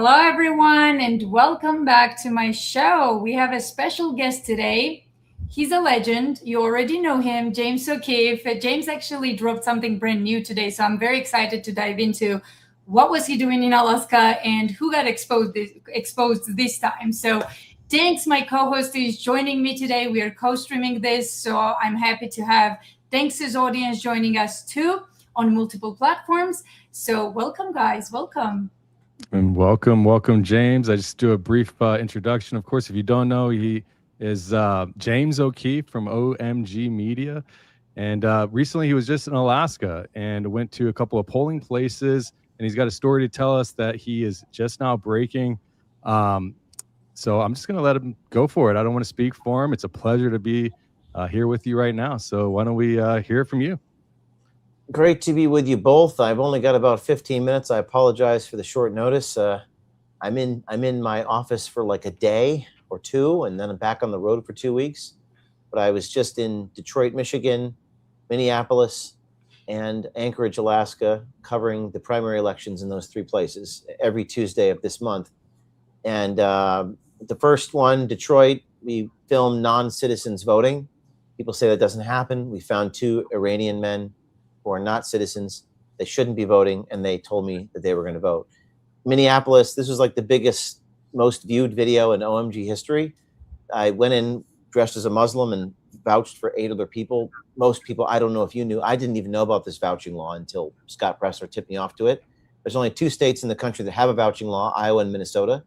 Hello, everyone, and welcome back to my show. We have a special guest today. He's a legend. You already know him, James O'Keefe. James actually dropped something brand new today, so I'm very excited to dive into what was he doing in Alaska and who got exposed this time. So, thanks, my co-host is joining me today. We are co-streaming this, so I'm happy to have Thanks' audience joining us too on multiple platforms. So, welcome, guys. Welcome. And welcome, James. I just do a brief introduction. Of course, if you don't know, he is James O'Keefe from OMG Media. And recently he was just in Alaska and went to a couple of polling places. And he's got a story to tell us that he is just now breaking. So I'm just going to let him go for it. I don't want to speak for him. It's a pleasure to be here with you right now. So why don't we hear from you? Great to be with you both. I've only got about 15 minutes. I apologize for the short notice. I'm in my office for like a day or two, and then I'm back on the road for 2 weeks. But I was just in Detroit, Michigan, Minneapolis, and Anchorage, Alaska, covering the primary elections in those three places every Tuesday of this month. And the first one, Detroit, we filmed non-citizens voting. People say that doesn't happen. We found two Iranian men who are not citizens. They shouldn't be voting, and they told me that they were going to vote. Minneapolis, this was like the biggest, most viewed video in OMG history. I went in dressed as a Muslim and vouched for 8 other people. Most people, I don't know if you knew, I didn't even know about this vouching law until Scott Pressler tipped me off to it. There's only 2 states in the country that have a vouching law, Iowa and Minnesota.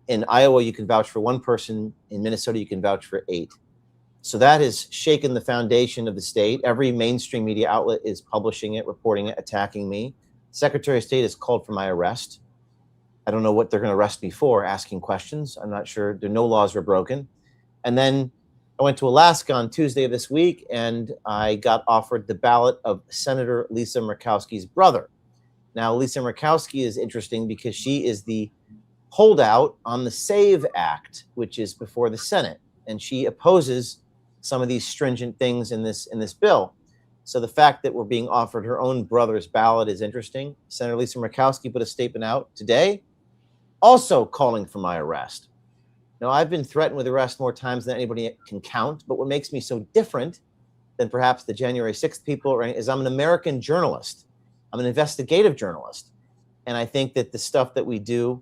In Iowa, you can vouch for 1 person. In Minnesota, you can vouch for 8. So that has shaken the foundation of the state. Every mainstream media outlet is publishing it, reporting it, attacking me. Secretary of State has called for my arrest. I don't know what they're going to arrest me for, asking questions. I'm not sure. No laws were broken. And then I went to Alaska on Tuesday of this week, and I got offered the ballot of Senator Lisa Murkowski's brother. Now, Lisa Murkowski is interesting because she is the holdout on the SAVE Act, which is before the Senate, and she opposes some of these stringent things in this bill. So the fact that we're being offered her own brother's ballot is interesting. Senator Lisa Murkowski put a statement out today, also calling for my arrest. Now, I've been threatened with arrest more times than anybody can count, but what makes me so different than perhaps the January 6th people is I'm an American journalist. I'm an investigative journalist. And I think that the stuff that we do,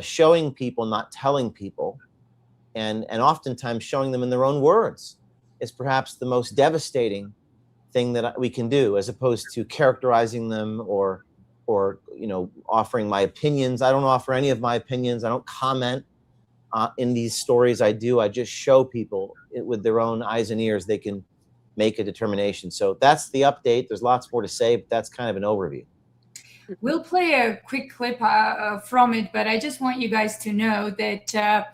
showing people, not telling people, and oftentimes showing them in their own words is perhaps the most devastating thing that we can do, as opposed to characterizing them or offering my opinions. I don't offer any of my opinions. I don't comment in these stories. I just show people with their own eyes and ears. They can make a determination. So that's the update. There's lots more to say, but that's kind of an overview. We'll play a quick clip from it, but I just want you guys to know that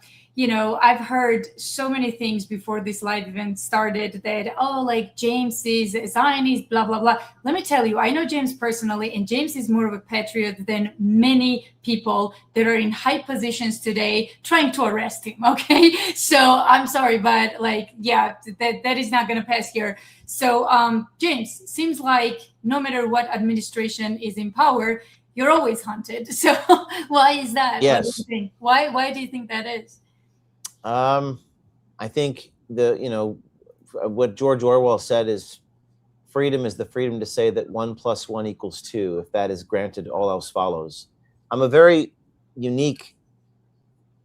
I've heard so many things before this live event started that, like James is a Zionist, blah, blah, blah. Let me tell you, I know James personally, and James is more of a patriot than many people that are in high positions today trying to arrest him, okay? So I'm sorry, but that is not going to pass here. So James, seems like no matter what administration is in power, you're always hunted. So why is that? Yes. What do you think? Why do you think that is? I think what George Orwell said is freedom is the freedom to say that 1 + 1 = 2. If that is granted, all else follows. I'm a very unique.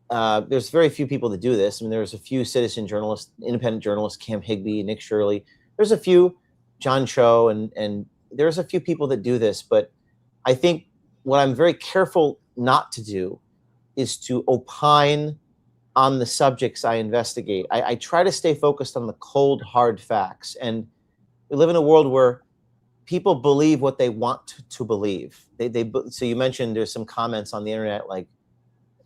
There's very few people that do this. I mean, there's a few citizen journalists, independent journalists, Cam Higbee, Nick Shirley. There's a few, John Cho, and there's a few people that do this. But I think what I'm very careful not to do is to opine on the subjects I investigate. I try to stay focused on the cold, hard facts. And we live in a world where people believe what they want to believe. So you mentioned there's some comments on the internet, like,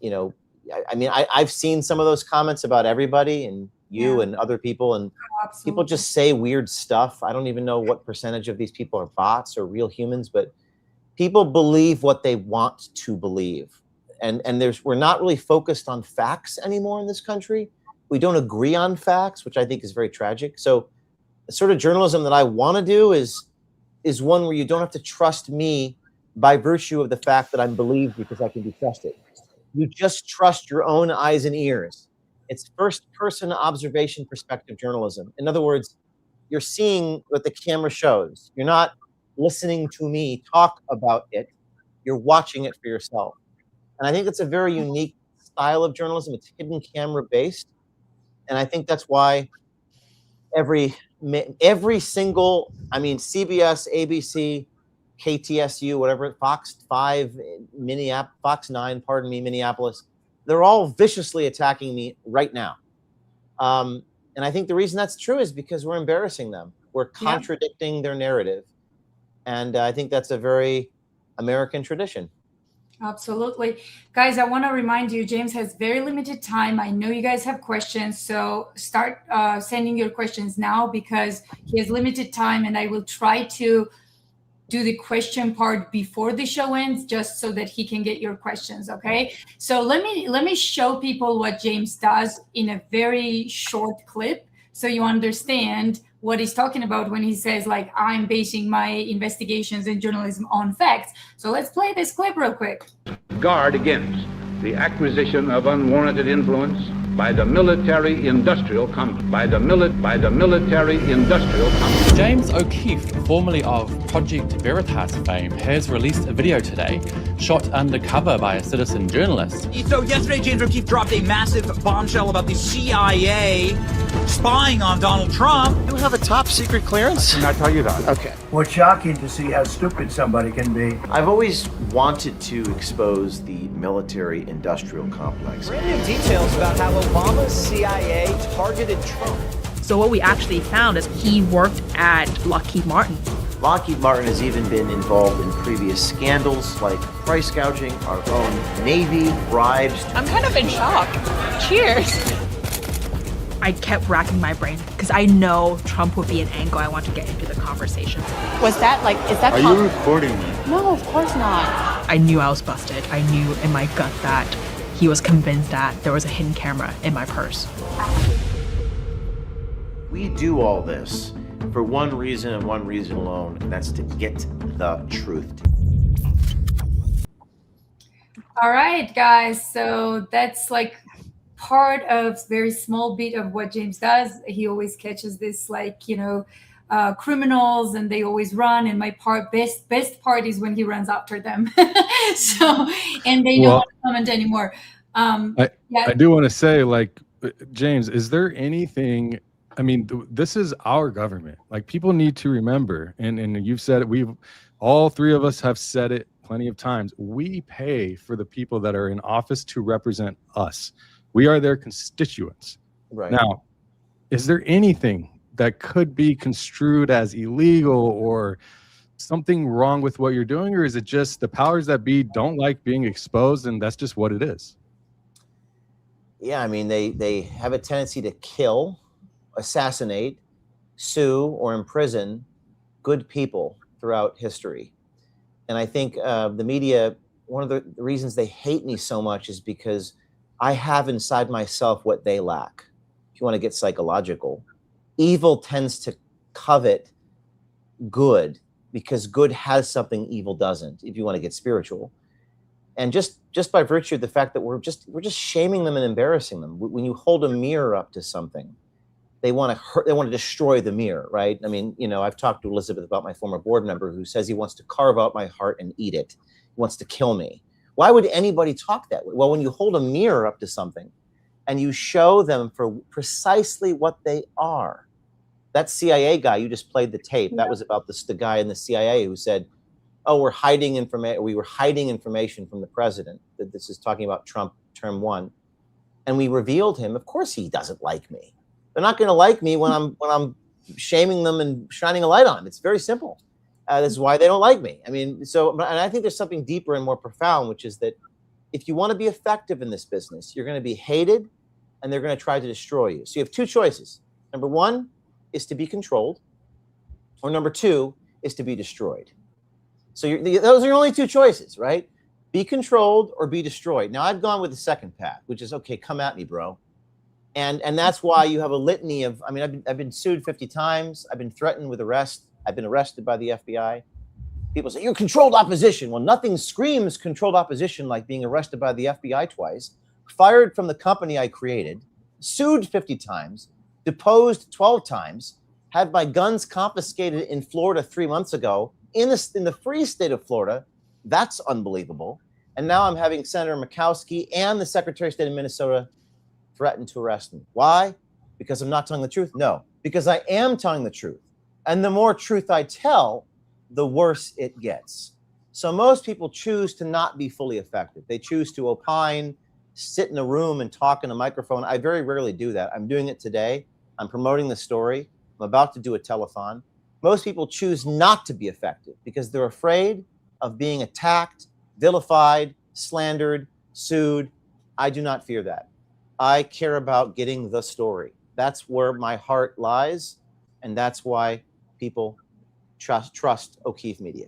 I've seen some of those comments about everybody and you and other people, and Absolutely. people just say weird stuff. I don't even know what percentage of these people are bots or real humans, but people believe what they want to believe. And we're not really focused on facts anymore in this country. We don't agree on facts, which I think is very tragic. So the sort of journalism that I want to do is one where you don't have to trust me by virtue of the fact that I'm believed because I can be trusted. You just trust your own eyes and ears. It's first-person observation perspective journalism. In other words, you're seeing what the camera shows. You're not listening to me talk about it. You're watching it for yourself. And I think it's a very unique style of journalism. It's hidden camera based. And I think that's why every single, CBS, ABC, KTSU, whatever, Fox 5, Fox 9, pardon me, Minneapolis, they're all viciously attacking me right now. And I think the reason that's true is because we're embarrassing them. We're contradicting their narrative. And I think that's a very American tradition. Absolutely. Guys, I want to remind you, James has very limited time. I know you guys have questions, so start sending your questions now because he has limited time, and I will try to do the question part before the show ends just so that he can get your questions, okay? So let me show people what James does in a very short clip so you understand what he's talking about when he says, like, I'm basing my investigations and journalism on facts. So let's play this clip real quick. Guard against the acquisition of unwarranted influence by the military-industrial complex. James O'Keefe, formerly of Project Veritas fame, has released a video today shot undercover by a citizen journalist. So yesterday, James O'Keefe dropped a massive bombshell about the CIA spying on Donald Trump. You have a top secret clearance? Can I tell you that? Okay. What's shocking to see how stupid somebody can be. I've always wanted to expose the military-industrial complex. Brand new details about how Obama's CIA targeted Trump. So what we actually found is he worked at Lockheed Martin. Lockheed Martin has even been involved in previous scandals like price gouging, our own Navy, bribes. I'm kind of in shock. Cheers. I kept racking my brain because I know Trump would be an angle I want to get into the conversation. Was that like, is that? Are you recording me? No, of course not. I knew I was busted. I knew in my gut that he was convinced that there was a hidden camera in my purse. We do all this for one reason and one reason alone, and that's to get the truth. All right, guys. So that's like part of very small bit of what James does. He always catches this, like, criminals, and they always run. And my best part is when he runs after them. And they don't want to comment anymore. I do want to say, like, James, is there anything? I mean, this is our government. Like, people need to remember, and you've said it. All three of us have said it plenty of times. We pay for the people that are in office to represent us. We are their constituents. Right. Now, is there anything that could be construed as illegal or something wrong with what you're doing, or is it just the powers that be don't like being exposed, and that's just what it is? Yeah, I mean, they have a tendency to kill, assassinate, sue, or imprison good people throughout history. And I think the media, one of the reasons they hate me so much is because I have inside myself what they lack. If you want to get psychological, evil tends to covet good because good has something evil doesn't, if you want to get spiritual. And just by virtue of the fact that we're just shaming them and embarrassing them. When you hold a mirror up to something, they want to hurt, they want to destroy the mirror, right? I mean, I've talked to Elizabeth about my former board member who says he wants to carve out my heart and eat it. He wants to kill me. Why would anybody talk that way? Well, when you hold a mirror up to something and you show them for precisely what they are, that CIA guy, you just played the tape. That was about the guy in the CIA who said, oh, we were hiding information from the president. That this is talking about Trump term 1. And we revealed him. Of course he doesn't like me. They're not going to like me when I'm shaming them and shining a light on them. It's very simple. This is why they don't like me. I mean, and I think there's something deeper and more profound, which is that if you want to be effective in this business, you're going to be hated and they're going to try to destroy you. So you have two choices. Number 1 is to be controlled, or number 2 is to be destroyed. So those are your only two choices, right? Be controlled or be destroyed. Now, I've gone with the second path, which is, okay, come at me, bro. And that's why you have a litany of, I mean, I've been sued 50 times. I've been threatened with arrest. I've been arrested by the FBI. People say, you're controlled opposition. Well, nothing screams controlled opposition like being arrested by the FBI twice, fired from the company I created, sued 50 times, deposed 12 times, had my guns confiscated in Florida 3 months ago, in the free state of Florida. That's unbelievable. And now I'm having Senator Murkowski and the Secretary of State of Minnesota threaten to arrest me. Why? Because I'm not telling the truth? No, because I am telling the truth. And the more truth I tell, the worse it gets. So most people choose to not be fully effective. They choose to opine, sit in a room and talk in a microphone. I very rarely do that. I'm doing it today. I'm promoting the story. I'm about to do a telethon. Most people choose not to be effective because they're afraid of being attacked, vilified, slandered, sued. I do not fear that. I care about getting the story. That's where my heart lies, and that's why people trust O'Keefe Media.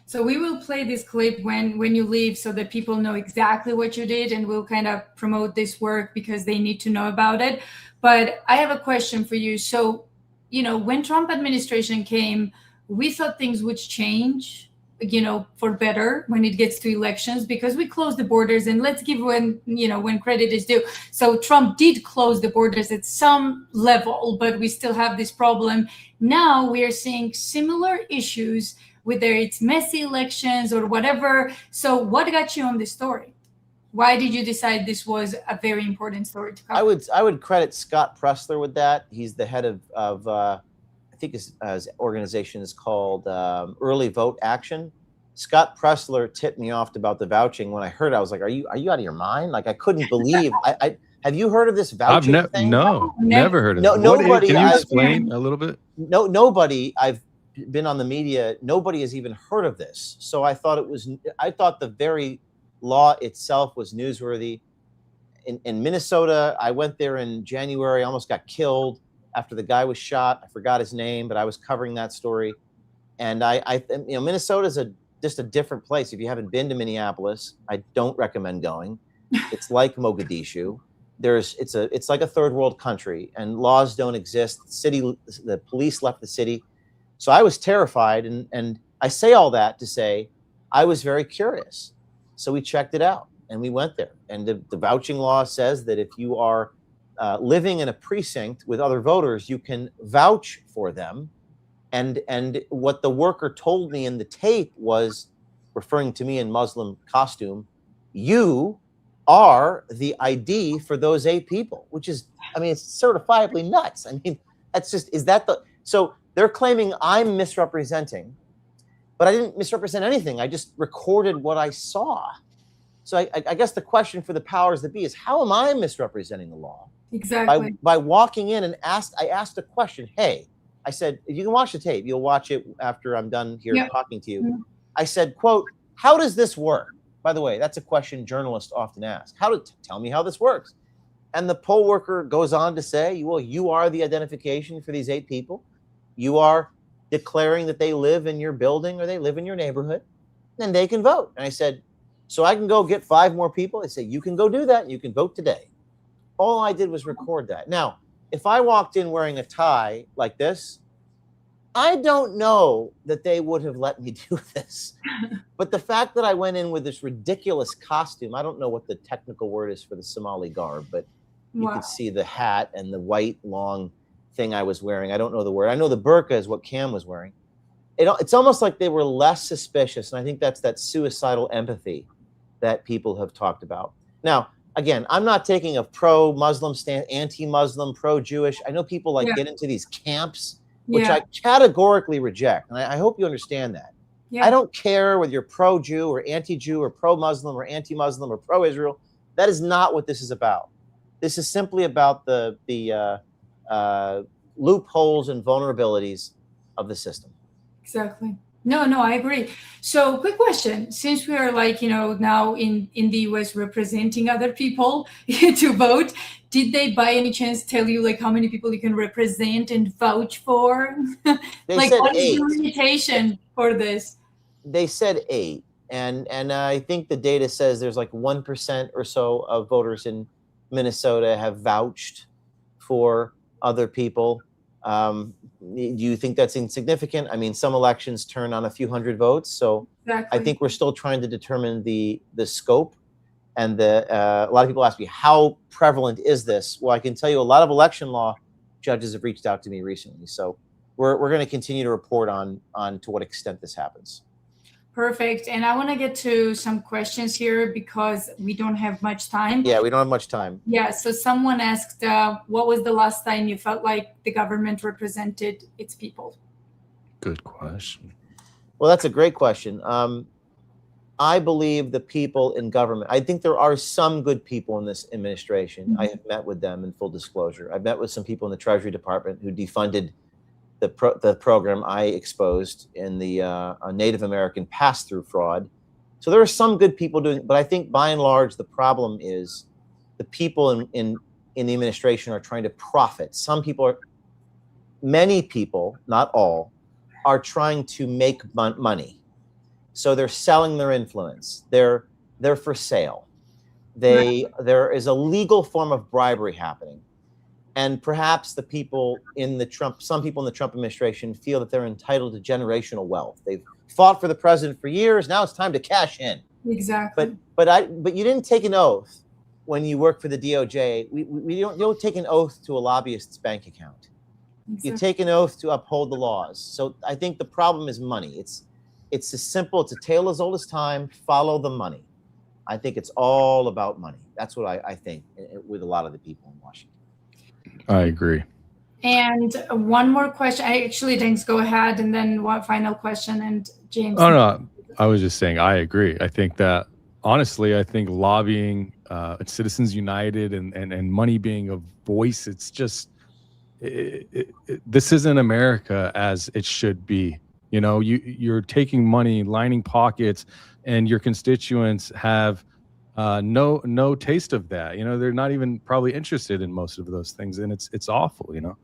So we will play this clip when you leave so that people know exactly what you did, and we'll kind of promote this work because they need to know about it. But I have a question for you. So, you know, when Trump administration came, we thought things would change, you know, for better when it gets to elections, because we closed the borders. And let's give when credit is due. So Trump did close the borders at some level, but we still have this problem. Now we are seeing similar issues, whether it's messy elections or whatever. So what got you on this story? Why did you decide this was a very important story to cover? I would credit Scott Pressler with that. He's the head of I think his organization is called Early Vote Action. Scott Pressler tipped me off about the vouching. When I heard it, I was like, are you out of your mind? Like, I couldn't believe. I have you heard of this vouching thing? No, never heard of it. Nobody. Can you explain a little bit? Nobody. I've been on the media. Nobody has even heard of this. So I thought the very law itself was newsworthy. In Minnesota, I went there in January. I almost got killed after the guy was shot. I forgot his name, but I was covering that story. And Minnesota is just a different place. If you haven't been to Minneapolis, I don't recommend going. It's like Mogadishu. It's like a third world country, and laws don't exist. The police left the city. So I was terrified, and I say all that to say I was very curious. So we checked it out, and we went there. And the vouching law says that if you are living in a precinct with other voters, you can vouch for them. And what the worker told me in the tape was, referring to me in Muslim costume, you are the ID for those 8 people, which is, I mean, it's certifiably nuts. I mean, that's just, so they're claiming I'm misrepresenting, but I didn't misrepresent anything. I just recorded what I saw. So I guess the question for the powers that be is, how am I misrepresenting the law? Exactly. By walking in and I asked a question. Hey, I said, you can watch the tape. You'll watch it after I'm done here talking to you. Mm-hmm. I said, quote, how does this work? By the way, that's a question journalists often ask. Tell me how this works. And the poll worker goes on to say, well, you are the identification for these 8 people. You are declaring that they live in your building or they live in your neighborhood, then they can vote. And I said, so I can go get 5 more people? They say, you can go do that. You can vote today. All I did was record that. Now, if I walked in wearing a tie like this, I don't know that they would have let me do this. But the fact that I went in with this ridiculous costume, I don't know what the technical word is for the Somali garb, but you could see the hat and the white long thing I was wearing. I don't know the word. I know the burqa is what Cam was wearing. It's almost like they were less suspicious. And I think that's that suicidal empathy that people have talked about. Now, again, I'm not taking a pro-Muslim stand, anti-Muslim, pro-Jewish. I know people get into these camps, which I categorically reject. And I hope you understand that. Yeah. I don't care whether you're pro-Jew or anti-Jew or pro-Muslim or anti-Muslim or pro-Israel. That is not what this is about. This is simply about the loopholes and vulnerabilities of the system. Exactly. No, I agree. So quick question, since we are now in the US representing other people to vote, did they by any chance tell you how many people you can represent and vouch for? They said what 8. is the limitation for this? They said 8. And I think the data says there's 1% or so of voters in Minnesota have vouched for other people. Do you think that's insignificant? I mean, some elections turn on a few hundred votes, so Exactly. I think we're still trying to determine the scope. And a lot of people ask me, how prevalent is this? Well, I can tell you a lot of election law judges have reached out to me recently, so we're going to continue to report on to what extent this happens. Perfect. And I want to get to some questions here because we don't have much time. Yeah, we don't have much time. Yeah. So someone asked, what was the last time you felt like the government represented its people? Good question. Well, that's a great question. I believe the people in government, I think there are some good people in this administration. I have met with them in full disclosure. I've met with some people in the Treasury Department who defunded the program I exposed in the Native American pass-through fraud. So there are some good people doing, but I think by and large, the problem is the people in the administration are trying to profit. Many people, not all, are trying to make money. So they're selling their influence. They're for sale. There is a legal form of bribery happening. And perhaps some people in the Trump administration feel that they're entitled to generational wealth. They've fought for the president for years. Now it's time to cash in. Exactly. But you didn't take an oath when you work for the DOJ. You don't take an oath to a lobbyist's bank account. Exactly. You take an oath to uphold the laws. So I think the problem is money. It's as simple. It's a tale as old as time. Follow the money. I think it's all about money. That's what I think with a lot of the people in Washington. I agree. And one more question. Thanks. Go ahead. And then one final question. And James. Oh, no. I was just saying, I agree. I think that, honestly, lobbying, Citizens United and money being a voice, it's just, this isn't America as it should be. You know, you're taking money, lining pockets, and your constituents have no taste of that. You know, they're not even probably interested in most of those things, and it's awful. You know.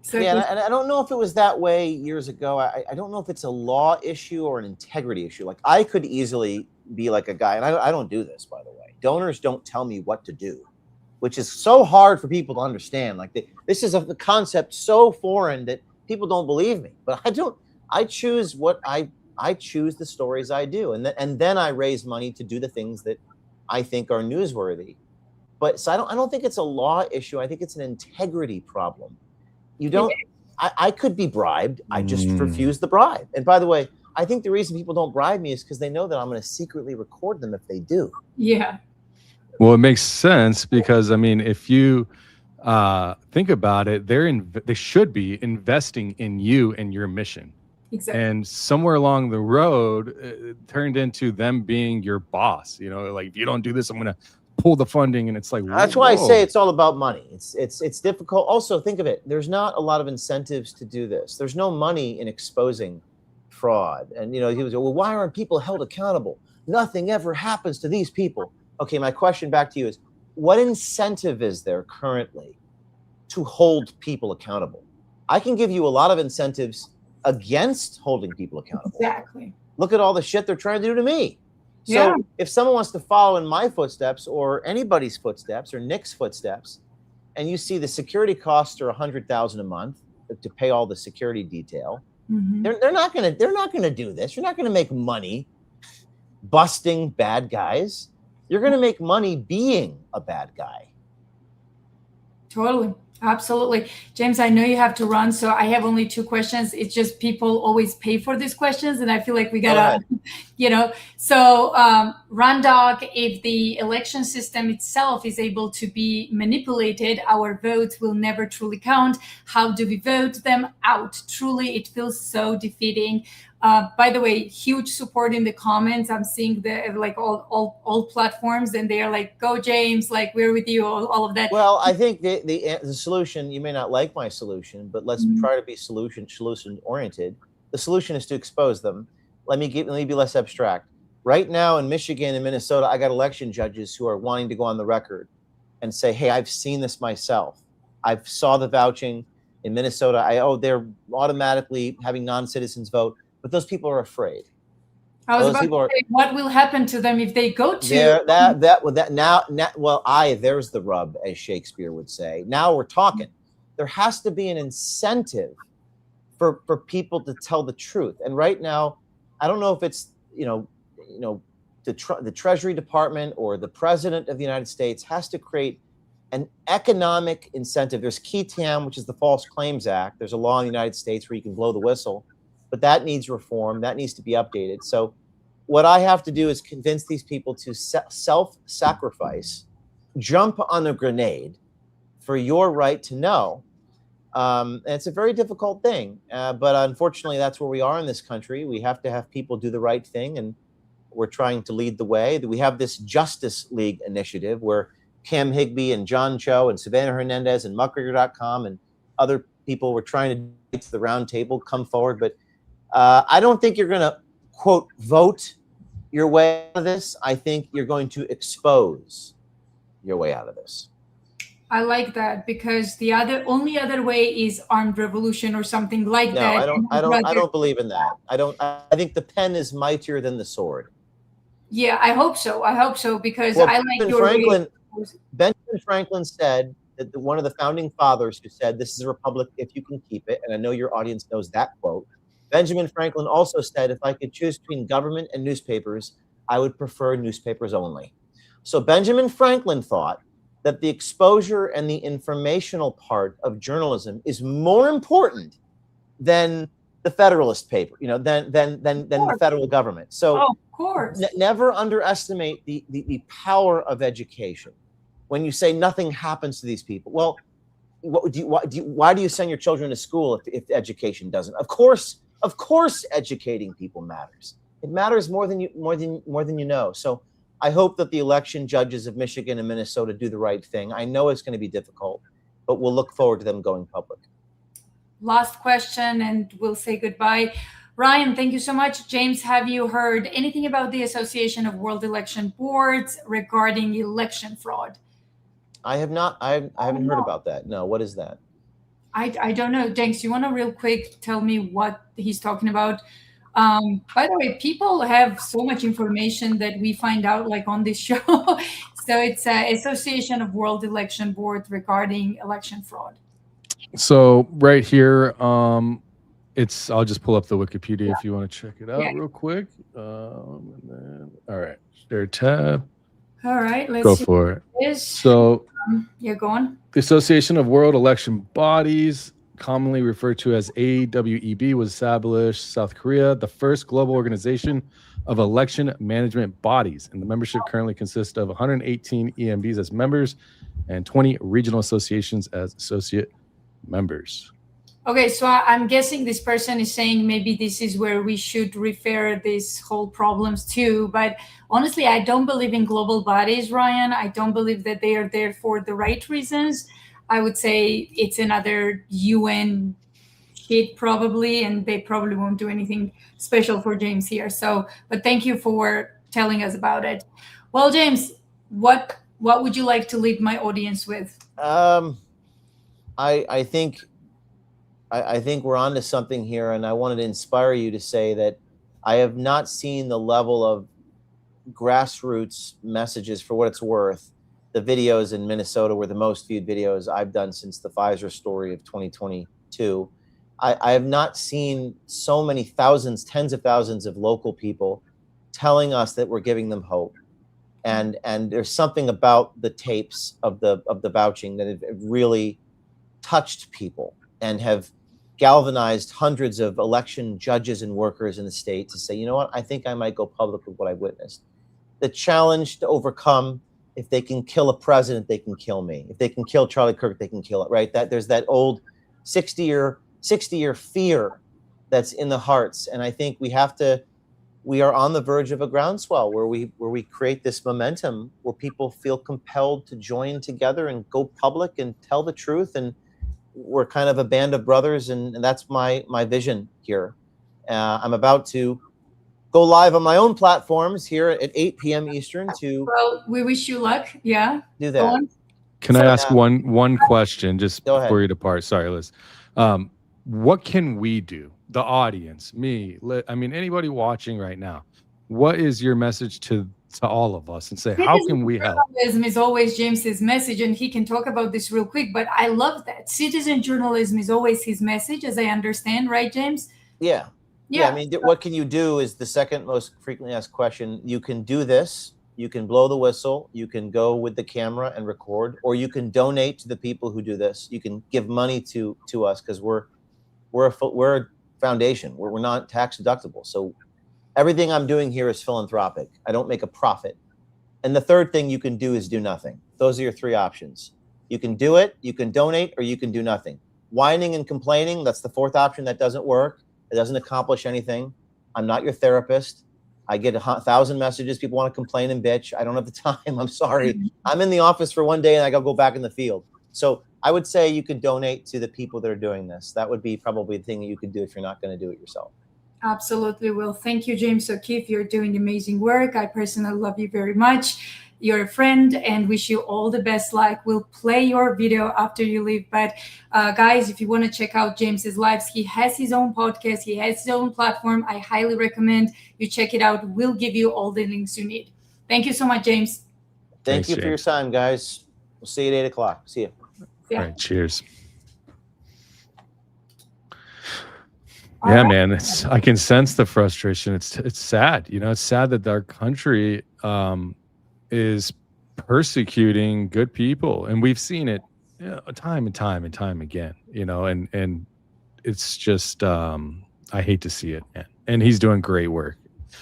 So yeah, and I don't know if it was that way years ago. I don't know if it's a law issue or an integrity issue. Like, I could easily be like a guy, and I don't do this, by the way. Donors don't tell me what to do, which is so hard for people to understand. Like, this is a concept so foreign that people don't believe me. But I choose I choose the stories I do, and then I raise money to do the things that I think are newsworthy. But so I don't think it's a law issue. I think it's an integrity problem. You don't. I could be bribed. I just refuse the bribe. And by the way, I think the reason people don't bribe me is because they know that I'm going to secretly record them if they do. Yeah. Well, it makes sense because, I mean, if you think about it, they should be investing in you and your mission. Exactly. And somewhere along the road, it turned into them being your boss. You know, like, if you don't do this, I'm going to pull the funding. And it's like, that's why I say it's all about money. It's difficult. Also, think of it. There's not a lot of incentives to do this. There's no money in exposing fraud. And, you know, he was, well, why aren't people held accountable? Nothing ever happens to these people. Okay, my question back to you is, what incentive is there currently to hold people accountable? I can give you a lot of incentives against holding people accountable. Exactly. Look at all the shit they're trying to do to me. So if someone wants to follow in my footsteps or anybody's footsteps or Nick's footsteps, and you see the security costs are $100,000 a month to pay all the security detail, they're not gonna do this. You're not gonna make money busting bad guys. You're gonna make money being a bad guy. Totally. Absolutely. James, I know you have to run, so I have only 2 questions. It's just people always pay for these questions, and I feel like we gotta, you know. So, Randog, if the election system itself is able to be manipulated, our votes will never truly count. How do we vote them out? Truly, it feels so defeating. By the way, huge support in the comments. I'm seeing all platforms, and they are like, "Go, James! Like, we're with you." All of that. Well, I think the solution. You may not like my solution, but let's try to be solution oriented. The solution is to expose them. Let me be less abstract. Right now in Michigan and Minnesota, I got election judges who are wanting to go on the record and say, "Hey, I've seen this myself. I saw the vouching in Minnesota. They're automatically having non-citizens vote." But those people are afraid. I was about to say, what will happen to them if they go to there's the rub, as Shakespeare would say. Now we're talking. there has to be an incentive for people to tell the truth. And right now, I don't know if it's the Treasury Department or the President of the United States has to create an economic incentive. There's QI-TAM, which is the False Claims Act. There's a law in the United States where you can blow the whistle, but that needs reform. That needs to be updated. So what I have to do is convince these people to self-sacrifice, jump on a grenade for your right to know. And it's a very difficult thing, but unfortunately, that's where we are in this country. We have to have people do the right thing, and we're trying to lead the way. We have this Justice League initiative where Cam Higbee and John Cho and Savannah Hernandez and Muckraker.com and other people were trying to get to the round table, come forward. But I don't think you're going to, quote, vote your way out of this. I think you're going to expose your way out of this. I like that, because the only other way is armed revolution or something like that. I don't believe in that. I think the pen is mightier than the sword. Yeah, I hope so. I hope so, because I like your way. Benjamin Franklin said that one of the founding fathers who said, "This is a republic if you can keep it," and I know your audience knows that quote. Benjamin Franklin also said, "If I could choose between government and newspapers, I would prefer newspapers only." So Benjamin Franklin thought that the exposure and the informational part of journalism is more important than the Federalist paper, than the federal government. So of course, never underestimate the power of education. When you say nothing happens to these people, well, why do you send your children to school if education doesn't? Of course, educating people matters. It matters more than you know. So I hope that the election judges of Michigan and Minnesota do the right thing. I know it's going to be difficult, but we'll look forward to them going public. Last question, and we'll say goodbye. Ryan, thank you so much. James, have you heard anything about the Association of World Election Boards regarding election fraud? I have not. I haven't heard about that. No, what is that? I don't know. James, you want to real quick tell me what he's talking about? By the way, people have so much information that we find out like on this show. So it's Association of World Election Board regarding election fraud. So right here, I'll just pull up the Wikipedia if you want to check it out real quick. And then, all right, share tab. All right, let's go for it. So go on. The Association of World Election Bodies, commonly referred to as AWEB, was established South Korea, the first global organization of election management bodies. And the membership currently consists of 118 EMBs as members and 20 regional associations as associate members. Okay, so I'm guessing this person is saying maybe this is where we should refer these whole problems to. But honestly, I don't believe in global bodies, Ryan. I don't believe that they are there for the right reasons. I would say it's another UN shit probably, and they probably won't do anything special for James here. So, but thank you for telling us about it. Well, James, what would you like to leave my audience with? I think we're onto something here, and I wanted to inspire you to say that I have not seen the level of grassroots messages. For what it's worth, the videos in Minnesota were the most viewed videos I've done since the Pfizer story of 2022. I have not seen so many thousands, tens of thousands of local people telling us that we're giving them hope. And there's something about the tapes of the vouching that have really touched people and have galvanized hundreds of election judges and workers in the state to say, you know what, I think I might go public with what I witnessed. The challenge to overcome, if they can kill a president, they can kill me. If they can kill Charlie Kirk, they can kill it, right? That there's that old 60-year fear that's in the hearts. And I think we are on the verge of a groundswell where we create this momentum where people feel compelled to join together and go public and tell the truth. And we're kind of a band of brothers, and that's my vision here. I'm about to go live on my own platforms here at 8 p.m. Eastern to. Well, we wish you luck. Yeah. Do that. Can I ask one question just before you depart? Sorry, Liz. What can we do? The audience, me, I mean, anybody watching right now, what is your message to to all of us and say, how can we help? Journalism is always James's message, and he can talk about this real quick, but I love that. Citizen journalism is always his message, as I understand, right, James? Yeah. I mean, what can you do is the second most frequently asked question. You can do this. You can blow the whistle. You can go with the camera and record, or you can donate to the people who do this. You can give money to us because we're a foundation. We're not tax deductible. So everything I'm doing here is philanthropic. I don't make a profit. And the third thing you can do is do nothing. Those are your three options. You can do it, you can donate, or you can do nothing. Whining and complaining, that's the fourth option. That doesn't work. It doesn't accomplish anything. I'm not your therapist. I get 1,000 messages. People want to complain and bitch. I don't have the time. I'm sorry. I'm in the office for one day and I got to go back in the field. So I would say you could donate to the people that are doing this. That would be probably the thing that you could do if you're not going to do it yourself. Absolutely. Well, thank you, James O'Keefe. You're doing amazing work. I personally love you very much. You're a friend and wish you all the best luck. We'll play your video after you leave. But guys, if you want to check out James's lives, he has his own podcast. He has his own platform. I highly recommend you check it out. We'll give you all the links you need. Thank you so much, James. Thanks, you for your time, guys. We'll see you at 8 o'clock. See you. All right, cheers. Yeah, man, I can sense the frustration. It's sad. You know, it's sad that our country is persecuting good people, and we've seen it time and time again. You know, and it's just I hate to see it, man. And he's doing great work.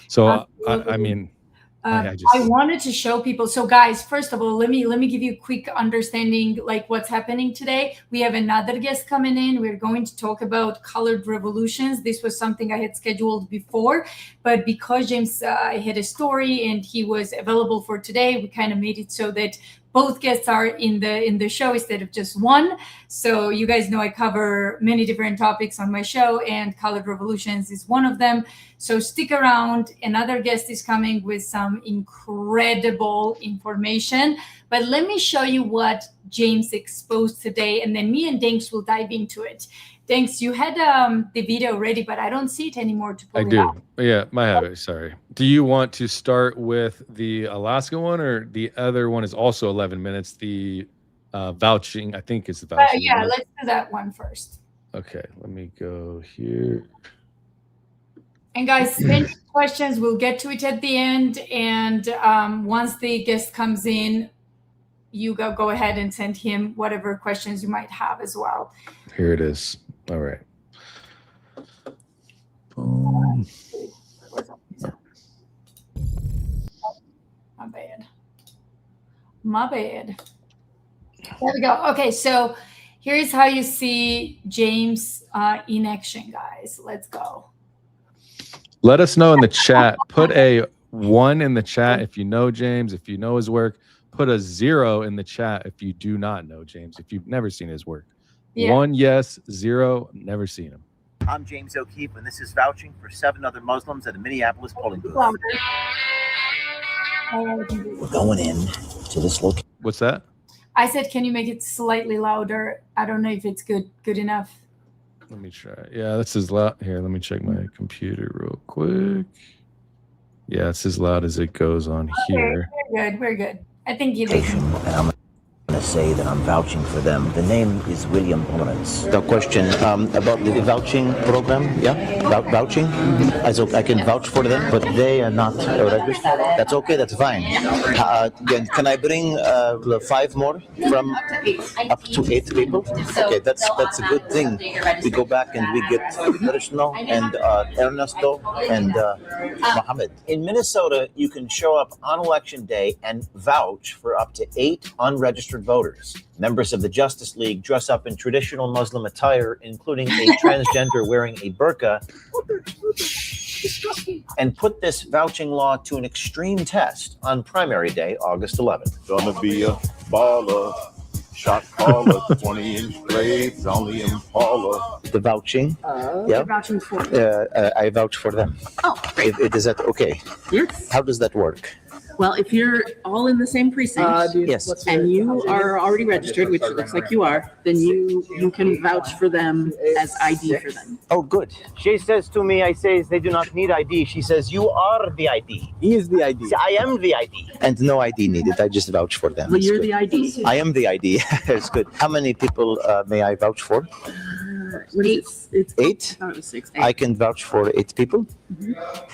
So I mean. I wanted to show people. So guys, first of all, let me give you a quick understanding like what's happening today. We have another guest coming in. We're going to talk about colored revolutions. This was something I had scheduled before, but because James had a story and he was available for today, we kind of made it so that both guests are in the show instead of just one. So you guys know I cover many different topics on my show, and colored revolutions is one of them. So stick around. Another guest is coming with some incredible information. But let me show you what James exposed today, and then me and Danks will dive into it. Danks, you had the video ready, but I don't see it anymore to pull it out. Yeah, I have it. Sorry. Do you want to start with the Alaska one, or the other one is also 11 minutes? The vouching, I think it's the vouching. Yeah, let's do that one first. Okay, let me go here. And guys, send questions. We'll get to it at the end. And once the guest comes in, you go ahead and send him whatever questions you might have as well. Here it is. All right. My bad. There we go. Okay, so here's how you see James in action, guys. Let's go. Let us know in the chat. Put a 1 in the chat if you know James, if you know his work. Put a 0 in the chat if you do not know James, if you've never seen his work. Yeah. 1, yes. 0, never seen him. I'm James O'Keefe, and this is vouching for 7 other Muslims at a Minneapolis polling booth. We're going in to this location. What's that? I said, can you make it slightly louder? I don't know if it's good enough. Let me try. Yeah, that's as loud. Here, let me check my computer real quick. Yeah, it's as loud as it goes on here. We're good. I think you did. And I'm going to say that I'm vouching for them. The name is William Lawrence. The question about the vouching program, vouching. I can vouch for them, but they are not registered. That's okay, that's fine. Can I bring 5 more from up to 8 people? Okay, that's a good thing. We go back and we get Krishna and Ernesto and Mohammed. In Minnesota, you can show up on election day and vouch for up to 8 unregistered voters. Members of the Justice League dress up in traditional Muslim attire, including a transgender wearing a burqa, and put this vouching law to an extreme test on primary day, August 11th. Gonna be a baller, shot caller, 20-inch blades, only Impala. The vouching. You're vouching for I vouch for them. Oh, great. Is that okay? Yes. How does that work? Well, if you're all in the same precinct, Yes. and you are already registered, which it looks like you are, then you can vouch for them as ID for them. Oh, good. She says to me, I say they do not need ID. She says, you are the ID. He is the ID. I am the ID. And no ID needed. I just vouch for them. Well, It's you're good. the ID. I am the ID. It's good. How many people may I vouch for? It's 8? I thought it was 6. 8. I can vouch for 8 people.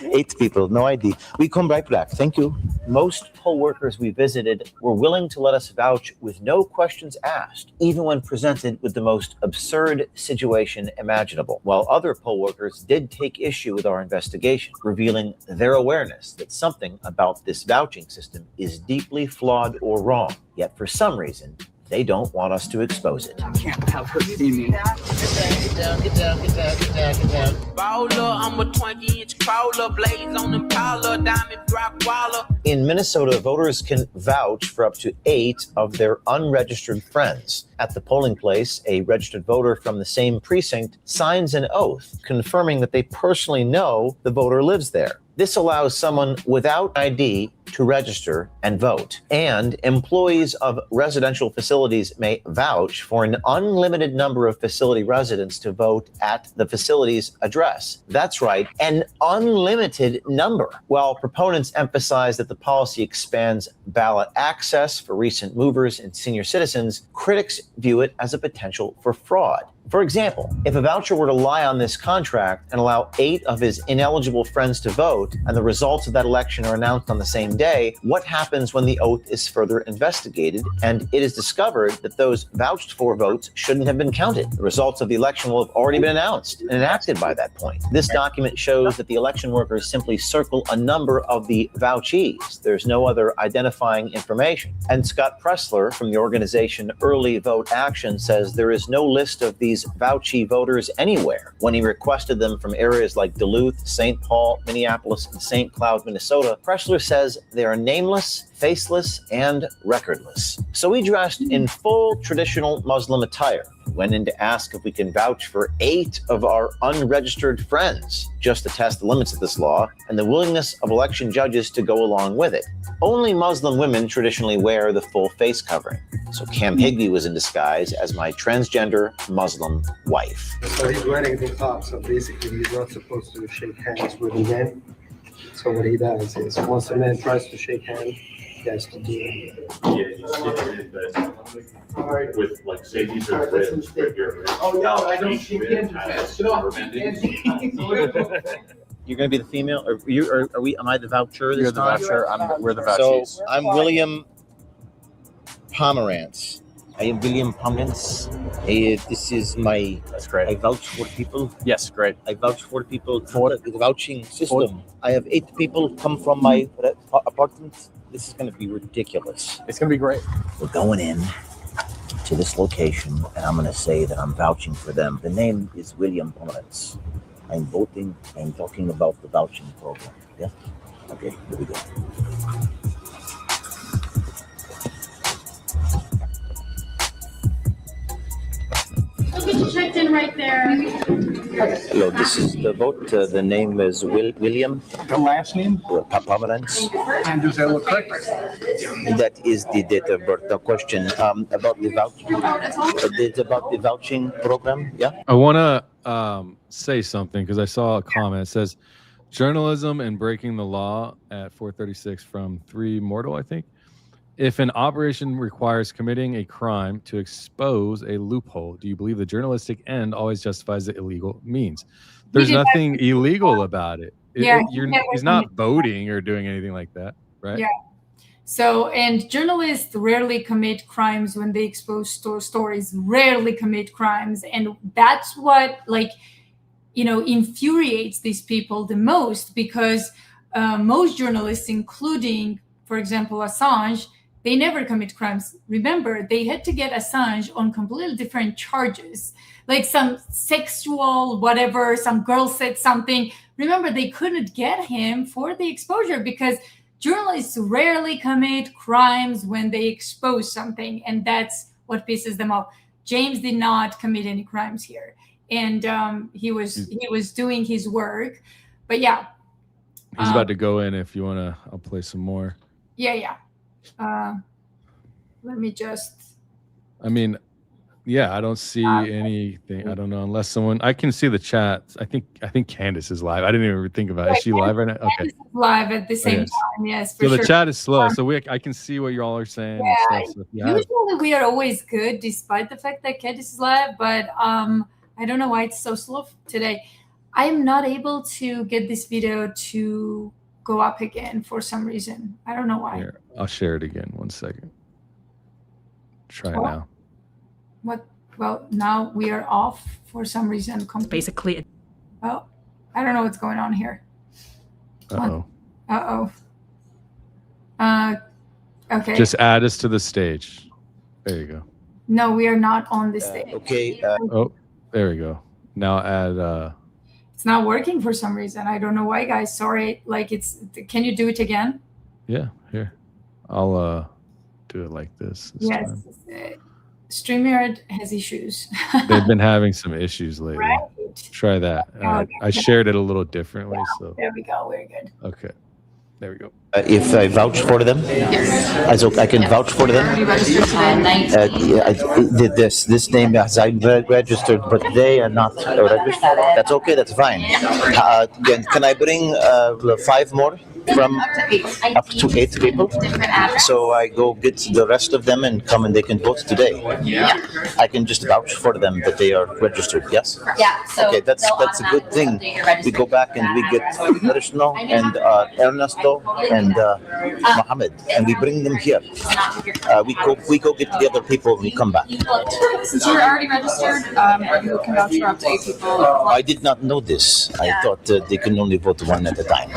8 people, no ID. We come right back. Thank you. Most poll workers we visited were willing to let us vouch with no questions asked, even when presented with the most absurd situation imaginable, while other poll workers did take issue with our investigation, revealing their awareness that something about this vouching system is deeply flawed or wrong, yet for some reason, they don't want us to expose it. Can't have her see me. Get down. Bowler, I'm a 20-inch crawler, blaze on them Impala, diamond rock waller. In Minnesota, voters can vouch for up to 8 of their unregistered friends. At the polling place, a registered voter from the same precinct signs an oath confirming that they personally know the voter lives there. This allows someone without ID to register and vote. And employees of residential facilities may vouch for an unlimited number of facility residents to vote at the facility's address. That's right, an unlimited number. While proponents emphasize that the policy expands ballot access for recent movers and senior citizens, critics view it as a potential for fraud. For example, if a voucher were to lie on this contract and allow 8 of his ineligible friends to vote, and the results of that election are announced on the same day, what happens when the oath is further investigated and it is discovered that those vouched for votes shouldn't have been counted? The results of the election will have already been announced and enacted by that point. This document shows that the election workers simply circle a number of the vouchees. There's no other identifying information. And Scott Pressler from the organization Early Vote Action says there is no list of these vouchee voters anywhere. When he requested them from areas like Duluth, St. Paul, Minneapolis, and St. Cloud, Minnesota, Pressler says they are nameless, faceless, and recordless. So we dressed in full traditional Muslim attire. We went in to ask if we can vouch for 8 of our unregistered friends, just to test the limits of this law and the willingness of election judges to go along with it. Only Muslim women traditionally wear the full face covering. So Cam Higbee was in disguise as my transgender Muslim wife. So he's wearing the top, so basically he's not supposed to shake hands with a man. So what he does is once a man tries to shake hands, he has to do it. With like safety right here. Oh no, I don't shake hands. You're going to be the female, or are we? Am I the voucher this You're the time? voucher. We're the vouchees. So I'm William Pomerantz. I am William Pomerantz. This is my. That's great. I vouch for people. Yes, great. I vouch for people for the vouching system. I have 8 people come from my apartment. This is going to be ridiculous. It's going to be great. We're going in to this location, and I'm going to say that I'm vouching for them. The name is William Pomerantz. I'm voting and talking about the vouching program. Yeah? Okay, here we go. Look at you checked in right there. Hello, this is the vote. The name is William. The last name? Pomerantz. And does that look correct? That is the date of birth. The question about the vouching. It's about the vouching program. Yeah. I want to say something because I saw a comment. It says, journalism and breaking the law at 436 from 3 Mortal, I think. If an operation requires committing a crime to expose a loophole, do you believe the journalistic end always justifies the illegal means? There's nothing illegal about it. Yeah, He's not voting or doing anything like that, right? Yeah. So, and journalists rarely commit crimes when they expose stories, rarely commit crimes. And that's what, like, infuriates these people the most, because most journalists, including, for example, Assange, they never commit crimes. Remember, they had to get Assange on completely different charges, like some sexual whatever, some girl said something. Remember, they couldn't get him for the exposure because journalists rarely commit crimes when they expose something, and that's what pisses them off. James did not commit any crimes here, and he was doing his work. But yeah, he's about to go in. If you want to, I'll play some more. Yeah. Let me just. I mean, yeah, I don't see anything. I don't know unless someone. I can see the chat. I think Candace is live. I didn't even think about it. Is she live right now? Okay. Candace is live at the same Yes. time. Yes, for So sure. the chat is slow, so I can see what y'all are saying and stuff. So if you have, Usually we are always good, despite the fact that Candace is live. But I don't know why it's so slow today. I am not able to get this video to go up again for some reason. I don't know why. here, I'll share it again. 1 second. Try it now. What? Well, now we are off for some reason. Basically, oh, I don't know what's going on here. Okay. Just add us to the stage. There you go. No, we are not on the stage. Okay. Oh, there we go. Now add. It's not working for some reason. I don't know why, guys. Sorry. Like can you do it again? Yeah, here. I'll do it like this. Yes. StreamYard has issues. They've been having some issues lately. Right. Try that. I shared it a little differently. So there we go. Very good. Okay. There we go. If I vouch for them, I can vouch for them. This name as I registered, but they are not registered. That's okay. That's fine. Can I bring 5 more? From up to 8 people. So I go get the rest of them and come and they can vote today. Yeah. I can just vouch for them that they are registered. Yes. Yeah. So okay, that's a good thing. We go back and we get Krishna and Ernesto and Mohammed, and we bring them here. We go get the other people and we come back. Since you're already registered, you can vouch for up to 8 people. I did not know this. I thought they can only vote 1 at a time.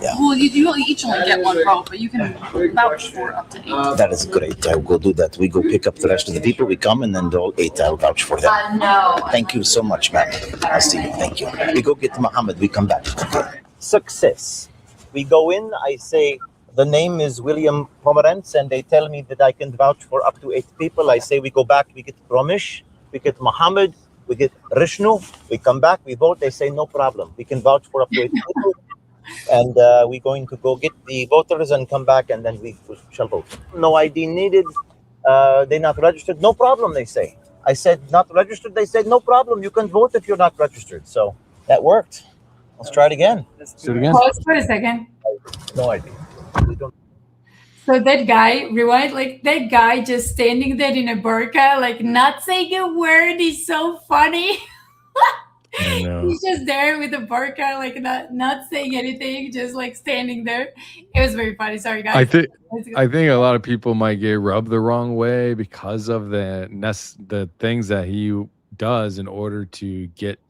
Yeah. Well, you each only get 1 vote, but you can vouch for up to 8. That is great. I'll go do that. We go pick up the rest of the people. We come and then all 8 I'll vouch for them. No. Thank you so much, man. I'll see you. Thank you. We go get Mohammed. We come back. Okay. Success. We go in. I say the name is William Pomerantz, and they tell me that I can vouch for up to 8 people. I say we go back. We get Ramesh. We get Mohammed. We get Rishnu. We come back. We vote. They say no problem. We can vouch for up to 8 people. And we're going to go get the voters and come back, and then we shall vote. No ID needed. They're not registered. No problem, they say. I said not registered. They said no problem. You can vote if you're not registered. So that worked. Let's try it again. Let's do it again. Pause for a second. No idea. So that guy, rewind, like that guy just standing there in a burqa, like not saying a word is so funny. I know. He's just there with a burqa, like not saying anything, just like standing there. It was very funny. Sorry, guys. I think a lot of people might get rubbed the wrong way because of the things that he does in order to get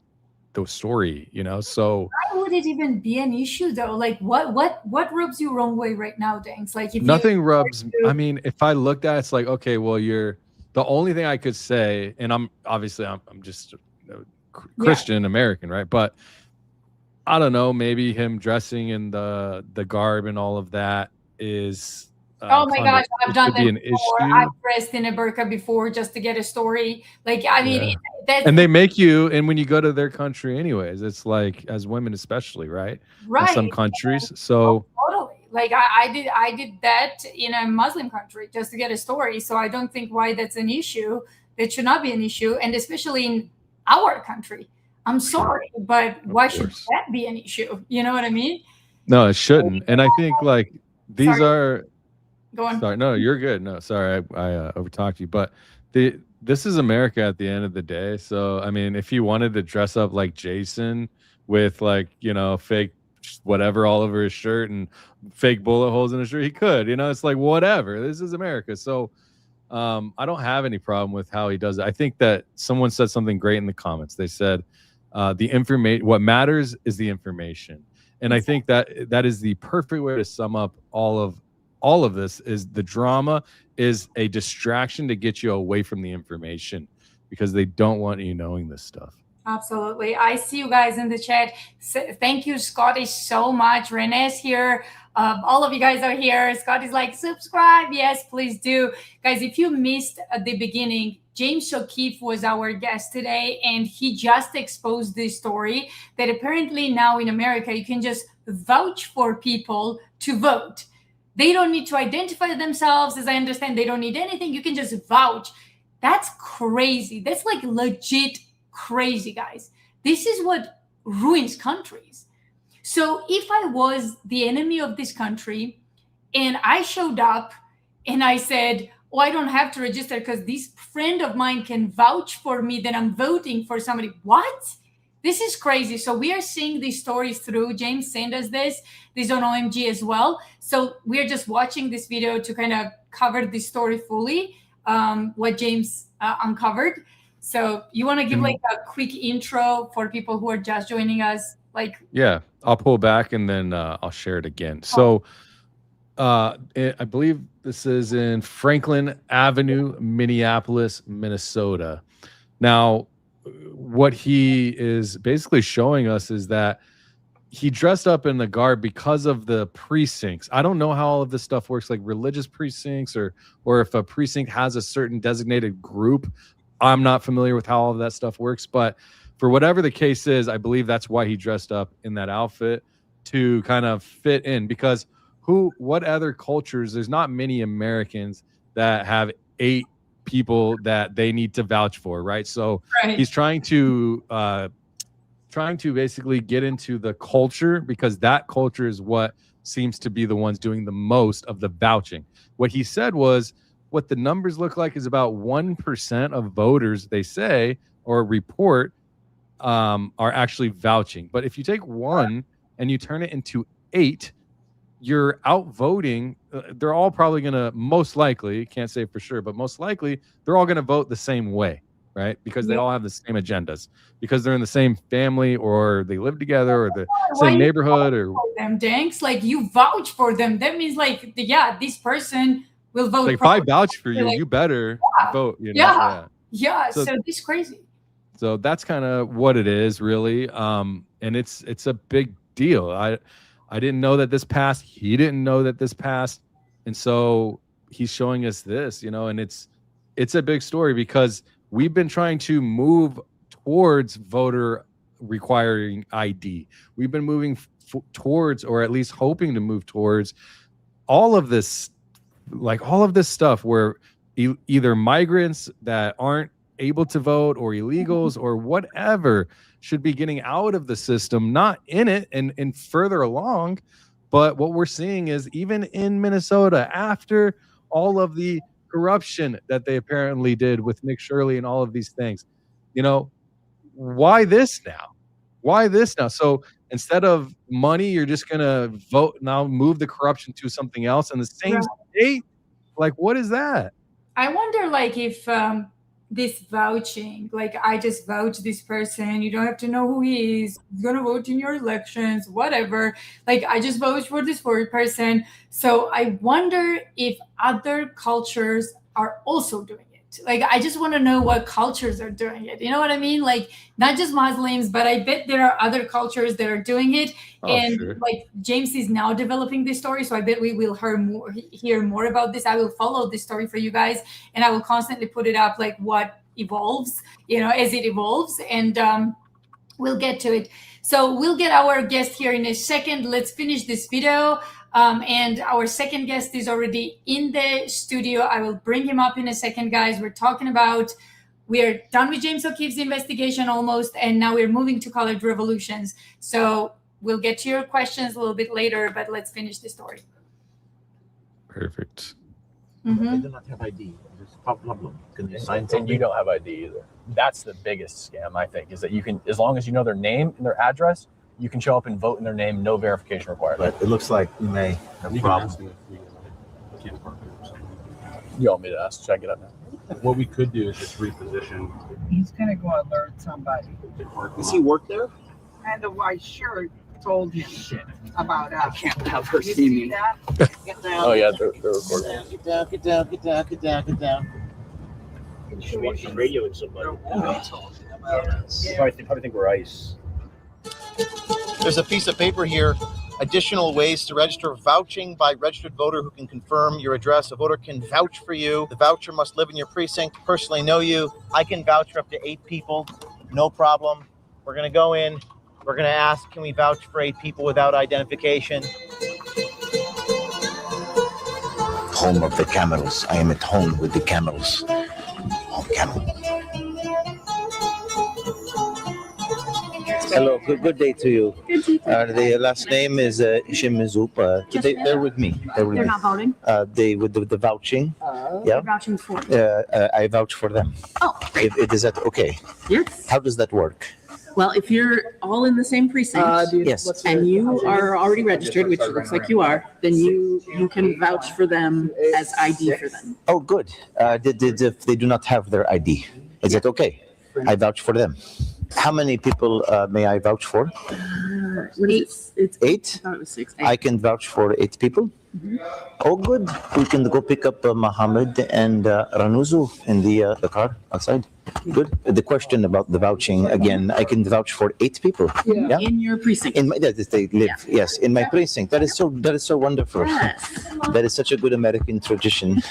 the story, So why would it even be an issue though? Like what rubs you wrong way right now, Danks? Like if nothing rubs. I mean, if I looked at it, it's like, okay, well, you're the only thing I could say, and I'm just Christian American, right? But I don't know, maybe him dressing in the garb and all of that is oh my gosh, I've done that before. I've dressed in a burqa before just to get a story. Like, I mean, and they make you, and when you go to their country anyways, it's like, as women especially, right? In some countries. So totally. Like I did that in a Muslim country just to get a story. So I don't think why that's an issue. That should not be an issue. And especially in our country. I'm sorry, but why should that be an issue? You know what I mean? No, it shouldn't. And I think like these are. Go on. Sorry, no, you're good. No, sorry, I overtalked you. But this is America at the end of the day. So I mean, if he wanted to dress up like Jason with like fake whatever all over his shirt and fake bullet holes in his shirt, he could. It's like whatever. This is America. So. I don't have any problem with how he does it. I think that someone said something great in the comments. They said, what matters is the information. And I think that is the perfect way to sum up all of this. Is the drama is a distraction to get you away from the information because they don't want you knowing this stuff. Absolutely. I see you guys in the chat. Thank you, Scotty, so much. Renee's here. All of you guys are here. Scotty's like, subscribe. Yes, please do. Guys, if you missed at the beginning, James O'Keefe was our guest today, and he just exposed this story that apparently now in America, you can just vouch for people to vote. They don't need to identify themselves. As I understand, they don't need anything. You can just vouch. That's crazy. That's like legit crazy, guys. This is what ruins countries. So if I was the enemy of this country and I showed up and I said, oh, I don't have to register because this friend of mine can vouch for me, then I'm voting for somebody. What? This is crazy. So we are seeing these stories through. James sent us this on OMG as well. So we're just watching this video to kind of cover this story fully, what James uncovered. So you want to give like a quick intro for people who are just joining us? Yeah, I'll pull back and then I'll share it again. So I believe this is in Franklin Avenue, Minneapolis, Minnesota. Now, what he is basically showing us is that he dressed up in the garb because of the precincts. I don't know how all of this stuff works, like religious precincts or if a precinct has a certain designated group. I'm not familiar with how all of that stuff works, but for whatever the case is, I believe that's why he dressed up in that outfit, to kind of fit in, because what other cultures, there's not many Americans that have 8 people that they need to vouch for, right? So he's trying to basically get into the culture, because that culture is what seems to be the ones doing the most of the vouching. What he said was, what the numbers look like is about 1% of voters, they say, or report, are actually vouching. But if you take 1 and you turn it into 8, you're outvoting. They're all probably going to, most likely, can't say for sure, but most likely they're all going to vote the same way, right? Because they all have the same agendas, because they're in the same family, or they live together, or the same neighborhood, or them. Danks, like you vouch for them. That means like, this person will vote. Like if I vouch for you, you better vote. You know? Yeah. So this is crazy. So that's kind of what it is, really. And it's a big deal. I didn't know that this passed. He didn't know that this passed. And so he's showing us this, and it's a big story, because we've been trying to move towards voter requiring ID. We've been moving towards, or at least hoping to move towards, all of this stuff where either migrants that aren't able to vote, or illegals, or whatever, should be getting out of the system, not in it and further along. But what we're seeing is, even in Minnesota, after all of the corruption that they apparently did with Nick Shirley and all of these things, why this now? Why this now? So instead of money, you're just going to vote now, move the corruption to something else in the same state? Like, what is that? I wonder, like, if this vouching, like, I just vouch this person, you don't have to know who he is, he's gonna vote in your elections, whatever, like, I just vouch for this person. So I wonder if other cultures are also doing it. Like, I just want to know what cultures are doing it, you know what I mean? Like, not just Muslims, but I bet there are other cultures that are doing it. Like, James is now developing this story, so I bet we will hear more about this. I will follow this story for you guys, and I will constantly put it up, like, what evolves, as it evolves, and we'll get to it. So we'll get our guest here in a second. Let's finish this video. And our second guest is already in the studio. I will bring him up in a second, guys. We're done with James O'Keefe's investigation almost, and now we're moving to college revolutions. So we'll get to your questions a little bit later, but let's finish the story. Perfect. Mm-hmm. I do not have ID. There's a problem. Can you sign something? And you don't have ID either. That's the biggest scam, I think, is that you can, as long as you know their name and their address, you can show up and vote in their name, no verification required. But it looks like you may have problems. You want me to ask? Should I get up now? What we could do is just reposition. He's gonna go alert somebody. Does he work there? And the white shirt told him about us. I can't have her see me. Get down. Oh yeah, they're recording. Get down. She's watching radio with somebody. Probably think we're ICE. There's a piece of paper here. Additional ways to register: vouching by registered voter who can confirm your address. A voter can vouch for you. The voucher must live in your precinct, personally know you. I can vouch for up to 8 people, no problem. We're going to go in. We're going to ask, can we vouch for 8 people without identification? home of the camels. I am at home with the camels. Oh, camel. Hello, good day to you. The last name is Shimizup. They're with me. They're not voting? They with the vouching. Yeah. You're vouching for. I vouch for them. Oh, great. Is that okay? Yes. How does that work? Well, if you're all in the same precinct, Yes. and you are already registered, which it looks like you are, then you can vouch for them as ID for them. Oh, good. If they do not have their ID, is it okay? I vouch for them. How many people may I vouch for? It's 8? I thought it was 6. I can vouch for 8 people. Oh, good. We can go pick up Mohammed and Ranuzu in the car outside. Good. The question about the vouching, again, I can vouch for 8 people. Yeah. In your precinct. In my, they live, yes, in my precinct. That is so wonderful. Yes. That is such a good American tradition.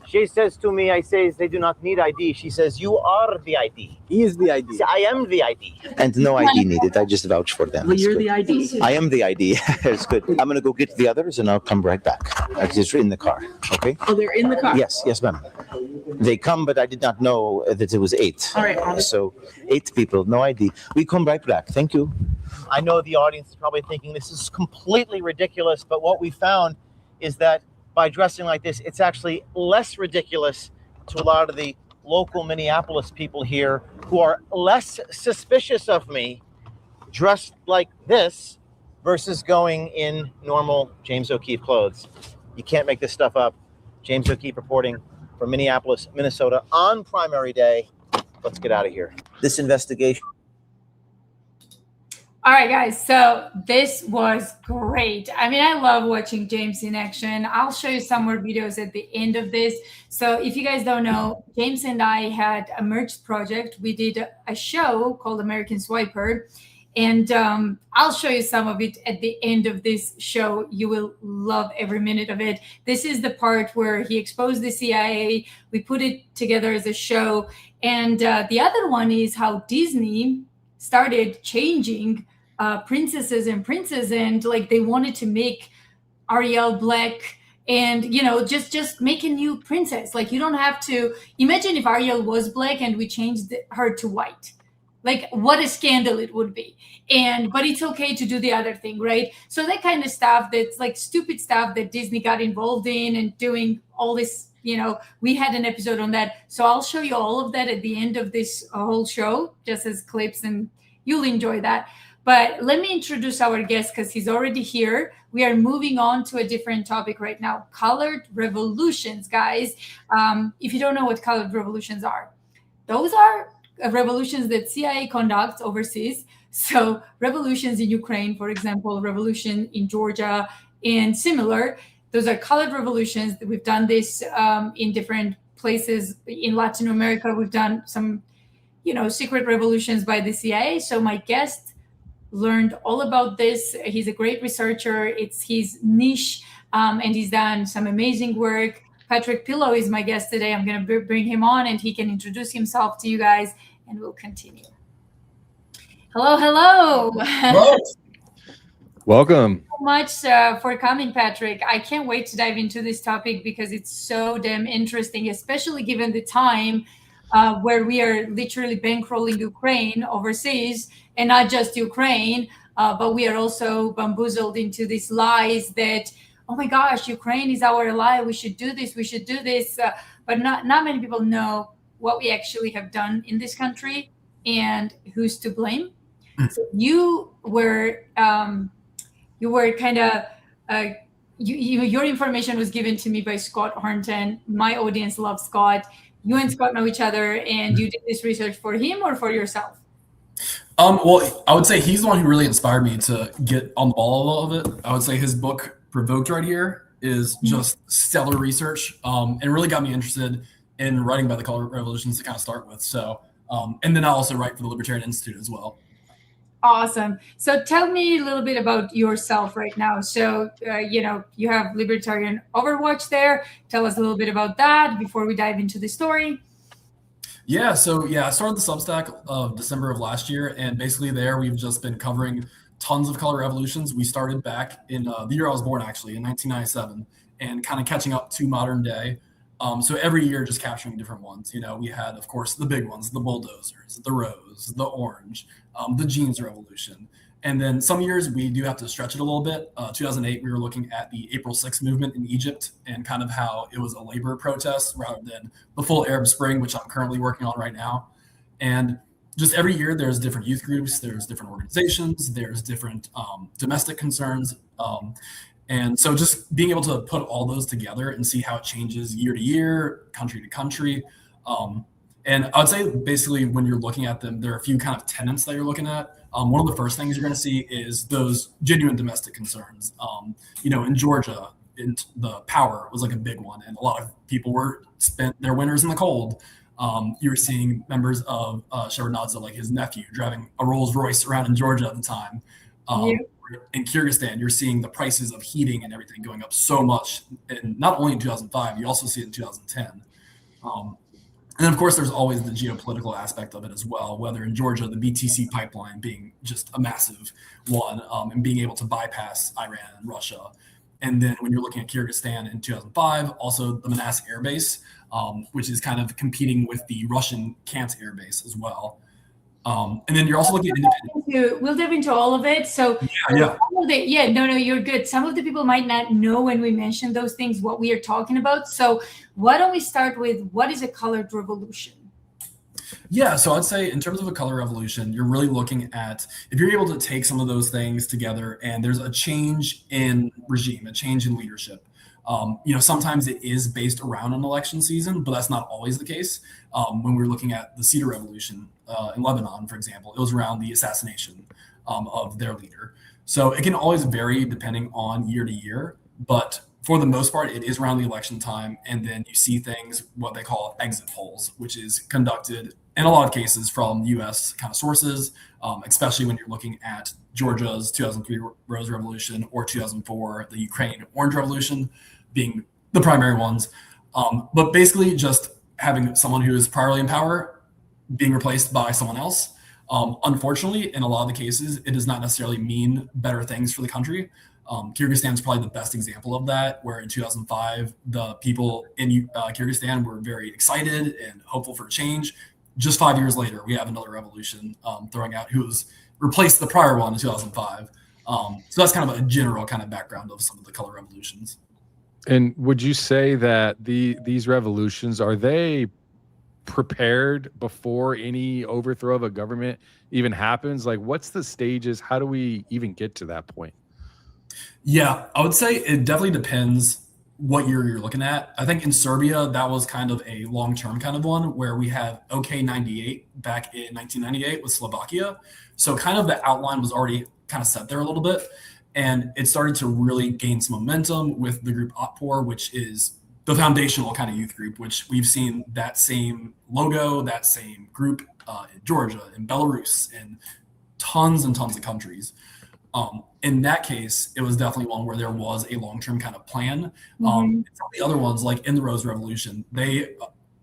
She says to me, I say they do not need ID. She says, you are the ID. He is the ID. See, I am the ID. And no ID needed. I just vouch for them. Well, It's you're good. the ID. I am the ID. It's good. I'm going to go get the others and I'll come right back. I'm just in the car. Okay? Oh, they're in the car? Yes, ma'am. They come, but I did not know that it was 8. All right. So 8 people, no ID. We come right back. Thank you. I know the audience is probably thinking this is completely ridiculous, but what we found is that by dressing like this, it's actually less ridiculous to a lot of the local Minneapolis people here who are less suspicious of me dressed like this versus going in normal James O'Keefe clothes. You can't make this stuff up. James O'Keefe reporting from Minneapolis, Minnesota on primary day. Let's get out of here. This investigation. All right, guys. So this was great. I mean, I love watching James in action. I'll show you some more videos at the end of this. So if you guys don't know, James and I had a merged project. We did a show called American Swiper. And I'll show you some of it at the end of this show. You will love every minute of it. This is the part where he exposed the CIA. We put it together as a show. And the other one is how Disney started changing princesses and princes, and like they wanted to make Ariel black, and just make a new princess. Like, you don't have to imagine if Ariel was black and we changed her to white. Like, what a scandal it would be. But it's okay to do the other thing, right? So that kind of stuff, that's like stupid stuff that Disney got involved in and doing all this, we had an episode on that. So I'll show you all of that at the end of this whole show, just as clips, and you'll enjoy that. But let me introduce our guest because he's already here. We are moving on to a different topic right now, colored revolutions, guys. If you don't know what colored revolutions are, those are revolutions that CIA conducts overseas. So revolutions in Ukraine, for example, revolution in Georgia, and similar. Those are colored revolutions. We've done this in different places in Latin America. We've done some, secret revolutions by the CIA. So my guest learned all about this. He's a great researcher. It's his niche, and he's done some amazing work. Patrick Pillow is my guest today. I'm going to bring him on, and he can introduce himself to you guys, and we'll continue. Hello. Welcome. Thank you so much for coming, Patrick. I can't wait to dive into this topic because it's so damn interesting, especially given the time where we are literally bankrolling Ukraine overseas, and not just Ukraine, but we are also bamboozled into these lies that, oh my gosh, Ukraine is our ally. We should do this. But not many people know what we actually have done in this country and who's to blame. So you were kind of, your information was given to me by Scott Hornton. My audience loves Scott. You and Scott know each other, and you did this research for him or for yourself? Well, I would say he's the one who really inspired me to get on the ball a little bit. I would say his book, Vouch, right here, is just stellar research, and really got me interested in writing about the color revolutions to kind of start with. So, and then I also write for the Libertarian Institute as well. Awesome. So tell me a little bit about yourself right now. So, you have Libertarian Overwatch there. Tell us a little bit about that before we dive into the story. Yeah, so I started the Substack of December of last year, and basically there we've just been covering tons of color revolutions. We started back in the year I was born, actually, in 1997, and kind of catching up to modern day. So every year just capturing different ones. We had, of course, the big ones, the bulldozers, the rose, the orange, the jeans revolution. And then some years we do have to stretch it a little bit. 2008, we were looking at the April 6th movement in Egypt and kind of how it was a labor protest rather than the full Arab Spring, which I'm currently working on right now. And just every year there's different youth groups, there's different organizations, there's different domestic concerns. And so just being able to put all those together and see how it changes year to year, country to country. And I would say basically when you're looking at them, there are a few kind of tenets that you're looking at. One of the first things you're going to see is those genuine domestic concerns. In Georgia, the power was like a big one, and a lot of people were spent their winters in the cold. You were seeing members of Shevardnadze, like his nephew, driving a Rolls Royce around in Georgia at the time. In Kyrgyzstan, you're seeing the prices of heating and everything going up so much, and not only in 2005, you also see it in 2010. And then, of course, there's always the geopolitical aspect of it as well, whether in Georgia, the BTC pipeline being just a massive one, and being able to bypass Iran and Russia. And then when you're looking at Kyrgyzstan in 2005, also the Manasseh Air Base, which is kind of competing with the Russian Kant Air Base as well. And then you're also looking at independent. We'll dive into all of it. So you're good. Some of the people might not know when we mention those things what we are talking about. So why don't we start with what is a colored revolution? Yeah, so I'd say in terms of a color revolution, you're really looking at if you're able to take some of those things together and there's a change in regime, a change in leadership. Sometimes it is based around an election season, but that's not always the case. When we were looking at the Cedar Revolution in Lebanon, for example, it was around the assassination of their leader. So it can always vary depending on year to year, but for the most part, it is around the election time. And then you see things, what they call exit polls, which is conducted in a lot of cases from U.S. kind of sources, especially when you're looking at Georgia's 2003 Rose Revolution or 2004, the Ukraine Orange Revolution being the primary ones. But basically just having someone who is priorly in power being replaced by someone else. Unfortunately, in a lot of the cases, it does not necessarily mean better things for the country. Kyrgyzstan is probably the best example of that, where in 2005, the people in Kyrgyzstan were very excited and hopeful for change. Just 5 years later, we have another revolution throwing out who's replaced the prior one in 2005. So that's kind of a general kind of background of some of the color revolutions. And would you say that these revolutions, are they prepared before any overthrow of a government even happens? Like, what's the stages? How do we even get to that point? Yeah, I would say it definitely depends what year you're looking at. I think in Serbia, that was kind of a long-term kind of one where we have OK 98 back in 1998 with Slovakia. So kind of the outline was already kind of set there a little bit. And it started to really gain some momentum with the group Otpor, which is the foundational kind of youth group, which we've seen that same logo, that same group in Georgia, in Belarus, in tons and tons of countries. In that case, it was definitely one where there was a long-term kind of plan. Some of the other ones, like in the Rose Revolution, they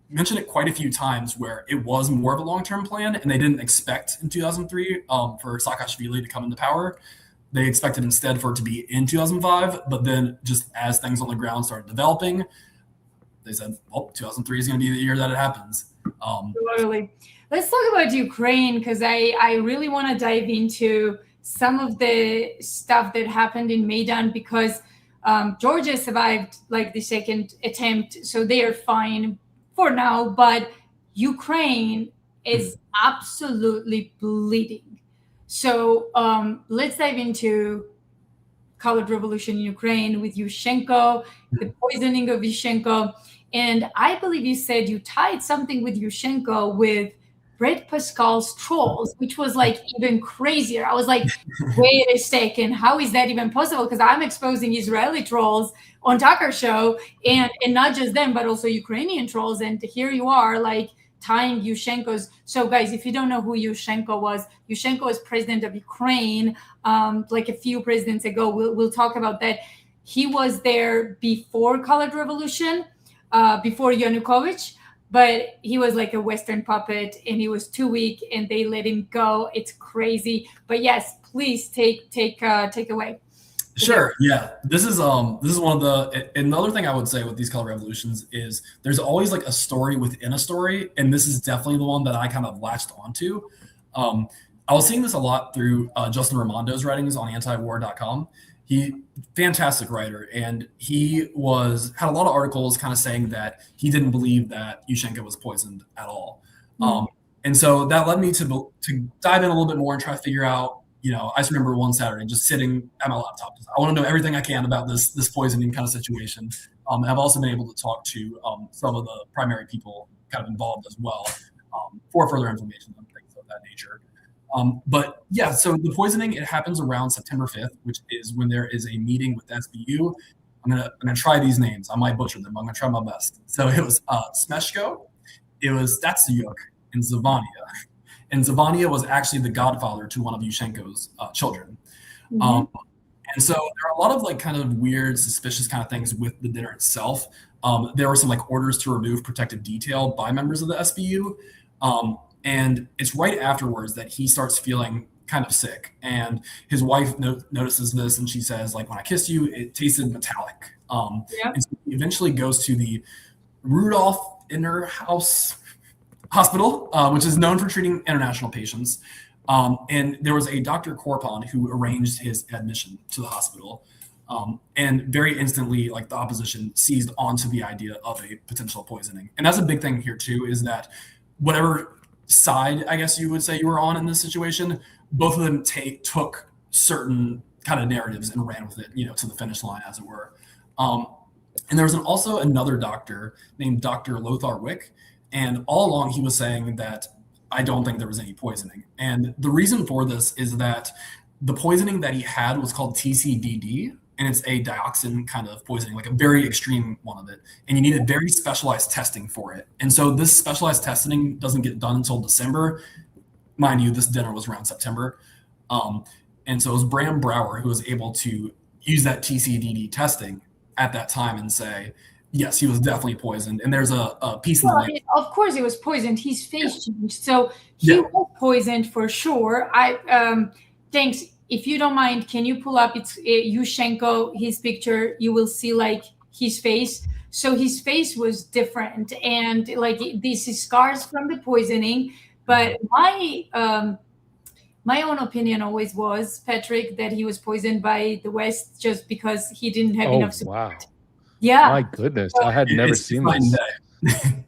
mentioned it quite a few times where it was more of a long-term plan, and they didn't expect in 2003 for Saakashvili to come into power. They expected instead for it to be in 2005, but then just as things on the ground started developing, they said, well, 2003 is going to be the year that it happens. Totally. Let's talk about Ukraine, because I really want to dive into some of the stuff that happened in Maidan, because Georgia survived like the second attempt, so they are fine for now, but Ukraine is absolutely bleeding. So let's dive into colored revolution in Ukraine with Yushchenko, the poisoning of Yushchenko. And I believe you said you tied something with Yushchenko with Brett Pascal's trolls, which was like even crazier. I was like, wait a second, how is that even possible? Because I'm exposing Israeli trolls on Tucker show, and not just them, but also Ukrainian trolls. And here you are like tying Yushchenko's. So guys, if you don't know who Yushchenko was president of Ukraine like a few presidents ago. We'll talk about that. He was there before Colored Revolution, before Yanukovych, but he was like a Western puppet and he was too weak and they let him go. It's crazy. But yes, please take away. Sure. Yeah. This is one of the, and the other thing I would say with these color revolutions is there's always like a story within a story, and this is definitely the one that I kind of latched onto. I was seeing this a lot through Justin Raimondo's writings on antiwar.com. Fantastic writer, and he had a lot of articles kind of saying that he didn't believe that Yushchenko was poisoned at all. And so that led me to dive in a little bit more and try to figure out, I just remember one Saturday just sitting at my laptop. I want to know everything I can about this poisoning kind of situation. I've also been able to talk to some of the primary people kind of involved as well for further information on things of that nature. But yeah, so the poisoning, it happens around September 5th, which is when there is a meeting with SBU. I'm gonna try these names. I might butcher them. I'm gonna try my best. So it was Smeshko, it was Datsyuk, and Zavania. And Zavania was actually the godfather to one of Yushchenko's children. And so there are a lot of like kind of weird, suspicious kind of things with the dinner itself. There were some like orders to remove protective detail by members of the SBU. And it's right afterwards that he starts feeling kind of sick. And his wife notices this, and she says, like, when I kissed you, it tasted metallic. And so he eventually goes to the Rudolph Innerhaus Hospital, which is known for treating international patients. And there was a Dr. Korpan who arranged his admission to the hospital. And very instantly, like, the opposition seized onto the idea of a potential poisoning. And that's a big thing here, too, is that whatever side, I guess you would say, you were on in this situation, both of them took certain kind of narratives and ran with it, to the finish line, as it were. And there was also another doctor named Dr. Lothar Wick, and all along he was saying that I don't think there was any poisoning. And the reason for this is that the poisoning that he had was called TCDD, and it's a dioxin kind of poisoning, like a very extreme one of it. And you needed very specialized testing for it. And so this specialized testing doesn't get done until December. Mind you, this dinner was around September. And so it was Bram Brower who was able to use that TCDD testing at that time and say, yes, he was definitely poisoned. And there's a piece in the link. Of course he was poisoned. His face changed. So he was poisoned for sure. Thanks. If you don't mind, can you pull up Yushchenko, his picture? You will see like his face. So his face was different, and like these scars from the poisoning. But my own opinion always was, Patrick, that he was poisoned by the West just because he didn't have enough support. Wow. Yeah. My goodness, I had never seen this.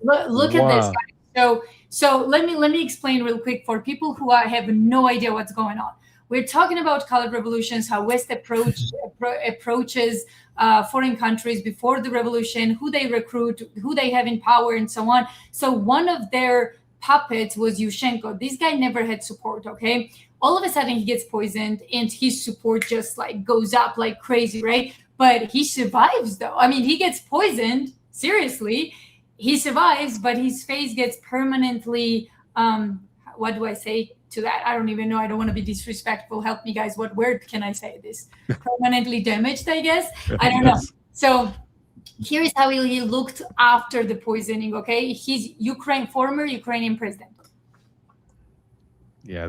Look at this, guys. So let me explain real quick for people who have no idea what's going on. We're talking about color revolutions, how West approaches foreign countries before the revolution, who they recruit, who they have in power, and so on. So one of their puppets was Yushchenko. This guy never had support, okay? All of a sudden he gets poisoned and his support just like goes up like crazy, right? But he survives though. I mean, he gets poisoned, seriously. He survives, but his face gets permanently, what do I say to that? I don't even know. I don't want to be disrespectful. Help me, guys. What word can I say this? Permanently damaged, I guess. I don't know. So here is how he looked after the poisoning, okay? He's former Ukrainian president. Yeah,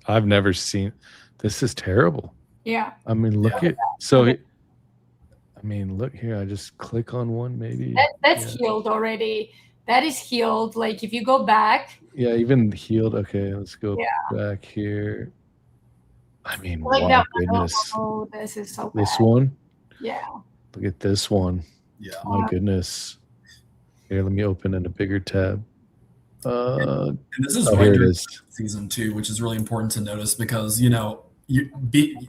I've never seen, this is terrible. Yeah. I mean, look here, I just click on one maybe. That's healed already. That is healed. Like if you go back. Yeah, even healed. Okay, let's go back here. I mean, like my goodness. Oh, this is so bad. This one? Yeah. Look at this one. Yeah. My goodness. Here, let me open in a bigger tab. And this is here it is. Season 2, which is really important to notice because,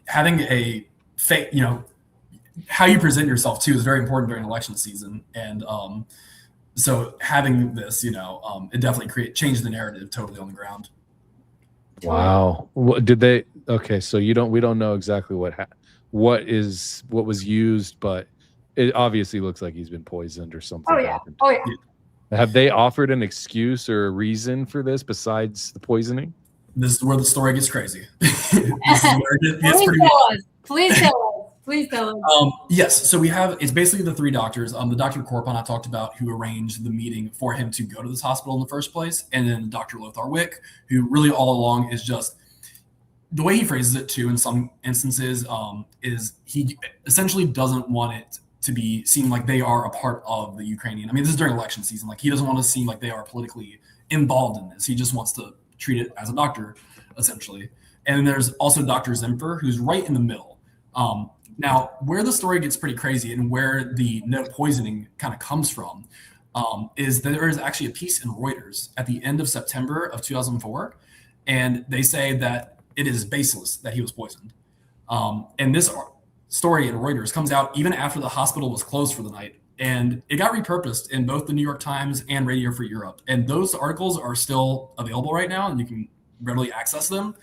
having a fake, how you present yourself too is very important during election season. And so having this, it definitely changed the narrative totally on the ground. Wow. What did they? Okay, so we don't know exactly what was used, but it obviously looks like he's been poisoned or something. Happened. Oh yeah. Have they offered an excuse or a reason for this besides the poisoning? This is where the story gets crazy. Please tell us. Yes, so it's basically the 3 doctors. The Dr. Korpan I talked about who arranged the meeting for him to go to this hospital in the first place, and then Dr. Lothar Wick, who really all along is just the way he phrases it too in some instances is he essentially doesn't want it to be seen like they are a part of the Ukrainian. I mean, this is during election season. Like, he doesn't want to seem like they are politically involved in this. He just wants to treat it as a doctor, essentially. And then there's also Dr. Zimfer, who's right in the middle. Now, where the story gets pretty crazy and where the net poisoning kind of comes from is that there is actually a piece in Reuters at the end of September of 2004, and they say that it is baseless that he was poisoned. And this story in Reuters comes out even after the hospital was closed for the night, and it got repurposed in both the New York Times and Radio Free Europe. And those articles are still available right now, and you can readily access them.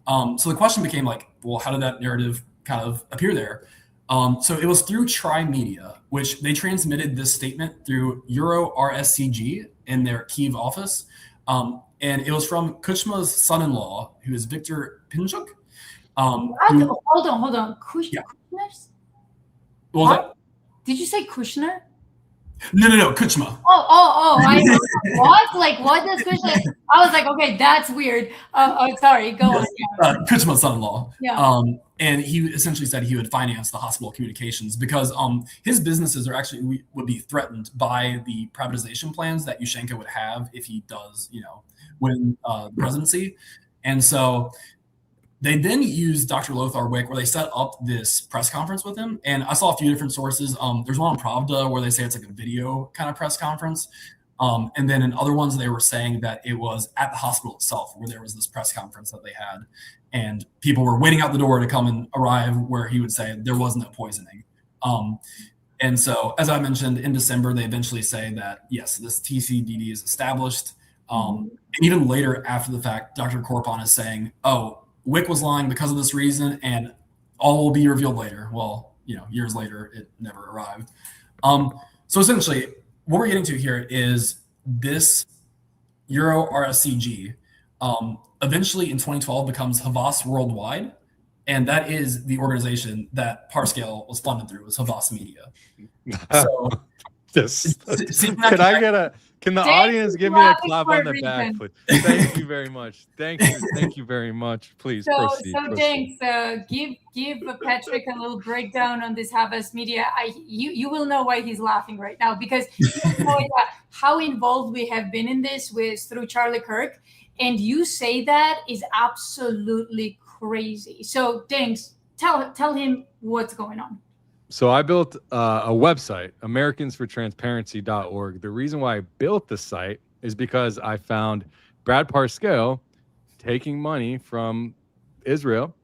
So the question became like, well, how did that narrative kind of appear there? So it was through Tri Media, which they transmitted this statement through Euro RSCG in their Kyiv office. And it was from Kuchma's son-in-law, who is Viktor Pinchuk. Hold on. Kushner's? What was that? Did you say Kushner? No, Kuchma. I what? Like, what does Kushner? I was like, okay, that's weird. Sorry, go on. Kuchma's son-in-law. Yeah. And he essentially said he would finance the hospital communications because his businesses are actually would be threatened by the privatization plans that Yushchenko would have if he does, win the presidency. And so they then used Dr. Lothar Wick, where they set up this press conference with him. And I saw a few different sources. There's one on Pravda where they say it's like a video kind of press conference. And then in other ones, they were saying that it was at the hospital itself where there was this press conference that they had. And people were waiting out the door to come and arrive, where he would say there was no poisoning. And so, as I mentioned, in December, they eventually say that, yes, this TCDD is established. And even later, after the fact, Dr. Korpan is saying, oh, Wick was lying because of this reason, and all will be revealed later. Well, years later, it never arrived. So essentially, what we're getting to here is this Euro RSCG eventually in 2012 becomes Havas Worldwide, and that is the organization that Parscale was funded through, was Havas Media. So, Can the audience give me a clap on the back, please? Thank you very much. Thank you very much. Please proceed. Thanks. Give Patrick a little breakdown on this Havas Media. You will know why he's laughing right now, because you know how involved we have been in this through Charlie Kirk, and you say that is absolutely crazy. So thanks. Tell him what's going on. So I built a website, americansfortransparency.org. The reason why I built the site is because I found Brad Parscale taking money from Israel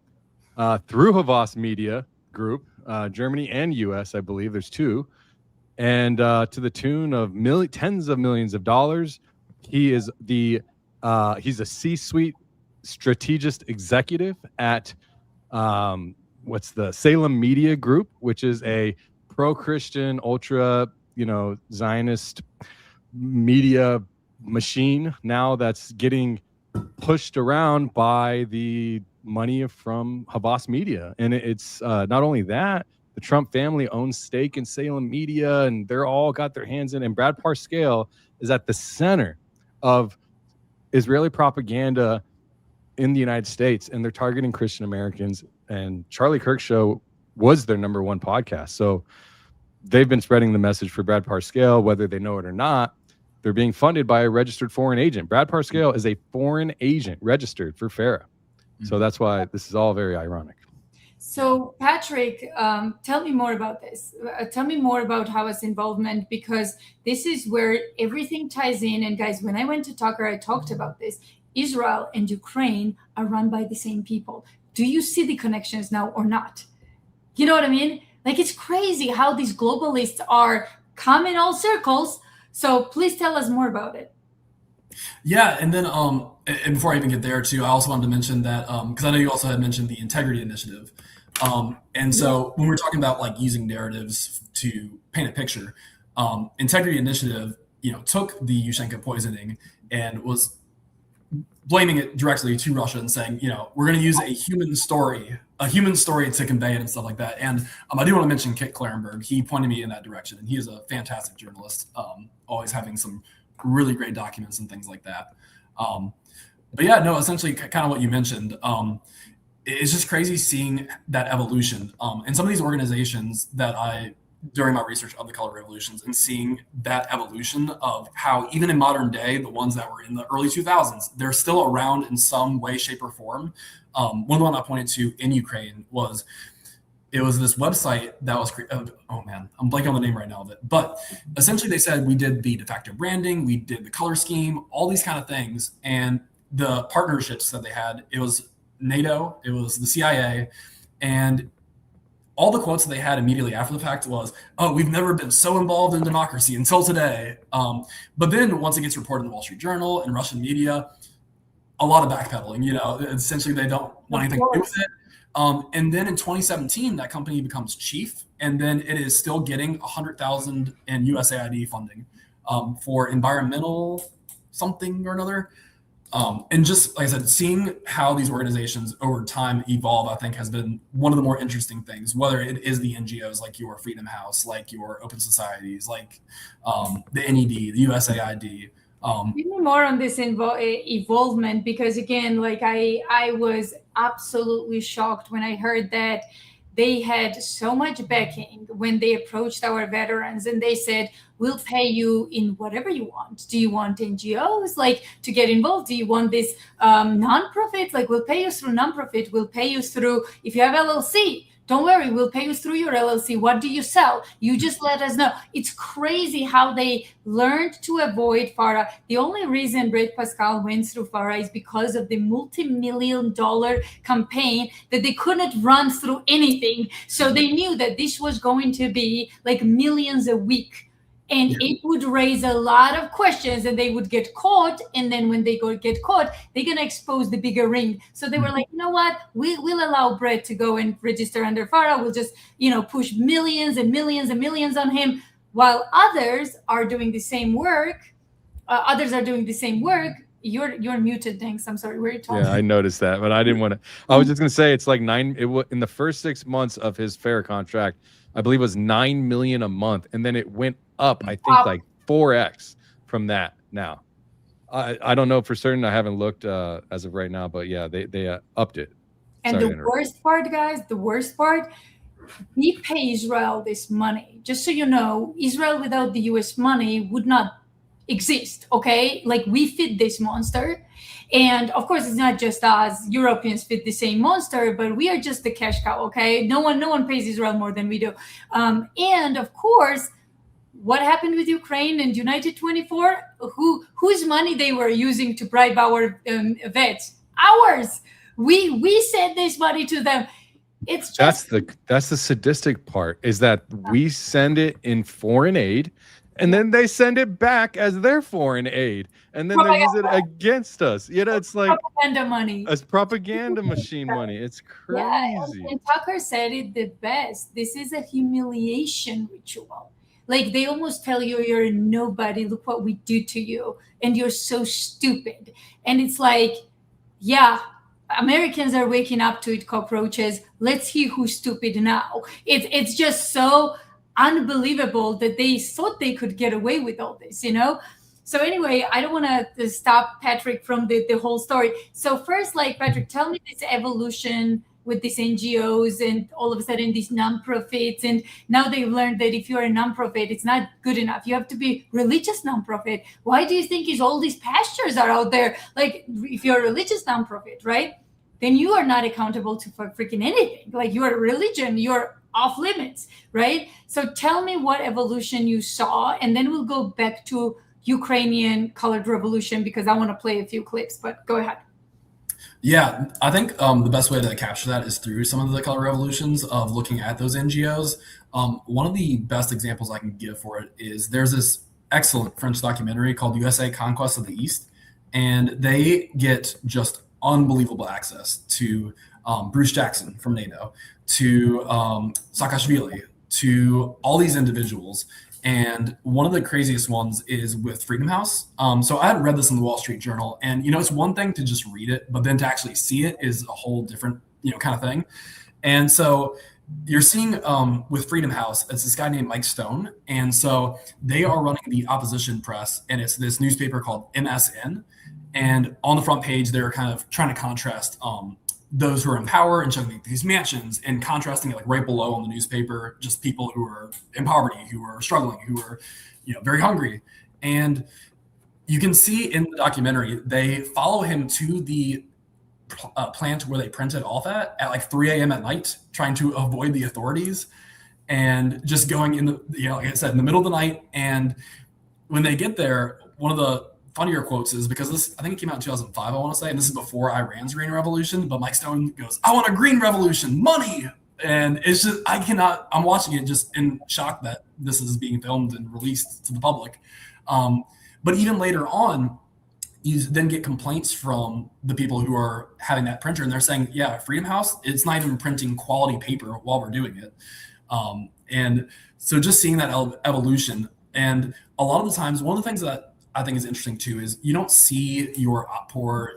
through Havas Media Group, Germany and US, I believe. There's two. And to the tune of tens of millions of dollars. He is he's a C-suite strategist executive at what's the Salem Media Group, which is a pro-Christian, ultra, Zionist media machine now that's getting pushed around by the money from Havas Media. And it's not only that, the Trump family owns stake in Salem Media, and they're all got their hands in. And Brad Parscale is at the center of Israeli propaganda in the United States, and they're targeting Christian Americans. And Charlie Kirk Show was their #1 podcast. So they've been spreading the message for Brad Parscale, whether they know it or not. They're being funded by a registered foreign agent. Brad Parscale is a foreign agent registered for FARA. So that's why this is all very ironic. So Patrick, tell me more about this. Tell me more about Havas involvement, because this is where everything ties in. And guys, when I went to Tucker, I talked about this. Israel and Ukraine are run by the same people. Do you see the connections now or not? You know what I mean? Like, it's crazy how these globalists are come in all circles. So please tell us more about it. Yeah, and then and before I even get there too, I also wanted to mention that because I know you also had mentioned the Integrity Initiative. And so when we're talking about like using narratives to paint a picture, Integrity Initiative, took the Yushchenko poisoning and was blaming it directly to Russia and saying, we're going to use a human story to convey it and stuff like that. And I do want to mention Kit Clarenberg. He pointed me in that direction, and he is a fantastic journalist, always having some really great documents and things like that. But yeah, no, essentially kind of what you mentioned. it's just crazy seeing that evolution. And some of these organizations that during my research of the color revolutions, and seeing that evolution of how even in modern day, the ones that were in the early 2000s, they're still around in some way, shape, or form. One of the ones I pointed to in Ukraine was this website that was oh man, I'm blanking on the name right now of it. But essentially they said we did the de facto branding, we did the color scheme, all these kind of things. And the partnerships that they had, it was NATO, it was the CIA, and all the quotes that they had immediately after the fact was, "Oh, we've never been so involved in democracy until today." But then once it gets reported in the Wall Street Journal and Russian media, a lot of backpedaling. Essentially they don't want anything to do with it. And then in 2017, that company becomes chief, and then it is still getting $100,000 in USAID funding for environmental something or another. And just like I said, seeing how these organizations over time evolve, I think has been one of the more interesting things, whether it is the NGOs like your Freedom House, like your Open Societies, like the NED, the USAID. Give me more on this evolvement, because again, like I was absolutely shocked when I heard that they had so much backing when they approached our veterans and they said, we'll pay you in whatever you want. Do you want NGOs like to get involved? Do you want this nonprofit? Like, we'll pay you through nonprofit. We'll pay you through, if you have LLC, don't worry, we'll pay you through your LLC. What do you sell? You just let us know. It's crazy how they learned to avoid FARA. The only reason Brett Pascal went through FARA is because of the multi-million-dollar campaign that they couldn't run through anything. So they knew that this was going to be like millions a week. And it would raise a lot of questions and they would get caught. And then when they get caught, they're going to expose the bigger ring. So they were like, you know what? We'll allow Brett to go and register under FARA. We'll just, push millions and millions and millions on him, while others are doing the same work. You're muted. Thanks. I'm sorry. Were you talking? Yeah, I noticed that, but I didn't want to. I was just going to say it's like in the first 6 months of his FARA contract, I believe it was $9 million a month. And then it went up, I think, like 4x from that now. I don't know for certain. I haven't looked as of right now, but yeah, they upped it. And the worst part, guys, we pay Israel this money. Just so you know, Israel without the US money would not exist, okay? Like, we feed this monster. And of course, it's not just us. Europeans feed the same monster, but we are just the cash cow, okay? No one pays Israel more than we do. And of course, what happened with Ukraine and United 24? Whose money they were using to bribe our vets? Ours. We sent this money to them. It's just that's the sadistic part, is that we send it in foreign aid, and then they send it back as their foreign aid, and then they use it against us. It's like propaganda money. As propaganda machine money. It's crazy. Yeah, and Tucker said it the best. This is a humiliation ritual. Like, they almost tell you you're a nobody. Look what we do to you, and you're so stupid. And it's like, yeah, Americans are waking up to it, cockroaches. Let's see who's stupid now. It's just so unbelievable that they thought they could get away with all this, So anyway, I don't want to stop Patrick from the whole story. So first, like, Patrick, tell me this evolution with these NGOs and all of a sudden these nonprofits. And now they've learned that if you're a nonprofit, it's not good enough. You have to be religious nonprofit. Why do you think all these pastors are out there? Like, if you're a religious nonprofit, right, then you are not accountable for freaking anything. Like, you're a religion, you're off limits, right? So tell me what evolution you saw, and then we'll go back to Ukrainian colored revolution, because I want to play a few clips, but go ahead. Yeah, I think the best way to capture that is through some of the color revolutions of looking at those NGOs. One of the best examples I can give for it is there's this excellent French documentary called USA Conquest of the East, and they get just unbelievable access to Bruce Jackson from NATO, to Saakashvili, to all these individuals. And one of the craziest ones is with Freedom House. So I had read this in the Wall Street Journal, and it's one thing to just read it, but then to actually see it is a whole different kind of thing. And so you're seeing with Freedom House, it's this guy named Mike Stone, and so they are running the opposition press, and it's this newspaper called MSN. And on the front page, they're kind of trying to contrast those who are in power and showing these mansions and contrasting it like right below on the newspaper, just people who are in poverty, who are struggling, who are, very hungry. And you can see in the documentary, they follow him to the plant where they printed off at like 3 a.m. at night, trying to avoid the authorities and just going in the, like I said, in the middle of the night. And when they get there, one of the funnier quotes is, because this, I think it came out in 2005, I want to say, and this is before Iran's Green Revolution, but Mike Stone goes, "I want a green revolution, money." And it's just, I'm watching it just in shock that this is being filmed and released to the public. But even later on, you then get complaints from the people who are having that printer, and they're saying, yeah, Freedom House, it's not even printing quality paper while we're doing it. And so just seeing that evolution, and a lot of the times, one of the things that I think is interesting too is you don't see your poor,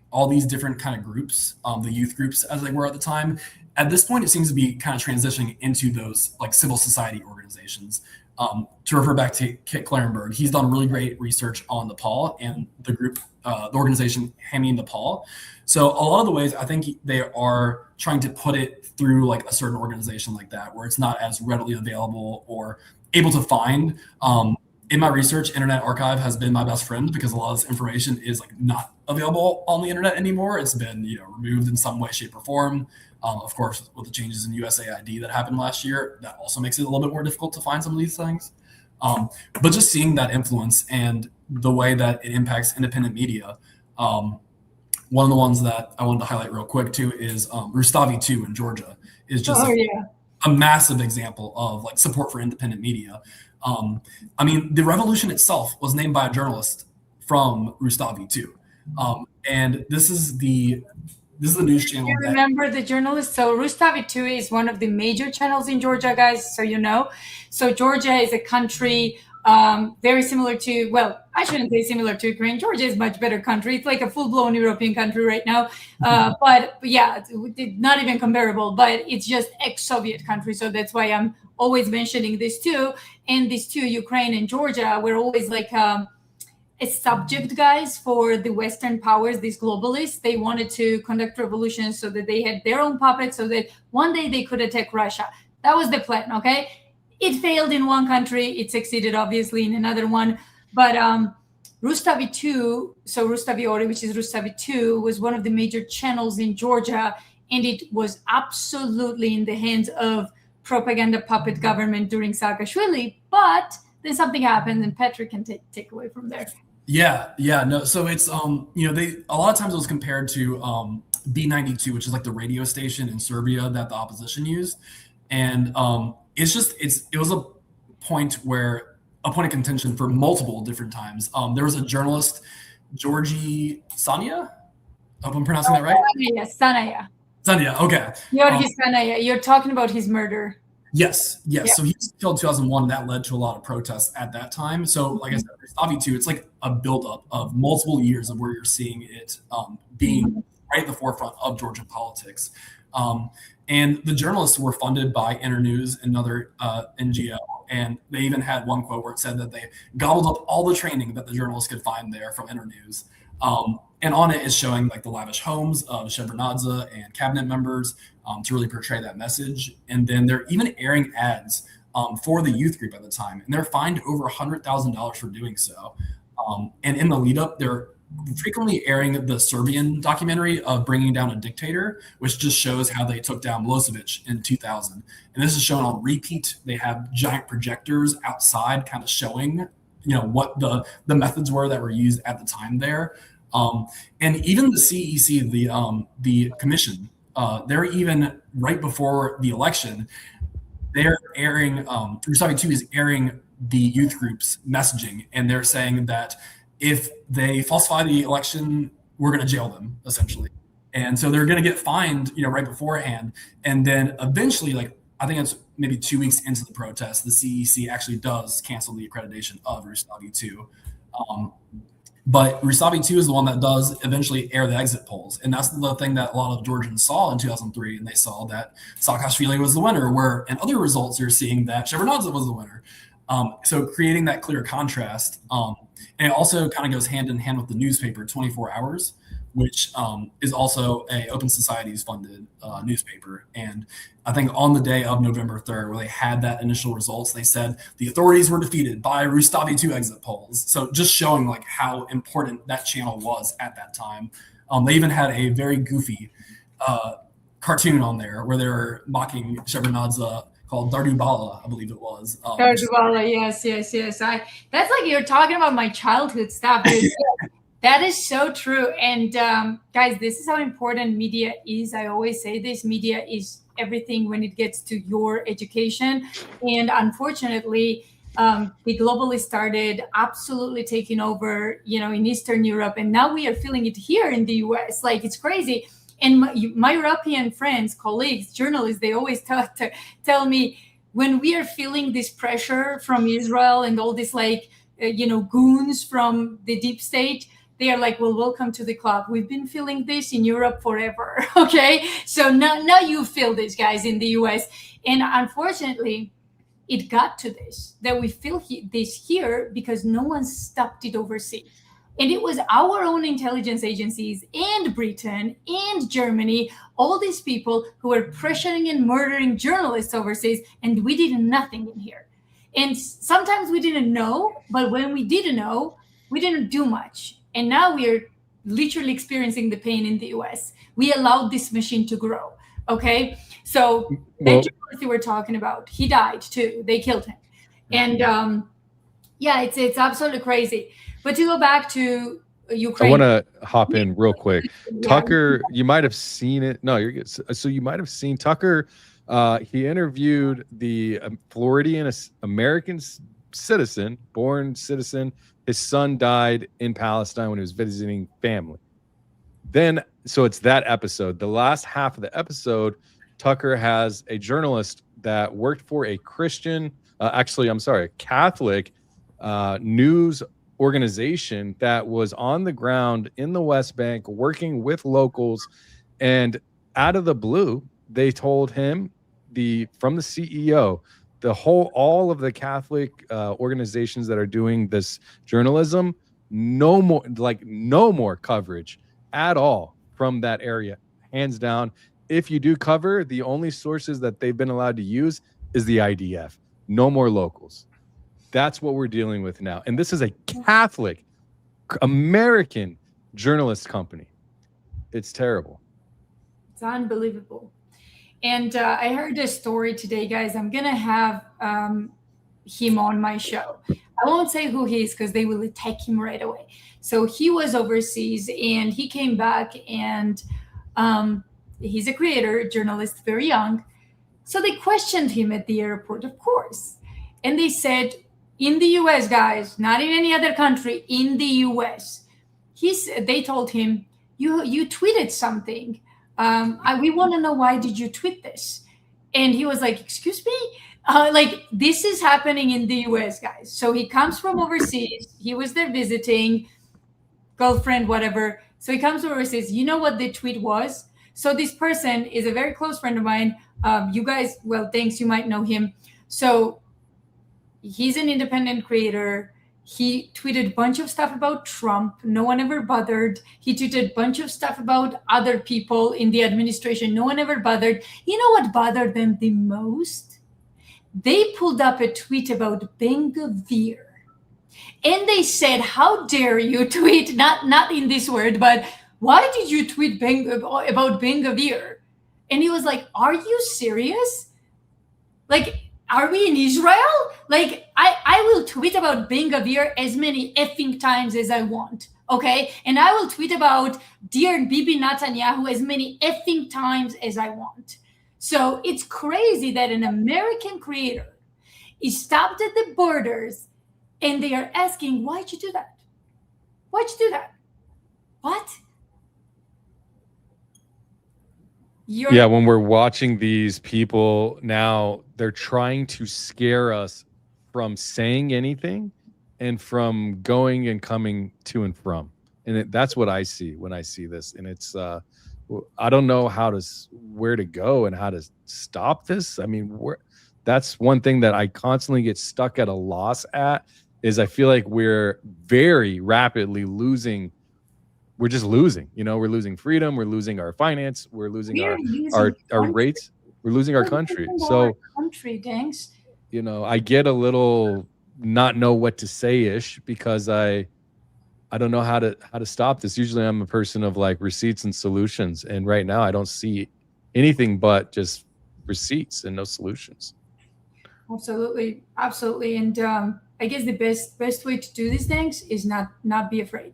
all these different kind of groups, the youth groups as they were at the time. At this point, it seems to be kind of transitioning into those like civil society organizations. To refer back to Kit Clarenberg, he's done really great research on Nepal and the group, the organization Hami Nepal. So a lot of the ways I think they are trying to put it through like a certain organization like that, where it's not as readily available or able to find. In my research, Internet Archive has been my best friend, because a lot of this information is like not available on the internet anymore. It's been removed in some way, shape, or form. Of course, with the changes in USAID that happened last year, that also makes it a little bit more difficult to find some of these things. But just seeing that influence and the way that it impacts independent media. One of the ones that I wanted to highlight real quick too is Rustavi 2 in Georgia is just a massive example of like support for independent media. I mean, the revolution itself was named by a journalist from Rustavi 2. And this is the news channel. You remember the journalist? So Rustavi 2 is one of the major channels in Georgia, guys, so you know. So Georgia is a country very similar to, well, I shouldn't say similar to Ukraine. Georgia is a much better country. It's like a full-blown European country right now. But yeah, it's not even comparable, but it's just ex-Soviet country. So that's why I'm always mentioning this too. And these two, Ukraine and Georgia, were always like a subject, guys, for the Western powers, these globalists. They wanted to conduct revolutions so that they had their own puppets, so that one day they could attack Russia. That was the plan, okay? It failed in one country. It succeeded, obviously, in another one. But Rustavi 2, so Rustavi Ori, which is Rustavi 2, was one of the major channels in Georgia, and it was absolutely in the hands of propaganda puppet government during Saakashvili. But then something happened, and Patrick can take away from there. Yeah, no. So it's they a lot of times it was compared to B92, which is like the radio station in Serbia that the opposition used, and it was a point of contention for multiple different times. There was a journalist, Georgi Sania. I hope I'm pronouncing that right. Sanaya. Okay. Georgi Sanaya. You're talking about his murder. Yes. Yeah. So he was killed in 2001, and that led to a lot of protests at that time. So, like I said, Rustavi 2, it's like a buildup of multiple years of where you're seeing it being right at the forefront of Georgian politics. And the journalists were funded by Internews, another NGO, and they even had one quote where it said that they gobbled up all the training that the journalists could find there from Internews. And on it is showing like the lavish homes of Shevardnadze and cabinet members to really portray that message. And then they're even airing ads for the youth group at the time, and they're fined over $100,000 for doing so. And in the lead up, they're frequently airing the Serbian documentary of bringing down a dictator, which just shows how they took down Milosevic in 2000. And this is shown on repeat. They have giant projectors outside kind of showing, what the methods were that were used at the time there. And even the CEC, the commission, they're even right before the election, they're airing, Rustavi 2 is airing the youth group's messaging, and they're saying that if they falsify the election, we're going to jail them, essentially. And so they're going to get fined, right beforehand. And then eventually, like, I think it's maybe 2 weeks into the protest, the CEC actually does cancel the accreditation of Rustavi 2. But Rustavi 2 is the one that does eventually air the exit polls. And that's the thing that a lot of Georgians saw in 2003. And they saw that Saakashvili was the winner, where in other results, you're seeing that Shevardnadze was the winner. So creating that clear contrast. And it also kind of goes hand in hand with the newspaper 24 Hours, which is also a Open Societies funded newspaper. And I think on the day of November 3rd, where they had that initial results, they said the authorities were defeated by Rustavi 2 exit polls. So just showing like how important that channel was at that time. They even had a very goofy cartoon on there where they were mocking Shevardnadze called Dardubala, I believe it was. Dardubala, yes. That's like you're talking about my childhood stuff. Dude. That is so true. And guys, this is how important media is. I always say this, media is everything when it gets to your education. And unfortunately, the globalists started absolutely taking over, in Eastern Europe. And now we are feeling it here in the US. Like, it's crazy. And my European friends, colleagues, journalists, they always tell me, when we are feeling this pressure from Israel and all this, goons from the deep state, they are like, well, welcome to the club. We've been feeling this in Europe forever. Okay. So now you feel this, guys, in the US. And unfortunately, it got to this, that we feel this here because no one stopped it overseas. And it was our own intelligence agencies and Britain and Germany, all these people who were pressuring and murdering journalists overseas, and we did nothing in here. And sometimes we didn't know, but when we didn't know, we didn't do much. And now we are literally experiencing the pain in the US. We allowed this machine to grow. Okay. So that journalist you were talking about, he died too. They killed him. And it's absolutely crazy. But to go back to Ukraine. I want to hop in real quick. Yeah. Tucker, you might have seen it. No, you're good. So you might have seen Tucker. He interviewed the Floridian American citizen, born citizen. His son died in Palestine when he was visiting family. Then, so it's that episode. The last half of the episode, Tucker has a journalist that worked for a Christian, a Catholic news organization that was on the ground in the West Bank working with locals. And out of the blue, they told him from the CEO, all of the Catholic organizations that are doing this journalism, no more coverage at all from that area, hands down. If you do cover, the only sources that they've been allowed to use is the IDF. No more locals. That's what we're dealing with now. And this is a Catholic American journalist company. It's terrible. It's unbelievable. And I heard a story today, guys. I'm going to have him on my show. I won't say who he is because they will attack him right away. So he was overseas and he came back, and he's a creator, journalist, very young. So they questioned him at the airport, of course. And they said, in the US, guys, not in any other country, in the US, they told him, you tweeted something. We want to know, why did you tweet this? And he was like, excuse me? This is happening in the US, guys. So he comes from overseas. He was there visiting, girlfriend, whatever. So he comes overseas. You know what the tweet was? So this person is a very close friend of mine. You guys, well, thanks, you might know him. So he's an independent creator. He tweeted a bunch of stuff about Trump. No one ever bothered. He tweeted a bunch of stuff about other people in the administration. No one ever bothered. You know what bothered them the most? They pulled up a tweet about Ben-Gvir. And they said, how dare you tweet, not in this word, but why did you tweet about Ben-Gvir? And he was like, are you serious? Are we in Israel? I will tweet about Ben-Gvir as many effing times as I want, okay? And I will tweet about dear Bibi Netanyahu as many effing times as I want. So it's crazy that an American creator is stopped at the borders and they are asking, why'd you do that? Why'd you do that? What? When we're watching these people now, they're trying to scare us from saying anything and from going and coming to and from. And that's what I see when I see this. And it's, I don't know where to go and how to stop this. I mean, that's one thing that I constantly get stuck at a loss at, is I feel like we're very rapidly losing. We're just losing. We're losing freedom. We're losing our finance. We're losing our rates. We're losing our country. So country, thanks. I get a little not know what to say ish because I don't know how to stop this. Usually I'm a person of like receipts and solutions, and right now I don't see anything but just receipts and no solutions. Absolutely, and I guess the best way to do these things is not be afraid.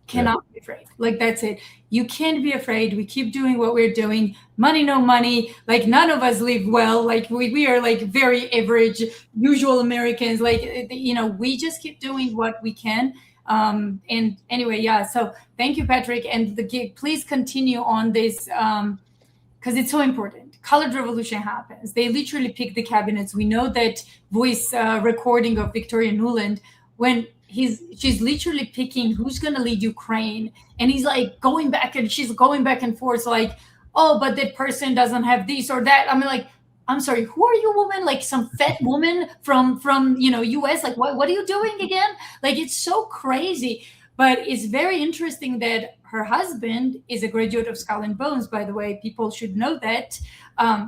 Cannot be afraid. Like, that's it. You can't be afraid. We keep doing what we're doing. Money, no money. Like, none of us live well. Like, we are like very average, usual Americans. Like, we just keep doing what we can. And anyway, yeah. So thank you, Patrick. And please continue on this because it's so important. Colored revolution happens. They literally pick the cabinets. We know that voice recording of Victoria Nuland when she's literally picking who's going to lead Ukraine, and he's like going back, and she's going back and forth like, oh, but that person doesn't have this or that. I mean, like, I'm sorry, who are you, woman? Like some fat woman from US? Like, what are you doing again? Like, it's so crazy. But it's very interesting that her husband is a graduate of Skull and Bones, by the way. People should know that.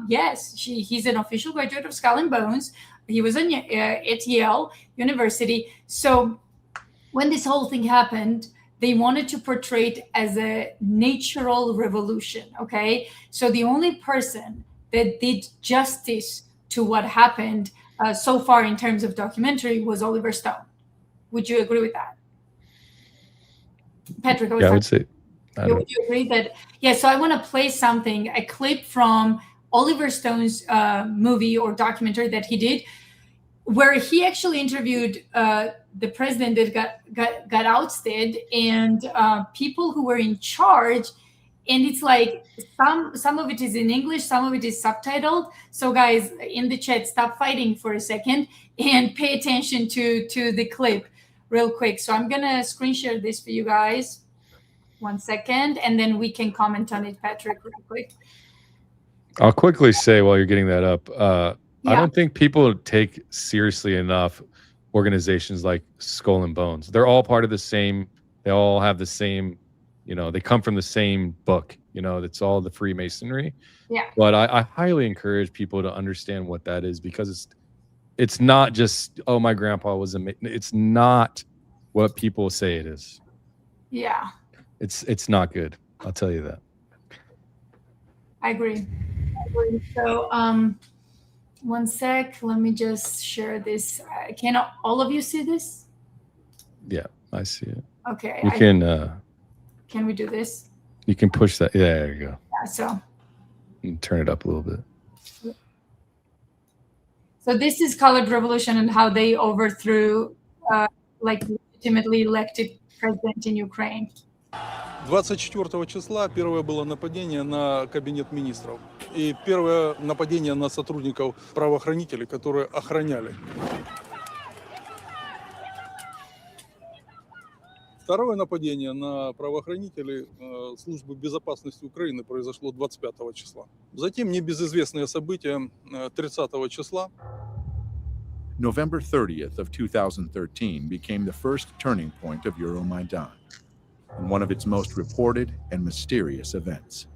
Yes, he's an official graduate of Skull and Bones. He was at Yale University. So when this whole thing happened, they wanted to portray it as a natural revolution, okay? So the only person that did justice to what happened so far in terms of documentary was Oliver Stone. Would you agree with that? Patrick, I would say. Would you agree that? Yeah, so I want to play something, a clip from Oliver Stone's movie or documentary that he did, where he actually interviewed the president that got ousted and people who were in charge. And it's like some of it is in English, some of it is subtitled. So guys in the chat, stop fighting for a second and pay attention to the clip real quick. So I'm gonna screen share this for you guys. 1 second, and then we can comment on it, Patrick, real quick. I'll quickly say while you're getting that up, I don't think people take seriously enough organizations like Skull and Bones. They're all part of the same, they all have the same, they come from the same book, it's all the Freemasonry. Yeah. But I highly encourage people to understand what that is, because it's not just, oh, my grandpa was it's not what people say it is. Yeah. It's not good. I'll tell you that. I agree. So, 1 sec. Let me just share this. Can all of you see this? Yeah, I see it. Okay. You can we do this? You can push that. Yeah, there you go. Yeah, so. And turn it up a little bit. So this is Colored Revolution and how they overthrew, legitimately elected president in Ukraine. 24 числа первое было нападение на кабинет министров. И первое нападение на сотрудников правоохранителей, которые охраняли. Второе нападение на правоохранителей службы безопасности Украины произошло 25 числа. Затем небезызвестное событие 30 числа. November 30th of 2013 became the first turning point of Euromaidan, and one of its most reported and mysterious events.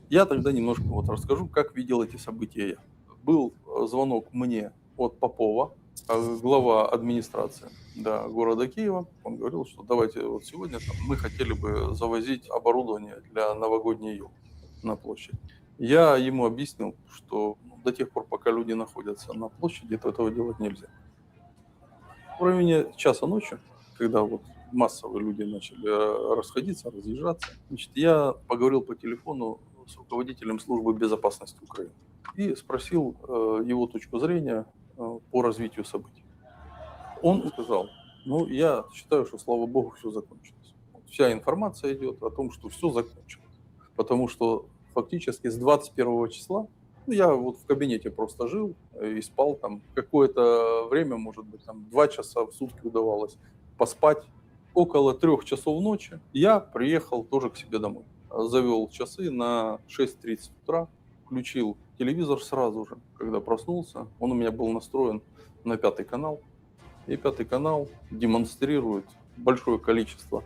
Я тогда немножко расскажу, как видел эти события я. Был звонок мне от Попова, глава администрации города Киева. Он говорил, что давайте вот сегодня мы хотели бы завозить оборудование для новогодней елки на площадь. Я ему объяснил, что до тех пор, пока люди находятся на площади, этого делать нельзя. В районе часа ночи, когда вот массово люди начали расходиться, разъезжаться, значит, я поговорил по телефону с руководителем службы безопасности Украины и спросил его точку зрения по развитию событий. Он сказал, я считаю, что, слава богу, все закончилось. Вся информация идет о том, что все закончилось. Потому что фактически с 21 числа, я вот в кабинете просто жил и спал там какое-то время, может быть, там 2 часа в сутки удавалось поспать. Около 3 часов ночи я приехал тоже к себе домой. Завел часы на 6:30 утра, включил телевизор сразу же, когда проснулся. Он у меня был настроен на 5-й канал. И Пятый канал демонстрирует большое количество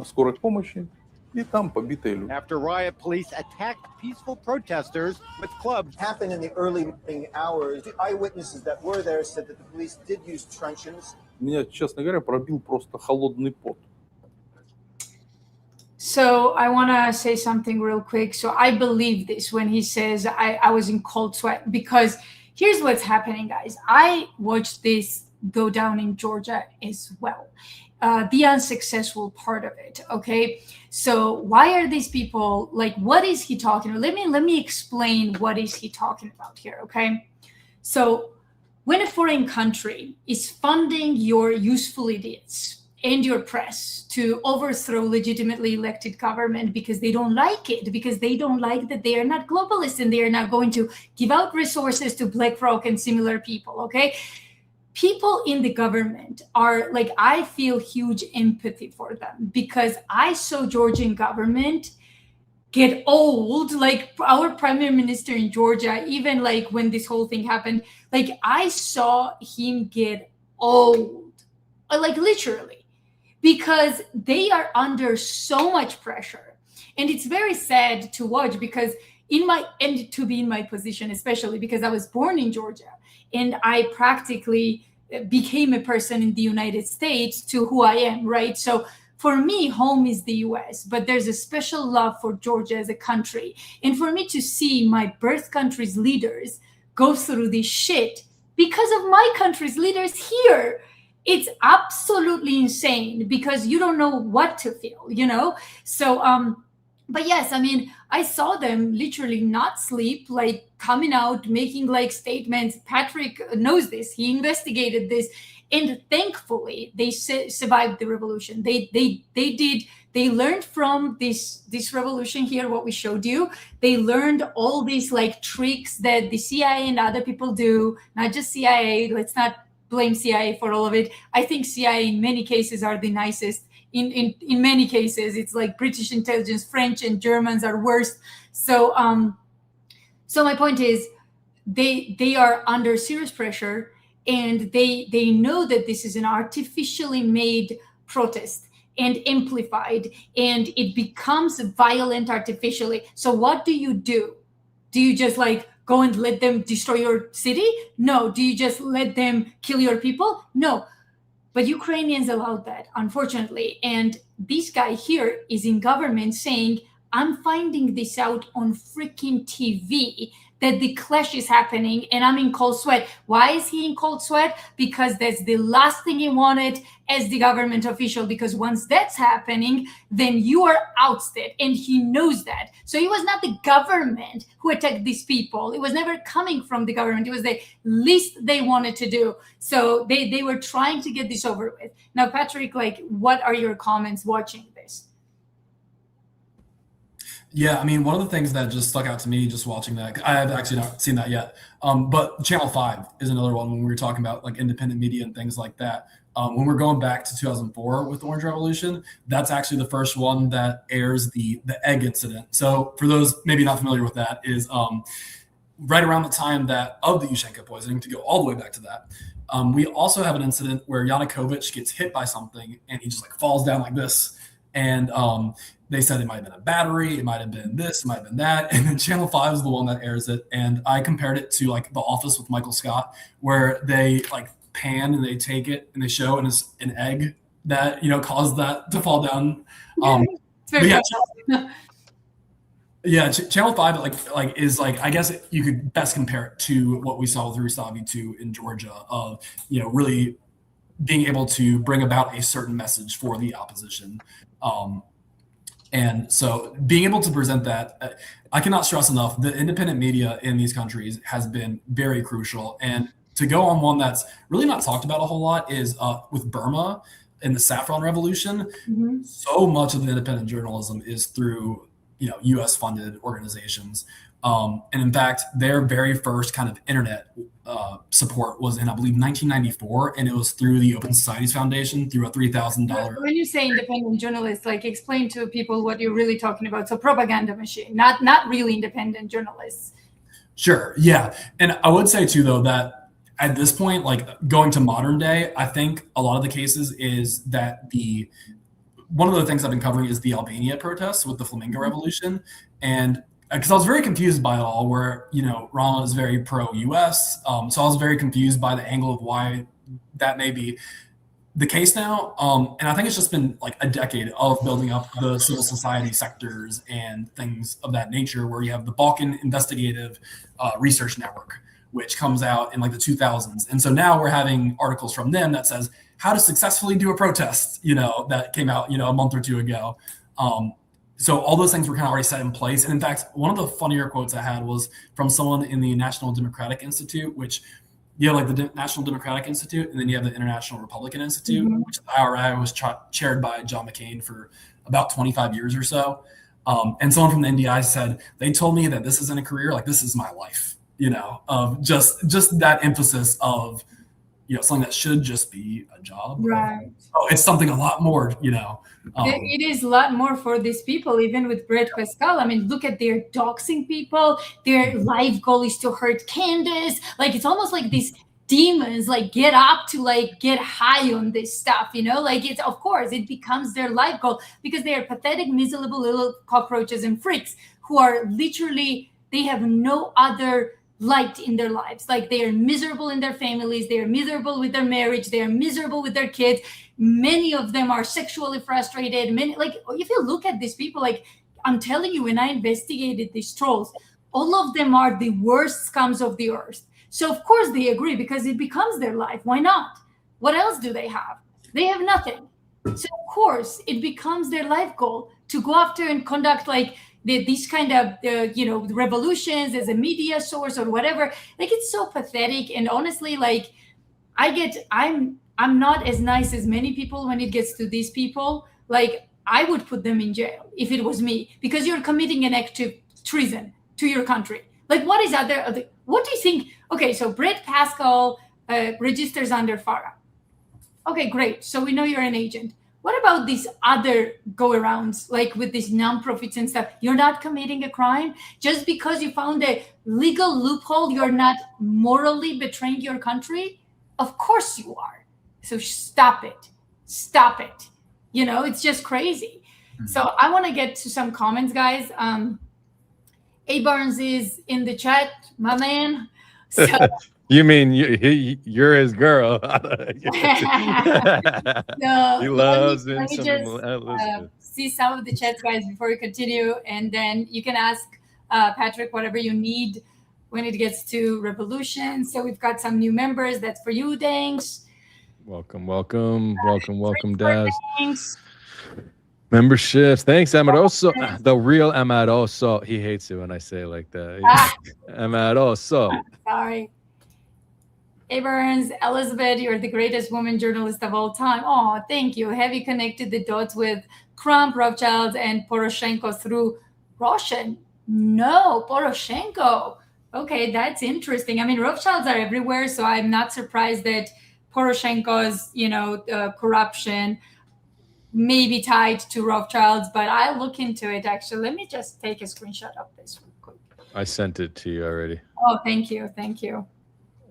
скорой помощи, и там побитые люди. After riot, police attacked peaceful protesters with clubs. Happened in the early hours. The eyewitnesses that were there said that the police did use truncheons. Меня, честно говоря, пробил просто холодный пот. So I want to say something real quick. So I believe this when he says I was in cold sweat, because here's what's happening, guys. I watched this go down in Georgia as well. The unsuccessful part of it. Okay. So why are these people like, what is he talking about? Let me explain what is he talking about here. Okay. So when a foreign country is funding your useful idiots and your press to overthrow legitimately elected government because they don't like it, because they don't like that they are not globalists and they are not going to give out resources to BlackRock and similar people, okay? People in the government are like, I feel huge empathy for them because I saw Georgian government get old. Like our prime minister in Georgia, even like when this whole thing happened, like I saw him get old, like literally, because they are under so much pressure. And it's very sad to watch because to be in my position, especially because I was born in Georgia and I practically became a person in the United States to who I am, right? So for me, home is the US, but there's a special love for Georgia as a country. And for me to see my birth country's leaders go through this shit because of my country's leaders here, it's absolutely insane because you don't know what to feel, you know? So, but yes, I mean, I saw them literally not sleep, like coming out, making like statements. Patrick knows this. He investigated this. And thankfully, they survived the revolution. They learned from this revolution here, what we showed you. They learned all these like tricks that the CIA and other people do, not just CIA. Let's not blame CIA for all of it. I think CIA in many cases are the nicest. In many cases, it's like British intelligence, French and Germans are worse. So so my point is they are under serious pressure, and they know that this is an artificially made protest and amplified, and it becomes violent artificially. So what do? Do you just like go and let them destroy your city? No. Do you just let them kill your people? No. But Ukrainians allowed that, unfortunately. And this guy here is in government saying, I'm finding this out on freaking TV, that the clash is happening and I'm in cold sweat. Why is he in cold sweat? Because that's the last thing he wanted as the government official, because once that's happening, then you are ousted, and he knows that. So it was not the government who attacked these people. It was never coming from the government. It was the least they wanted to do. So they were trying to get this over with. Now, Patrick, like, what are your comments watching this? Yeah, I mean, one of the things that just stuck out to me just watching that, I have actually not seen that yet, but Channel 5 is another one when we were talking about like independent media and things like that. When we're going back to 2004 with the Orange Revolution, that's actually the first one that airs the egg incident. So for those maybe not familiar with that, is right around the time that of the Yushchenko poisoning, to go all the way back to that. We also have an incident where Yanukovych gets hit by something and he just like falls down like this. And they said it might have been a battery, it might have been this, it might have been that. And then Channel 5 is the one that airs it. And I compared it to like The Office with Michael Scott, where they like pan and they take it and they show, and it's an egg that, you know, caused that to fall down. Channel 5 like is like, I guess you could best compare it to what we saw with Rustavi 2 in Georgia, of, you know, really being able to bring about a certain message for the opposition. And so being able to present that, I cannot stress enough, the independent media in these countries has been very crucial. And to go on one that's really not talked about a whole lot is with Burma and the Saffron Revolution. Mm-hmm. So much of the independent journalism is through, you know, U.S. funded organizations. And in fact, their very first kind of internet support was in, I believe, 1994, and it was through the Open Societies Foundation through a $3,000. When you say independent journalists, like, explain to people what you're really talking about. So propaganda machine, not really independent journalists. Sure, yeah. And I would say too, though, that at this point, like going to modern day, I think a lot of the cases is that one of the things I've been covering is the Albania protests with the Flamingo Revolution. And because I was very confused by it all, where, Rama is very pro-US. So I was very confused by the angle of why that may be the case now. And I think it's just been like a decade of building up the civil society sectors and things of that nature, where you have the Balkan Investigative Research Network, which comes out in like the 2000s. And so now we're having articles from them that says how to successfully do a protest, that came out, a month or two ago. So all those things were kind of already set in place. And in fact, one of the funnier quotes I had was from someone in the National Democratic Institute, which you have like the National Democratic Institute, and then you have the International Republican Institute, which the IRI was chaired by John McCain for about 25 years or so. And someone from the NDI said, they told me that this isn't a career, like this is my life, of just that emphasis of, something that should just be a job. Right. Oh, it's something a lot more, It is a lot more for these people, even with Brett Pascal. I mean, look at their doxing people. Their life goal is to hurt Candace. Like, it's almost like these demons, like, get up to, like, get high on this stuff, Like, it's, of course, it becomes their life goal because they are pathetic, miserable little cockroaches and freaks who are literally, they have no other light in their lives. Like, they are miserable in their families, they are miserable with their marriage, they are miserable with their kids. Many of them are sexually frustrated. Like, if you look at these people, like, I'm telling you, when I investigated these trolls, all of them are the worst scums of the earth. So of course they agree, because it becomes their life. Why not? What else do they have? They have nothing. So of course it becomes their life goal to go after and conduct like these kind of revolutions as a media source or whatever. Like, it's so pathetic. And honestly, like, I'm not as nice as many people when it gets to these people. Like, I would put them in jail if it was me, because you're committing an act of treason to your country. Like, what is out there? What do you think? Okay, so Brett Pascal registers under FARA. Okay, great. So we know you're an agent. What about these other go-arounds, like with these nonprofits and stuff? You're not committing a crime just because you found a legal loophole. You're not morally betraying your country. Of course you are. So stop it. Stop it. It's just crazy. So I want to get to some comments, guys. A Barnes is in the chat, my man. So, you mean you're his girl? no, He loves let me just see some of the chats, guys, before we continue, and then you can ask Patrick whatever you need when it gets to revolution. So we've got some new members. That's for you, Danks. Welcome, Daz. Thanks. Memberships. Thanks, Amoroso. The real Amoroso. He hates it when I say it like that. Amoroso. Sorry. Hey, Burns, Elizabeth, you're the greatest woman journalist of all time. Oh, thank you. Have you connected the dots with Trump, Rothschild, and Poroshenko through Russian? No, Poroshenko. Okay, that's interesting. I mean, Rothschilds are everywhere, so I'm not surprised that Poroshenko's, corruption may be tied to Rothschilds, but I'll look into it, actually. Let me just take a screenshot of this real quick. I sent it to you already. Oh, thank you. Thank you.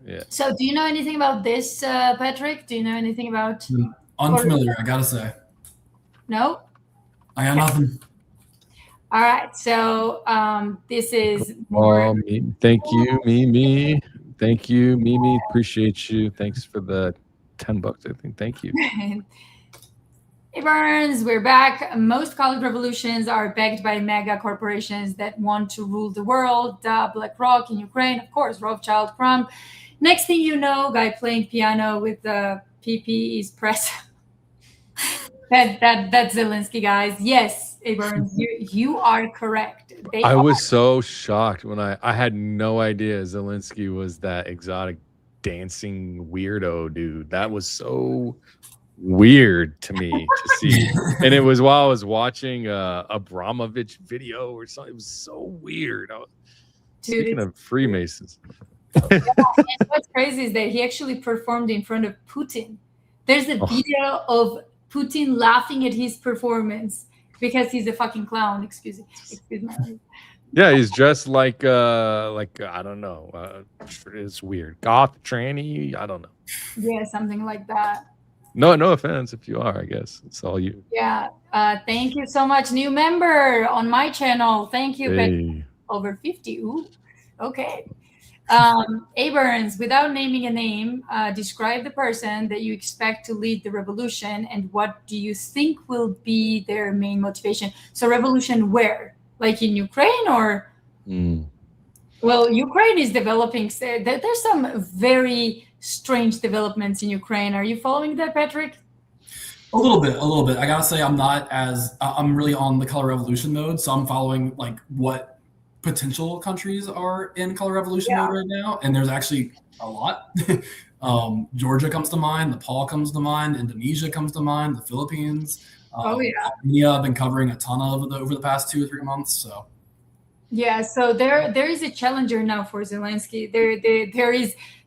Yeah. So do you know anything about this, Patrick? Do you know anything about... Unfamiliar, I gotta say. No? I got nothing. All right. So this is more... Thank you, Mimi. Thank you, Mimi. Appreciate you. Thanks for the $10, I think. Thank you. Hey, Burns, we're back. Most college revolutions are backed by mega corporations that want to rule the world. BlackRock in Ukraine, of course, Rothschild, Trump. Next thing you know, guy playing piano with the PPE's press. That's Zelensky, guys. Yes, hey, Burns, you are correct. I was so shocked when I had no idea Zelensky was that exotic dancing weirdo dude. That was so weird to me to see. And it was while I was watching Abramovich video or something. It was so weird. Speaking of Freemasons. Yeah, and what's crazy is that he actually performed in front of Putin. There's a video of Putin laughing at his performance because he's a fucking clown. Excuse me. Yeah, he's dressed like I don't know. It's weird. Goth tranny. I don't know. Yeah, something like that. No offense if you are. I guess it's all you. Yeah. Thank you so much, new member on my channel. Thank you, Hey. over 50. Ooh, okay. A Burns, without naming a name, describe the person that you expect to lead the revolution, and what do you think will be their main motivation? So, revolution where? Like in Ukraine, or? Well, Ukraine is developing. There's some very strange developments in Ukraine. Are you following that, Patrick? A little bit. I gotta say, I'm not as I'm really on the color revolution mode, so I'm following like what potential countries are in color revolution mode right now, and there's actually a lot. Georgia comes to mind, Nepal comes to mind, Indonesia comes to mind, the Philippines. Armenia, I've been covering a ton of over the past 2 or 3 months. So yeah, so there is a challenger now for Zelensky.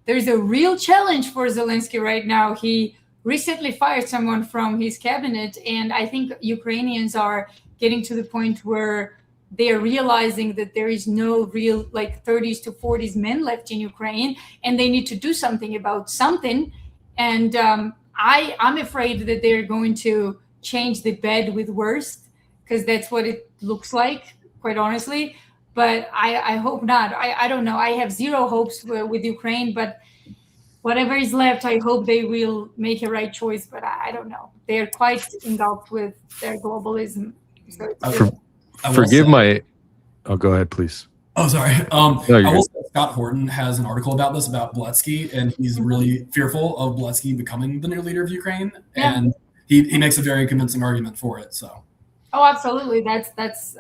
There's a real challenge for Zelensky right now. He recently fired someone from his cabinet, and I think Ukrainians are getting to the point where they are realizing that there is no real like 30s to 40s men left in Ukraine, and they need to do something about something. And I'm afraid that they're going to change the bed with worst, because that's what it looks like, quite honestly. But I hope not. I don't know. I have zero hopes with Ukraine, but whatever is left, I hope they will make a right choice. But I don't know. They are quite engulfed with their globalism. So forgive my. Oh, go ahead, please. Oh, sorry. No, I will say Scott Horton has an article about this, about Beletsky, and he's really fearful of Beletsky becoming the new leader of Ukraine. Yeah. And he makes a very convincing argument for it. So. Oh, absolutely. That's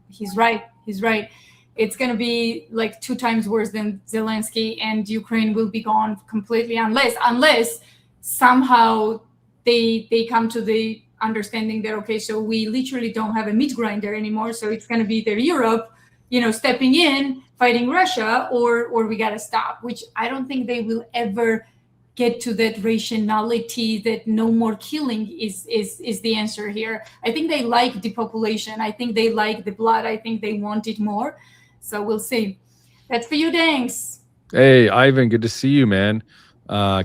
he's right. He's right. It's going to be like 2 times worse than Zelensky, and Ukraine will be gone completely unless somehow they come to the understanding that, okay, so we literally don't have a meat grinder anymore. So it's going to be either Europe, stepping in, fighting Russia, or we got to stop, which I don't think they will ever get to that rationality that no more killing is the answer here. I think they like depopulation. I think they like the blood. I think they want it more. So we'll see. That's for you, thanks. Hey, Ivan, good to see you, man.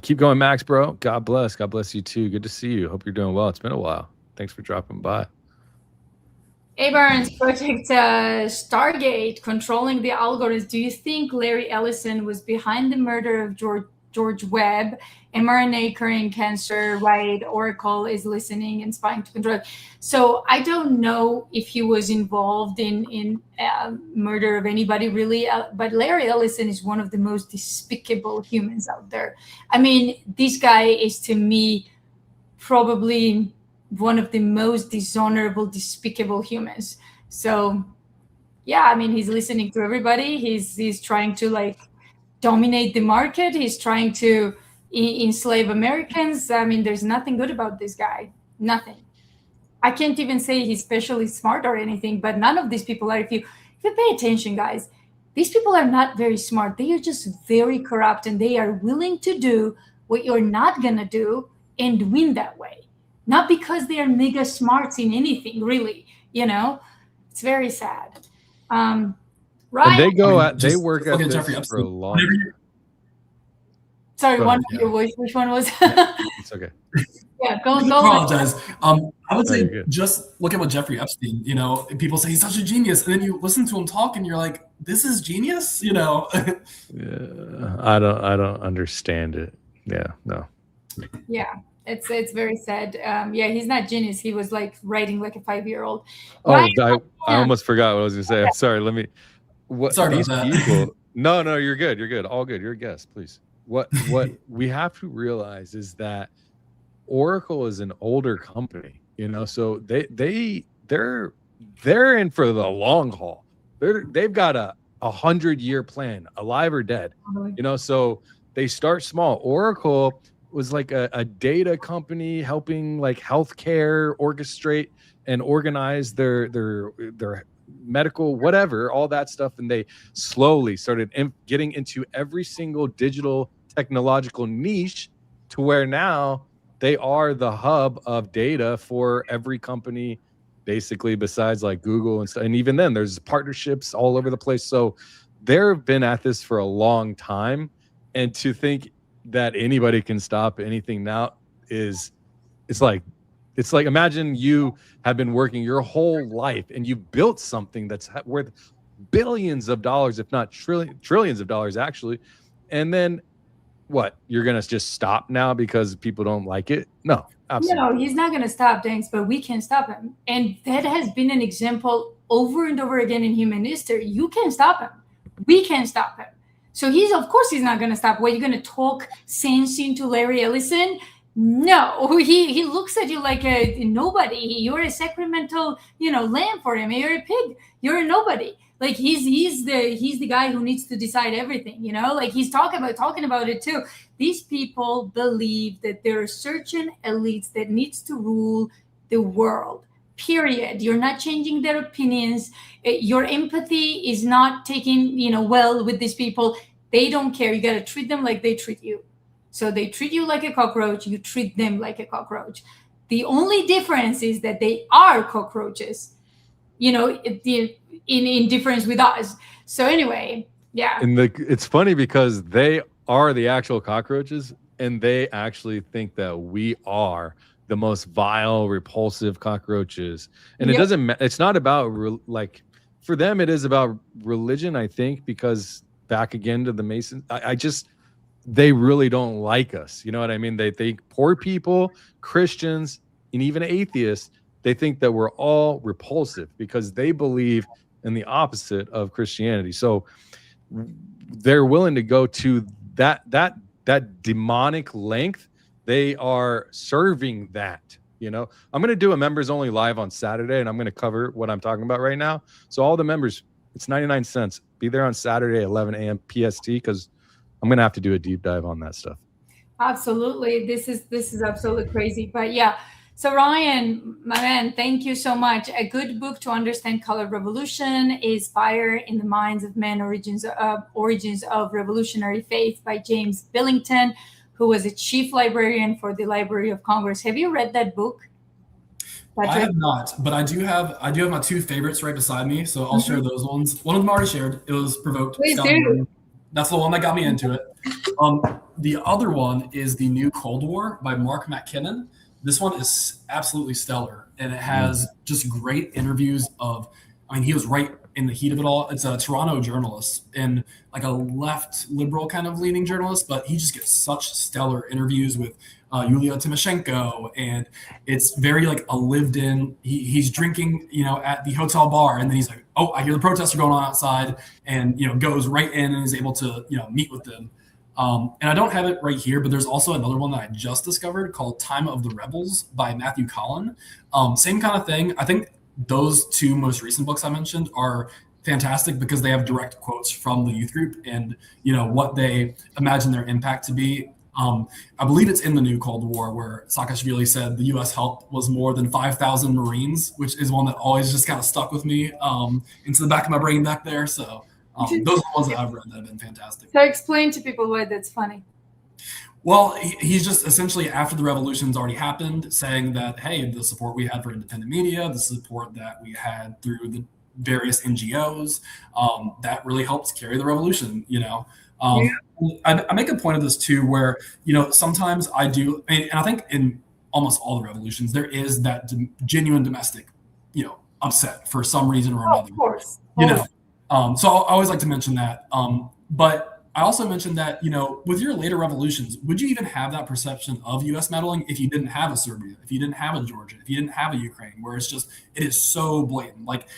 Keep going, Max, bro. God bless. God bless you too. Good to see you. Hope you're doing well. It's been a while. Thanks for dropping by. Hey, Burns, Project Stargate, controlling the algorithms. Do you think Larry Ellison was behind the murder of George Webb, mRNA curing cancer, right? Oracle is listening and spying to control. So I don't know if he was involved in murder of anybody, really. But Larry Ellison is one of the most despicable humans out there. I mean, this guy is, to me, probably one of the most dishonorable, despicable humans. So, yeah, I mean, he's listening to everybody. He's trying to dominate the market. He's trying to enslave Americans. I mean, there's nothing good about this guy. Nothing. I can't even say he's especially smart or anything, but none of these people are. If you pay attention, guys, these people are not very smart. They are just very corrupt, and they are willing to do what you're not going to do and win that way. Not because they are mega smarts in anything, really. It's very sad. Right. And they work at this for a long time. Sorry, which one was? It's okay. Yeah, go. I apologize. I would say just look at what Jeffrey Epstein, people say he's such a genius, and then you listen to him talk and you're like, this is genius, Yeah, I don't understand it. Yeah, no. Yeah, it's very sad. Yeah, he's not genius. He was writing like a 5-year-old. Oh, I almost forgot what I was gonna say. Sorry, Sorry these about that. people. No, you're good. You're good. All good. You're a guest, please. What we have to realize is that Oracle is an older company, so they're in for the long haul. They've got a 100-year plan, alive or dead, so they start small. Oracle was like a data company helping healthcare orchestrate and organize their medical, whatever, all that stuff. And they slowly started getting into every single digital technological niche to where now they are the hub of data for every company basically, besides like Google and stuff. And even then, there's partnerships all over the place. So they've been at this for a long time. And to think that anybody can stop anything now is, it's like imagine you have been working your whole life and you built something that's worth billions of dollars, if not trillions of dollars, actually. And then what? You're going to just stop now because people don't like it? No, absolutely. No, he's not going to stop things, but we can stop him. And that has been an example over and over again in human history. You can stop him. We can stop him. So of course he's not going to stop. What, you're going to talk sense into Larry Ellison? No, he looks at you like a nobody. You're a sacramental, lamb for him. You're a pig. You're a nobody. Like he's the guy who needs to decide everything, like he's talking about it too. These people believe that there are certain elites that needs to rule the world, period. You're not changing their opinions. Your empathy is not taking, well with these people. They don't care. You got to treat them like they treat you. So they treat you like a cockroach. You treat them like a cockroach. The only difference is that they are cockroaches, in difference with us. So anyway, yeah. And it's funny because they are the actual cockroaches, and they actually think that we are the most vile, repulsive cockroaches. And Yep. it's not about for them, it is about religion, I think, because back again to the Masons, they really don't like us. You know what I mean? They think poor people, Christians, and even atheists, they think that we're all repulsive because they believe in the opposite of Christianity. So they're willing to go to that demonic length. They are serving that. I'm going to do a members only live on Saturday, and I'm going to cover what I'm talking about right now. So all the members, it's 99 cents. Be there on Saturday, 11 a.m. PST, because I'm going to have to do a deep dive on that stuff. Absolutely. This is absolutely crazy. But yeah. So Ryan, my man, thank you so much. A good book to understand color revolution is Fire in the Minds of Men, Origins of Revolutionary Faith by James Billington, who was a chief librarian for the Library of Congress. Have you read that book, Patrick? I have not, but I do have my two favorites right beside me, so I'll share those ones. One of them I already shared. It was Provoked. Please do. That's the one that got me into it. The other one is The New Cold War by Mark McKinnon. This one is absolutely stellar, and it has just great interviews he was right in the heat of it all. It's a Toronto journalist and like a left liberal kind of leaning journalist, but he just gets such stellar interviews with Yulia Tymoshenko, and it's very like a lived in. He's drinking, at the hotel bar, and then he's like, "Oh, I hear the protests are going on outside," and goes right in and is able to meet with them. And I don't have it right here, but there's also another one that I just discovered called Time of the Rebels by Matthew Collin. Same kind of thing. I think those two most recent books I mentioned are fantastic because they have direct quotes from the youth group and, what they imagine their impact to be. I believe it's in The New Cold War where Saakashvili said the U.S. help was more than 5,000 Marines, which is one that always just kind of stuck with me into the back of my brain back there. So those are the ones that I've read that have been fantastic. So explain to people why that's funny. Well, he's just essentially, after the revolution's already happened, saying that, hey, the support we had for independent media, the support that we had through the various NGOs, that really helped carry the revolution, I make a point of this too, where, sometimes I do, and I think in almost all the revolutions, there is that genuine domestic, upset for some reason or another. Of course. So I always like to mention that. But I also mentioned that, with your later revolutions, would you even have that perception of U.S. meddling if you didn't have a Serbia, if you didn't have a Georgia, if you didn't have a Ukraine, where it is so blatant? Like,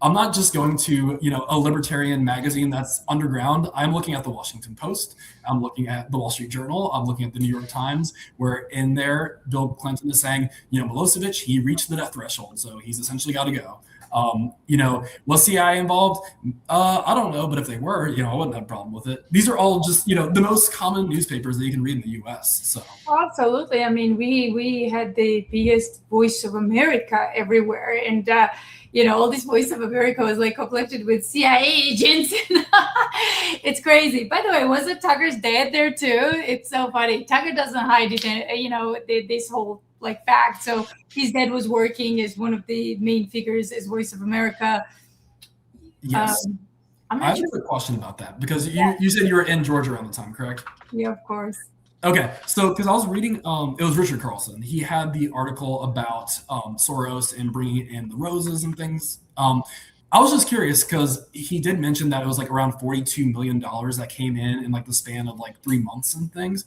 I'm not just going to, a libertarian magazine that's underground. I'm looking at the Washington Post. I'm looking at the Wall Street Journal. I'm looking at the New York Times, where in there, Bill Clinton is saying, Milosevic, he reached the death threshold, so he's essentially got to go. Was CIA involved? I don't know, but if they were, I wouldn't have a problem with it. These are all just, the most common newspapers that you can read in the U.S. So absolutely. I mean, we had the biggest Voice of America everywhere, and all this Voice of America was like completed with CIA agents. It's crazy. By the way, wasn't Tucker's dad there too? It's so funny. Tucker doesn't hide it. This whole like fact. So his dad was working as one of the main figures as Voice of America. Yes. I'm I not have sure. a quick question about that because you said you were in Georgia around the time, correct? Yeah, of course. Okay, so because I was reading, it was Richard Carlson. He had the article about Soros and bringing in the roses and things. I was just curious because he did mention that it was like around $42 million that came in like the span of like 3 months and things.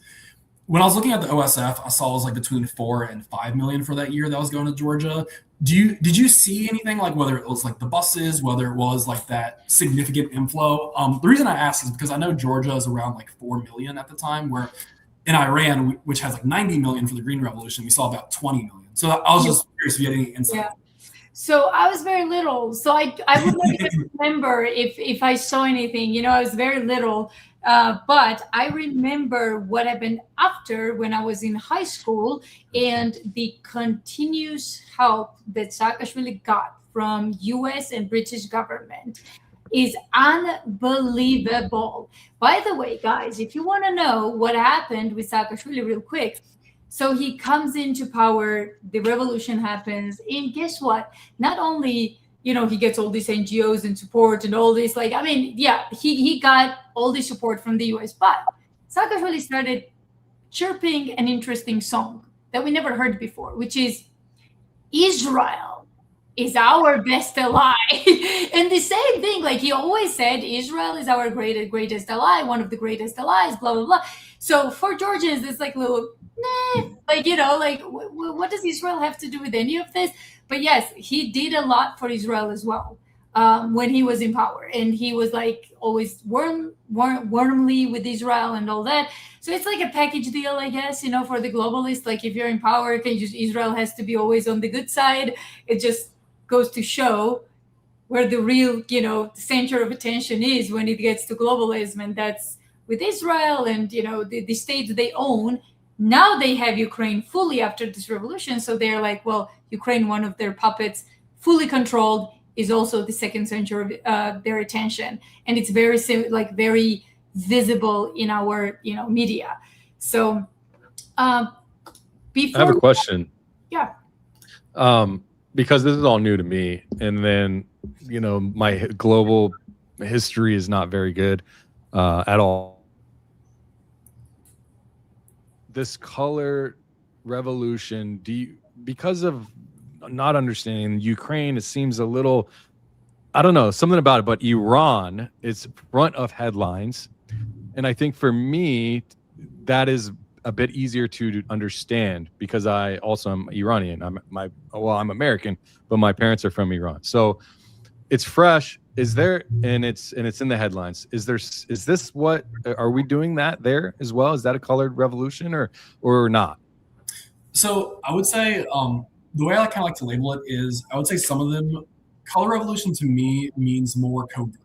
When I was looking at the OSF, I saw it was like between 4 and 5 million for that year that was going to Georgia. Did you see anything like whether it was like the buses, whether it was like that significant inflow? The reason I ask is because I know Georgia is around like 4 million at the time, where in Iran, which has like 90 million for the Green Revolution, we saw about 20 million. So I was just curious if you had any insight. Yeah. So I was very little, so I would not even remember if I saw anything. You know, I was very little, but I remember what happened after when I was in high school and the continuous help that Saakashvili got from U.S. and British government is unbelievable. By the way, guys, if you want to know what happened with Saakashvili real quick, so he comes into power, the revolution happens, and guess what? Not only, you know, he gets all these NGOs and support and all this, like, I mean, yeah, he got all the support from the US, but Saakashvili started chirping an interesting song that we never heard before, which is Israel is our best ally. And the same thing, like he always said, Israel is our greatest ally, one of the greatest allies, blah, blah, blah. So for Georgians, it's like little, like, you know, like what does Israel have to do with any of this? But yes, he did a lot for Israel as well when he was in power. And he was like always warmly with Israel and all that. So it's like a package deal, I guess, you know, for the globalists. Like if you're in power, Israel has to be always on the good side. It just goes to show where the real, you know, center of attention is when it gets to globalism. And that's with Israel and, you know, the states they own. Now they have Ukraine fully after this revolution. So they're like, well, Ukraine, one of their puppets, fully controlled, is also the second center of their attention. And it's very, very visible in our, you know, media. So before— I have a question. Yeah. Because this is all new to me. And then, you know, my global history is not very good at all. This color revolution, because of not understanding Ukraine, it seems a little, I don't know, something about it, but Iran is front of headlines. And I think for me, that is a bit easier to understand because I also am Iranian. I'm American, but my parents are from Iran. So it's fresh. Is there, and it's in the headlines. Is this what, are we doing that there as well? Is that a colored revolution or not? So I would say the way I kind of like to label it is I would say some of them, color revolution to me means more covert,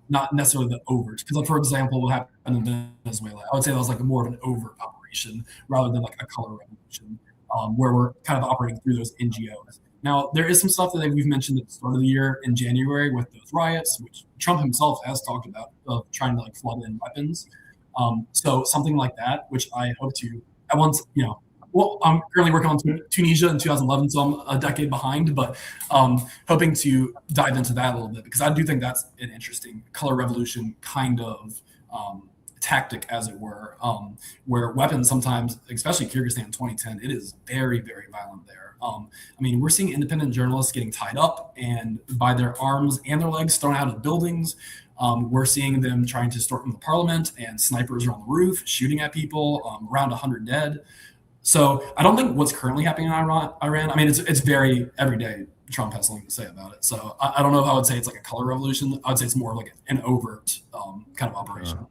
not necessarily the overt. Because like, for example, what happened in Venezuela, I would say that was like more of an overt operation rather than like a color revolution where we're kind of operating through those NGOs. Now, there is some stuff that we've mentioned at the start of the year in January with those riots, which Trump himself has talked about, of trying to like flood in weapons. So something like that, which I hope to, at once, you know, well, I'm currently working on Tunisia in 2011, so I'm a decade behind, but hoping to dive into that a little bit because I do think that's an interesting color revolution kind of tactic, as it were, where weapons sometimes, especially Kyrgyzstan in 2010, it is very, very violent there. I mean, we're seeing independent journalists getting tied up and by their arms and their legs thrown out of buildings. We're seeing them trying to storm the parliament and snipers are on the roof shooting at people, around 100 dead. So I don't think what's currently happening in Iran, I mean, it's very every day Trump has something to say about it. So I don't know if I would say it's like a color revolution. I would say it's more like an overt kind of operation.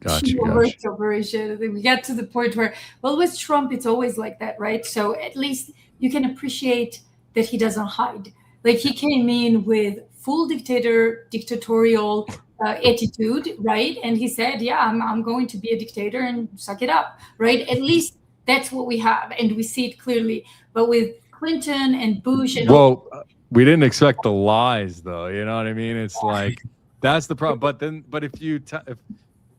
Gotcha. Operation. We got to the point where, well, with Trump, it's always like that, right? So at least you can appreciate that he doesn't hide. Like he came in with full dictatorial attitude, right? And he said, yeah, I'm going to be a dictator and suck it up, right? At least that's what we have. And we see it clearly. But with Clinton and Bush and we didn't expect the lies though. You know what I mean? It's like, that's the problem. But if if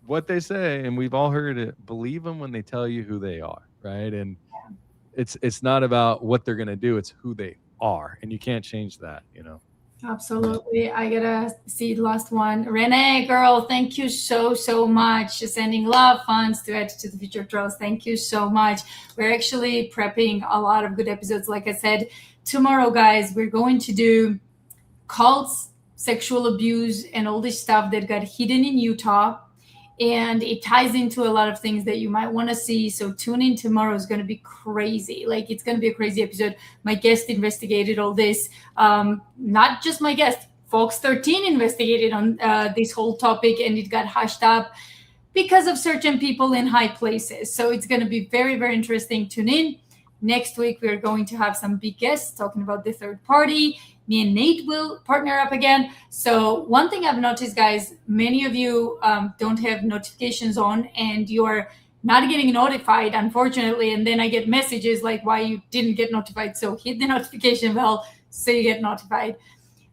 what they say, and we've all heard it, believe them when they tell you who they are, right? And it's not about what they're gonna do, it's who they are, and you can't change that, you know. Absolutely. I gotta see the last one. Renee, girl, thank you so much. Sending love funds to Add to the Future Trolls. Thank you so much. We're actually prepping a lot of good episodes. Like I said, tomorrow, guys, we're going to do cults, sexual abuse, and all this stuff that got hidden in Utah. And it ties into a lot of things that you might want to see. So tune in tomorrow. Is going to be crazy. Like, it's going to be a crazy episode. My guest investigated all this. Not just my guest. Fox 13 investigated on this whole topic, and it got hushed up because of certain people in high places. So it's going to be very, very interesting. Tune in. Next week, we're going to have some big guests talking about the third party. Me and Nate will partner up again. So one thing I've noticed, guys, many of you don't have notifications on, and you're not getting notified, unfortunately. And then I get messages like, why you didn't get notified. So hit the notification bell so you get notified.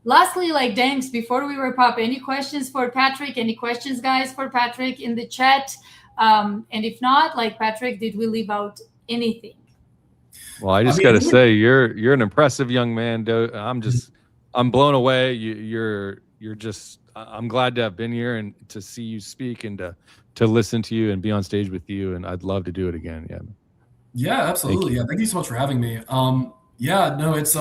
Lastly, like, thanks, before we wrap up, any questions for Patrick? Any questions, guys, for Patrick in the chat? And if not, like, Patrick, did we leave out anything? Well, I just got to say, you're an impressive young man. I'm blown away. You're just. I'm glad to have been here and to see you speak and to listen to you and be on stage with you. And I'd love to do it again. Yeah. Yeah, absolutely. Thank you so much for having me. Yeah, no, it's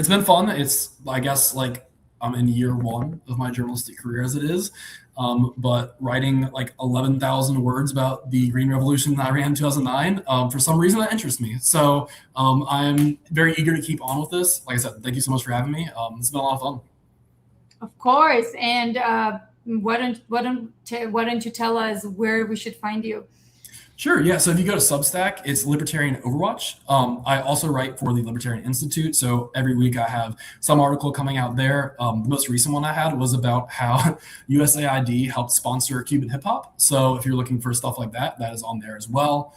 been fun. It's, I guess, like, I'm in year one of my journalistic career as it is. But writing like 11,000 words about the Green Revolution that I ran in 2009, for some reason that interests me. So I'm very eager to keep on with this. Like I said, thank you so much for having me. It's been a lot of fun. Of course. And why don't you tell us where we should find you? Sure, yeah. So if you go to Substack, it's Libertarian Overwatch. I also write for the Libertarian Institute. So every week I have some article coming out there. The most recent one I had was about how USAID helped sponsor Cuban hip hop. So if you're looking for stuff like that, that is on there as well.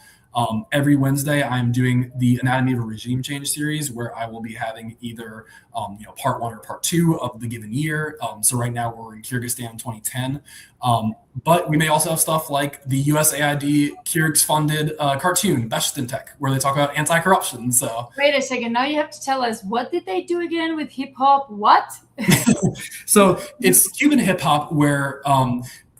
Every Wednesday, I'm doing the Anatomy of a Regime Change series, where I will be having either part 1 or part 2 of the given year. So right now we're in Kyrgyzstan 2010. But we may also have stuff like the USAID Kyrgyz-funded cartoon, Beshtentech, where they talk about anti-corruption. So wait a second. Now you have to tell us, what did they do again with hip hop? What? So it's Cuban hip hop, where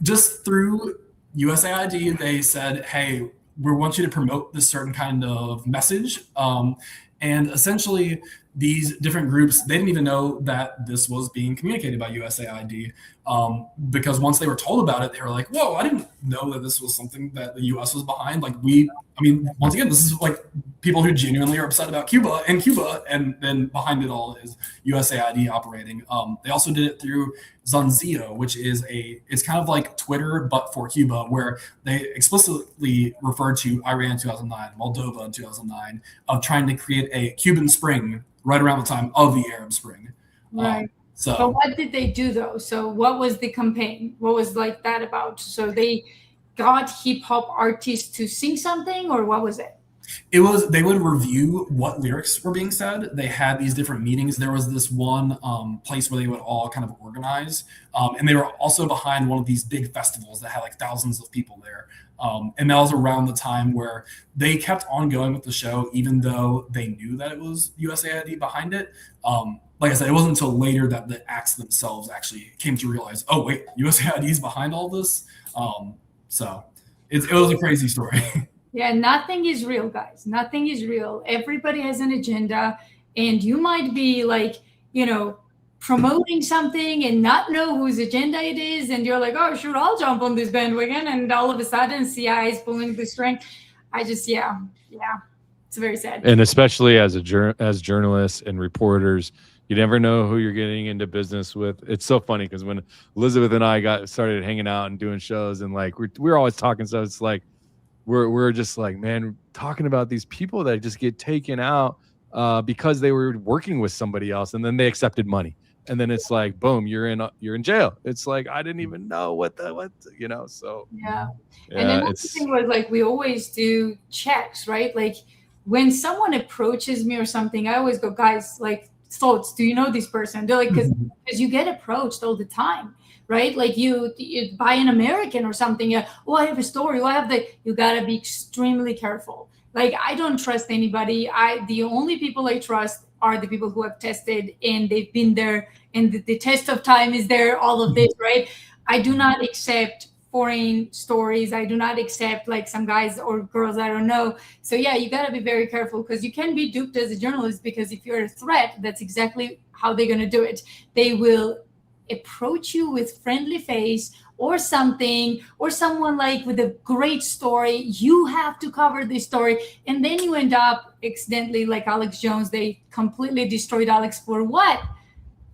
just through USAID, they said, hey, we want you to promote this certain kind of message. And essentially, these different groups, they didn't even know that this was being communicated by USAID, because once they were told about it, they were like, whoa, I didn't know that this was something that the US was behind. Like, once again, this is like people who genuinely are upset about Cuba, and then behind it all is USAID operating. They also did it through Zanzio, which is it's kind of like Twitter, but for Cuba, where they explicitly referred to Iran in 2009, Moldova in 2009, of trying to create a Cuban Spring right around the time of the Arab Spring. Right. But what did they do, though? So what was the campaign? What was like that about? So they got hip hop artists to sing something, or what was it? It was, they would review what lyrics were being said. They had these different meetings. There was this one place where they would all kind of organize. And they were also behind one of these big festivals that had like thousands of people there. And that was around the time where they kept on going with the show, even though they knew that it was USAID behind it. Like I said, it wasn't until later that the acts themselves actually came to realize, oh, wait, USAID is behind all this. So it was a crazy story. Yeah, nothing is real, guys. Nothing is real. Everybody has an agenda, and you might be like, promoting something and not know whose agenda it is, and you're like, oh, shoot, I'll jump on this bandwagon, and all of a sudden CIA is pulling the string. Yeah, it's very sad. And especially as journalists and reporters, you never know who you're getting into business with. It's so funny because when Elizabeth and I started hanging out and doing shows, and like we're always talking, so it's like we're just like, man, talking about these people that just get taken out because they were working with somebody else, and then they accepted money, and then it's like, boom, you're in jail. It's like, I didn't even know what. So yeah. And then the thing was, like, we always do checks, right? Like when someone approaches me or something, I always go, guys, like, thoughts, do you know this person? They're like, because you get approached all the time, right? Like you buy an American or something. Oh, I have a story. You gotta be extremely careful. Like, I don't trust anybody. The only people I trust are the people who have tested and they've been there, and the test of time is there, all of this, right? I do not accept foreign stories. I do not accept like some guys or girls I don't know. So yeah, you got to be very careful, because you can be duped as a journalist, because if you're a threat, that's exactly how they're going to do it. They will approach you with friendly face or something, or someone like with a great story. You have to cover this story, and then you end up accidentally like Alex Jones. They completely destroyed Alex for what?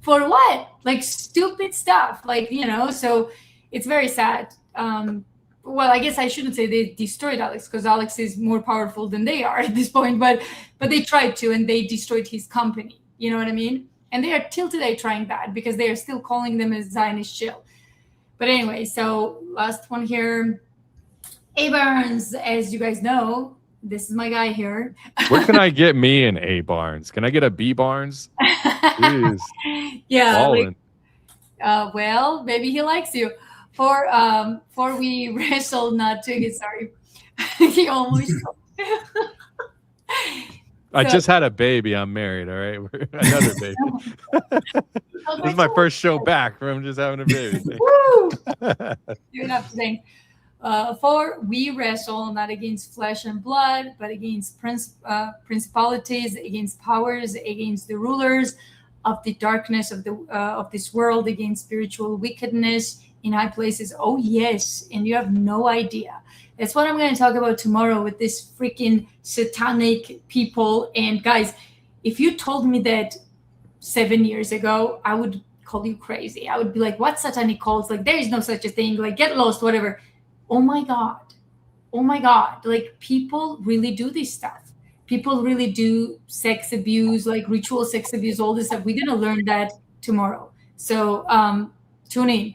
For what? Like stupid stuff, like, you know. So it's very sad. Well, I guess I shouldn't say they destroyed Alex, because Alex is more powerful than they are at this point, but they tried to, and they destroyed his company. You know what I mean? And they are till today trying that, because they are still calling them a Zionist shill. But anyway, so last one here. A. Barnes, as you guys know, this is my guy here. Where can I get me an A. Barnes? Can I get a B. Barnes? Jeez. Yeah. Like, well, maybe he likes you. For we wrestle not to get sorry. He almost. I just had a baby. I'm married. All right, another baby. This is my first show back from just having a baby. Woo! You're not today. For we wrestle not against flesh and blood, but against principalities, against powers, against the rulers of the darkness of this world, against spiritual wickedness in high places. Oh yes, and you have no idea. That's what I'm going to talk about tomorrow with this freaking satanic people. And guys, if you told me that 7 years ago, I would call you crazy. I would be like, what satanic cults? Like, there is no such a thing. Like, get lost, whatever. Oh my God. Oh my God. Like, people really do this stuff. People really do sex abuse, like ritual sex abuse, all this stuff. We're going to learn that tomorrow. So tune in.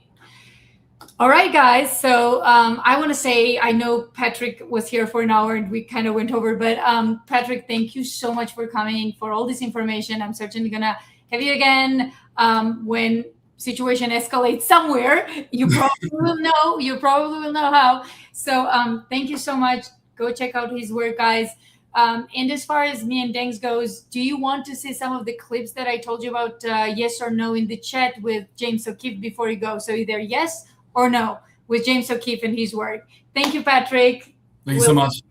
All right, guys. So I want to say, I know Patrick was here for an hour and we kind of went over, but Patrick, thank you so much for coming, for all this information. I'm certainly going to have you again when situation escalates somewhere. You probably will know. You probably will know how. So thank you so much. Go check out his work, guys. And as far as me and Dengs goes, do you want to see some of the clips that I told you about, yes or no, in the chat with James O'Keefe before you go? So either yes or no with James O'Keefe and his work. Thank you, Patrick. Thank you so much.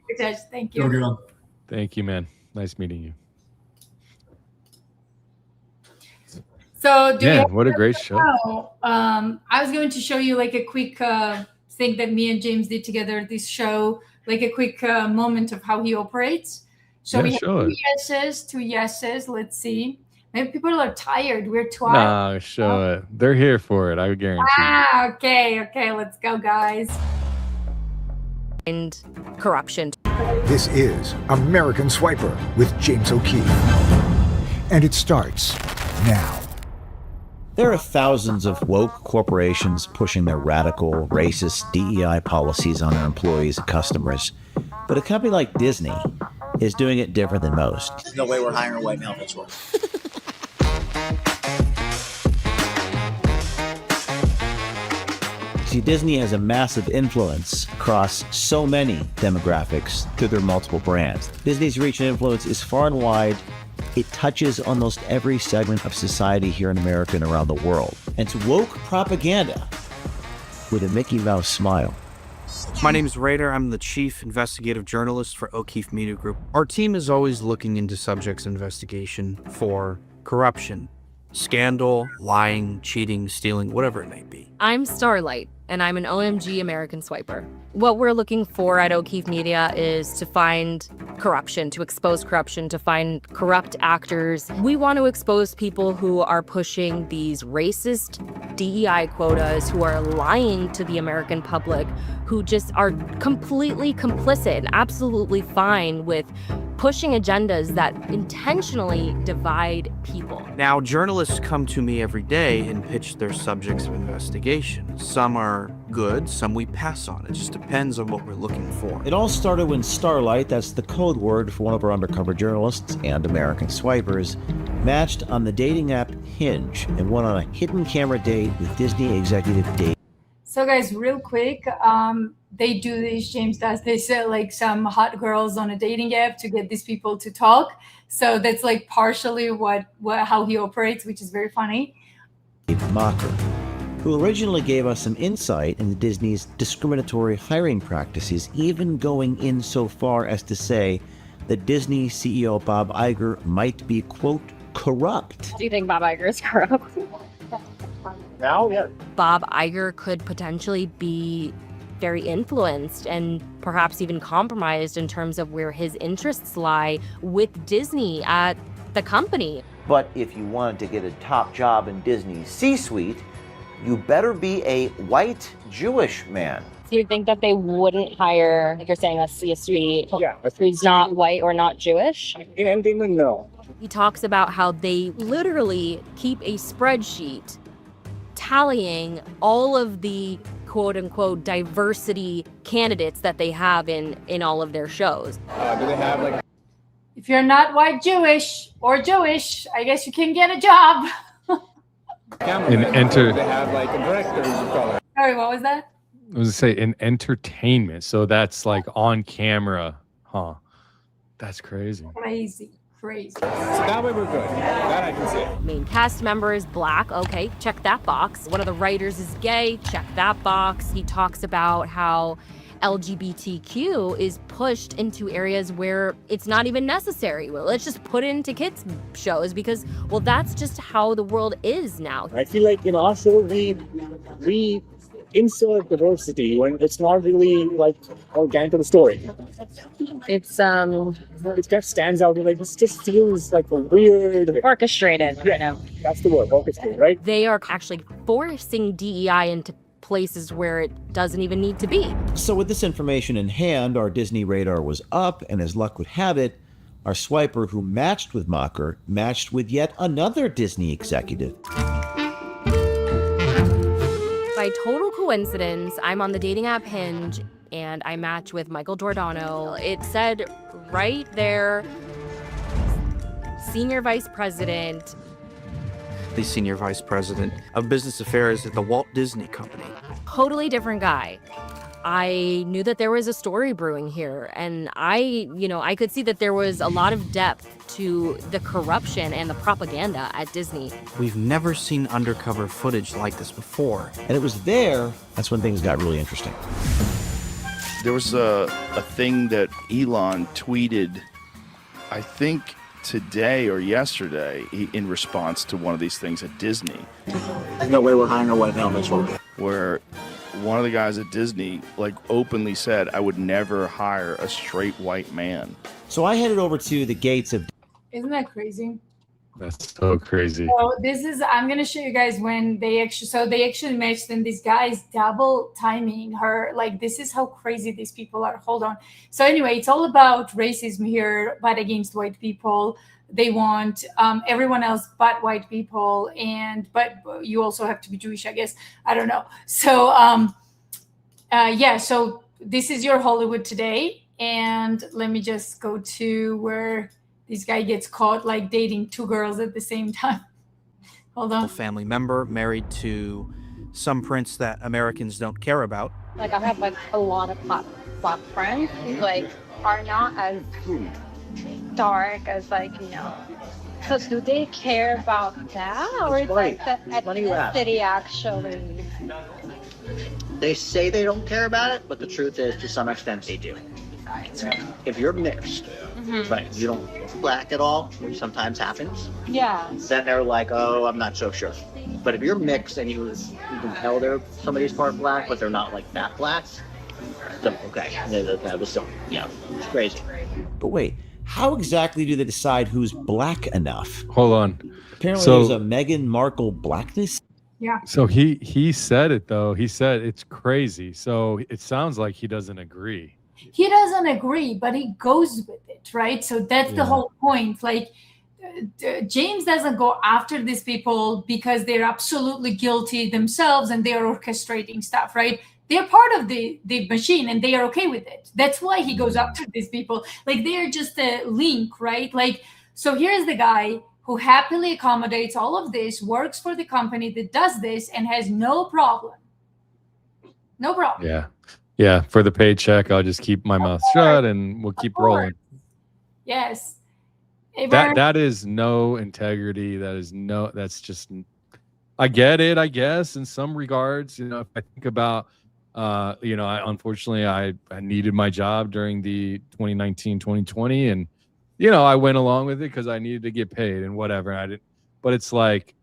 Thank you. Thank you, man. Nice meeting you. So what a great show. I was going to show you like a quick thing that me and James did together, this show, like a quick moment of how he operates. So we have two yeses. Let's see. Maybe people are tired. We're tired. No, show it. They're here for it. I guarantee. Okay. Let's go, guys. And corruption. This is American Swiper with James O'Keefe. And it starts now. There are thousands of woke corporations pushing their radical, racist DEI policies on their employees and customers. But a company like Disney is doing it different than most. There's no way we're hiring a white male that's work. See, Disney has a massive influence across so many demographics through their multiple brands. Disney's reach and influence is far and wide. It touches almost every segment of society here in America and around the world. And it's woke propaganda with a Mickey Mouse smile. My name is Raider. I'm the chief investigative journalist for O'Keefe Media Group. Our team is always looking into subjects of investigation for corruption, scandal, lying, cheating, stealing, whatever it may be. I'm Starlight, and I'm an OMG American Swiper. What we're looking for at O'Keefe Media is to find corruption, to expose corruption, to find corrupt actors. We want to expose people who are pushing these racist DEI quotas, who are lying to the American public, who just are completely complicit and absolutely fine with pushing agendas that intentionally divide people. Now, journalists come to me every day and pitch their subjects of investigation. Some are good, some we pass on. It just depends on what we're looking for. It all started when Starlight, that's the code word for one of our undercover journalists and American swipers, matched on the dating app Hinge and went on a hidden camera date with Disney executive Dave. So guys, real quick, they do this, James does this, like some hot girls on a dating app to get these people to talk. So that's like partially what how he operates, which is very funny. Mocker, who originally gave us some insight into Disney's discriminatory hiring practices, even going in so far as to say that Disney CEO Bob Iger might be, quote, corrupt. Do you think Bob Iger is corrupt? Now, yeah. Bob Iger could potentially be very influenced and perhaps even compromised in terms of where his interests lie with Disney at the company. But if you wanted to get a top job in Disney's C-suite, you better be a white Jewish man. Do you think that they wouldn't hire, like you're saying, a C-suite who's not white or not Jewish? In entertainment, no. He talks about how they literally keep a spreadsheet tallying all of the quote-unquote diversity candidates that they have in all of their shows. Do they have like... If you're not white Jewish or Jewish, I guess you can get a job. Enter. They have like a director of color. Sorry, what was that? I was to say in entertainment, so that's like on camera, huh? That's crazy. Crazy. So that way we're good. That I can say. Main cast member is black. Okay, check that box. One of the writers is gay. Check that box. He talks about how LGBTQ is pushed into areas where it's not even necessary. Well, let's just put it into kids' shows because, well, that's just how the world is now. I feel like in our show, we insert diversity when it's not really like organic to the story. It's it just stands out. Like this just feels like a weird orchestrated. Yeah, you know, that's the word, orchestrated, right? They are actually forcing DEI into places where it doesn't even need to be. So with this information in hand, our Disney radar was up, and as luck would have it, our swiper who matched with Mocker matched with yet another Disney executive. By total coincidence, I'm on the dating app Hinge and I match with Michael Giordano. It said right there, Senior Vice President. The Senior Vice President of Business Affairs at the Walt Disney Company. Totally different guy. I knew that there was a story brewing here, and I could see that there was a lot of depth to the corruption and the propaganda at Disney. We've never seen undercover footage like this before. And it was that's when things got really interesting. There was a thing that Elon tweeted, I think today or yesterday, in response to one of these things at Disney. There's no way we're hiring a white male in this one. Where one of the guys at Disney like openly said, I would never hire a straight white man. So I headed over to the gates of... Isn't that crazy? That's so crazy. So I'm going to show you guys when they actually matched, and this guy's double timing her. Like, this is how crazy these people are. Hold on. So anyway, it's all about racism here, but against white people. They want everyone else but white people, but you also have to be Jewish, I guess. I don't know. So so this is your Hollywood today, and let me just go to where this guy gets caught like dating two girls at the same time. Hold on. Family member married to some prince that Americans don't care about. Like I have like a lot of black friends who like are not as dark as so do they care about that, or it's like the ethnicity actually? They say they don't care about it, but the truth is to some extent they do. If you're mixed, but you don't look black at all, which sometimes happens, then they're like, oh, I'm not so sure. But if you're mixed and you can tell somebody's part black, but they're not like that black, then okay, that was still, it's crazy. But wait, how exactly do they decide who's black enough? Hold on. Apparently there's a Meghan Markle blackness. Yeah. So he said it though. He said it's crazy. So it sounds like he doesn't agree. He doesn't agree, but he goes with it, right? So that's the whole point. Like, James doesn't go after these people because they're absolutely guilty themselves and they're orchestrating stuff, right? They're part of the machine and they are okay with it. That's why he goes after these people. Like, they're just a link, right? Like, so here's the guy who happily accommodates all of this, works for the company that does this and has no problem. No problem. Yeah. For the paycheck, I'll just keep my mouth shut and we'll keep rolling. Yes. Hey, That is no integrity. That's just, I get it, I guess, in some regards. You know, if I think about, unfortunately, I needed my job during the 2019, 2020. And, I went along with it because I needed to get paid and whatever. I didn't, but it's like,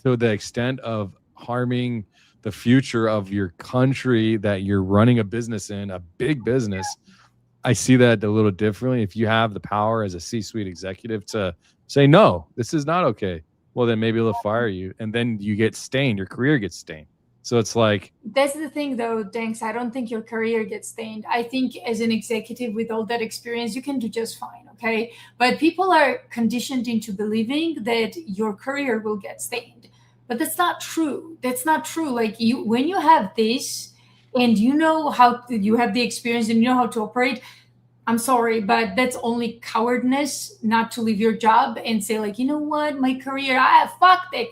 to the extent of harming the future of your country that you're running a business in, a big business, I see that a little differently. If you have the power as a C-suite executive to say, no, this is not okay, well, then maybe they'll fire you. And then you get stained. Your career gets stained. So it's like, that's the thing, though, Danks. I don't think your career gets stained. I think as an executive with all that experience, you can do just fine, okay? But people are conditioned into believing that your career will get stained. But that's not true. That's not true. Like, when you have this and you have the experience and you know how to operate, I'm sorry, but that's only cowardness not to leave your job and say, like, you know what, my career, fuck it.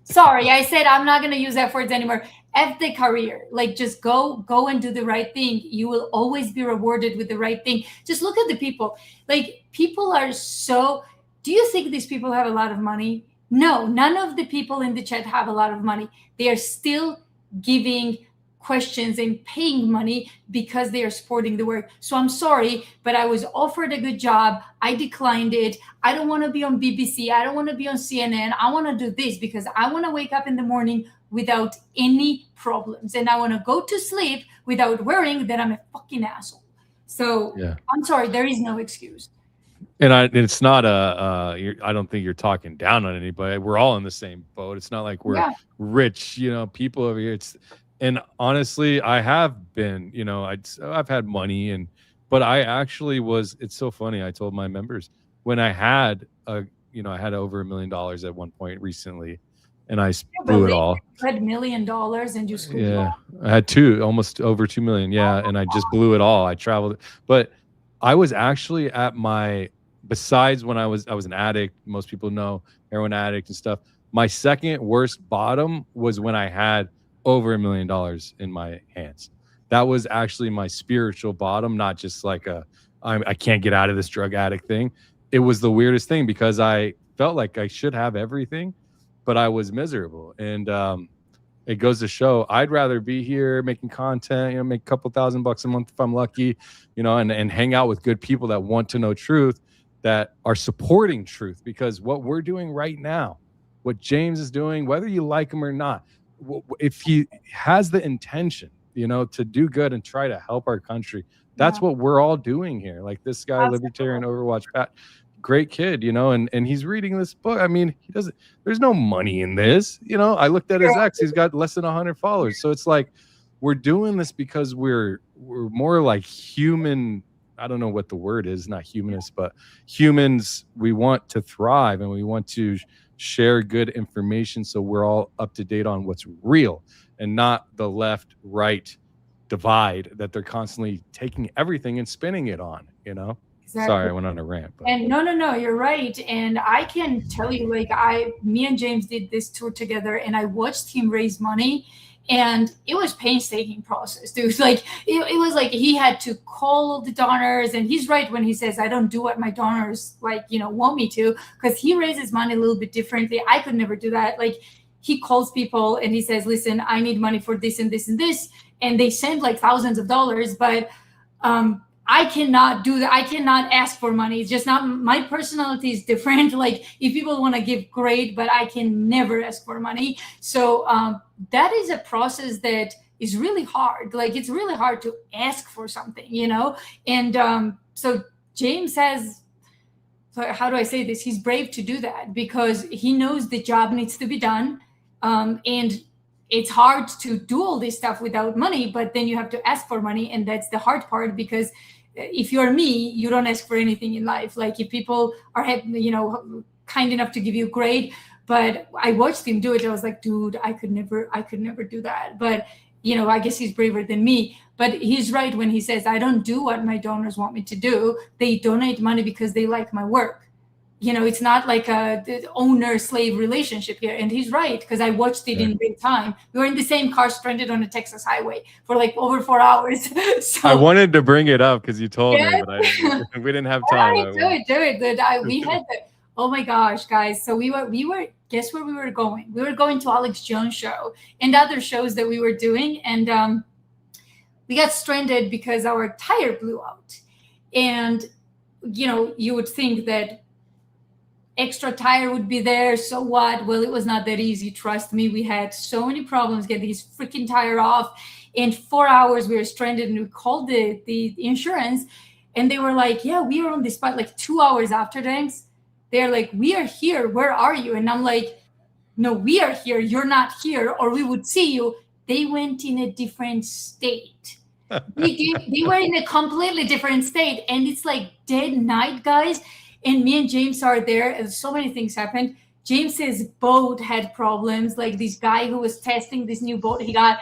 Sorry, I said I'm not going to use F words anymore. F the career. Like, just go and do the right thing. You will always be rewarded with the right thing. Just look at the people. Like, people are so, do you think these people have a lot of money? No, none of the people in the chat have a lot of money. They are still giving questions and paying money because they are supporting the work. So I'm sorry, but I was offered a good job. I declined it. I don't want to be on BBC. I don't want to be on CNN. I want to do this because I want to wake up in the morning without any problems. And I want to go to sleep without worrying that I'm a fucking asshole. So I'm sorry, there is no excuse. And it's not I don't think you're talking down on anybody. We're all in the same boat. It's not like we're rich, people over here. And honestly, I have been, I've had money but I actually it's so funny. I told my members when I had I had over $1 million at one point recently, and I blew it all. You had $1 million and you screwed it all. I had almost over 2 million. Yeah. And I just blew it all. I traveled, but I was actually besides when I was an addict, most people know, heroin addict and stuff. My second worst bottom was when I had over $1 million in my hands. That was actually my spiritual bottom, not just like I can't get out of this drug addict thing. It was the weirdest thing because I felt like I should have everything, but I was miserable. And it goes to show I'd rather be here making content, make a couple $1,000 a month if I'm lucky, and hang out with good people that want to know truth, that are supporting truth. Because what we're doing right now, what James is doing, whether you like him or not, if he has the intention, to do good and try to help our country, that's what we're all doing here. Like this guy, Libertarian Overwatch Pat, great kid, and he's reading this book. I mean, there's no money in this. I looked at his ex, he's got less than 100 followers. So it's like, we're doing this because we're more like human. I don't know what the word is, not humanist, but humans, we want to thrive and we want to share good information so we're all up to date on what's real and not the left-right divide that they're constantly taking everything and spinning it on, Exactly. Sorry, I went on a rant. But. And no, you're right. And I can tell you, like, me and James did this tour together and I watched him raise money. And it was painstaking process, dude. Like, it was like he had to call the donors. And he's right when he says, I don't do what my donors, want me to. Because he raises money a little bit differently. I could never do that. Like, he calls people and he says, listen, I need money for this and this and this. And they send, like, thousands of dollars. But I cannot do that. I cannot ask for money. It's just not, my personality is different. Like, if people want to give, great, but I can never ask for money. So that is a process that is really hard. Like, it's really hard to ask for something, And so James has, how do I say this? He's brave to do that because he knows the job needs to be done. And it's hard to do all this stuff without money, but then you have to ask for money. And that's the hard part because if you're me, you don't ask for anything in life. Like, if people are, kind enough to give you great, but I watched him do it. I was like, dude, I could never do that. But, I guess he's braver than me, but he's right when he says, I don't do what my donors want me to do. They donate money because they like my work. it's not like the owner-slave relationship here. And he's right, because I watched it in real time. We were in the same car, stranded on a Texas highway for like over 4 hours. So I wanted to bring it up because you told Yeah. me, but we didn't have all time. right, do it. We had the, oh my gosh, guys. So we were, guess where we were going? We were going to Alex Jones' show and other shows that we were doing. And we got stranded because our tire blew out. And, you would think that extra tire would be there. So what? Well, it was not that easy. Trust me. We had so many problems getting this freaking tire off. In 4 hours, we were stranded, and we called the insurance, and they were like, yeah, we are on the spot. Like 2 hours after things, they're like, we are here. Where are you? And I'm like, no, we are here. You're not here, or we would see you. They went in a different state. They were in a completely different state. And it's like dead night, guys. And me and James are there, and so many things happened. James's boat had problems. Like this guy who was testing this new boat, he got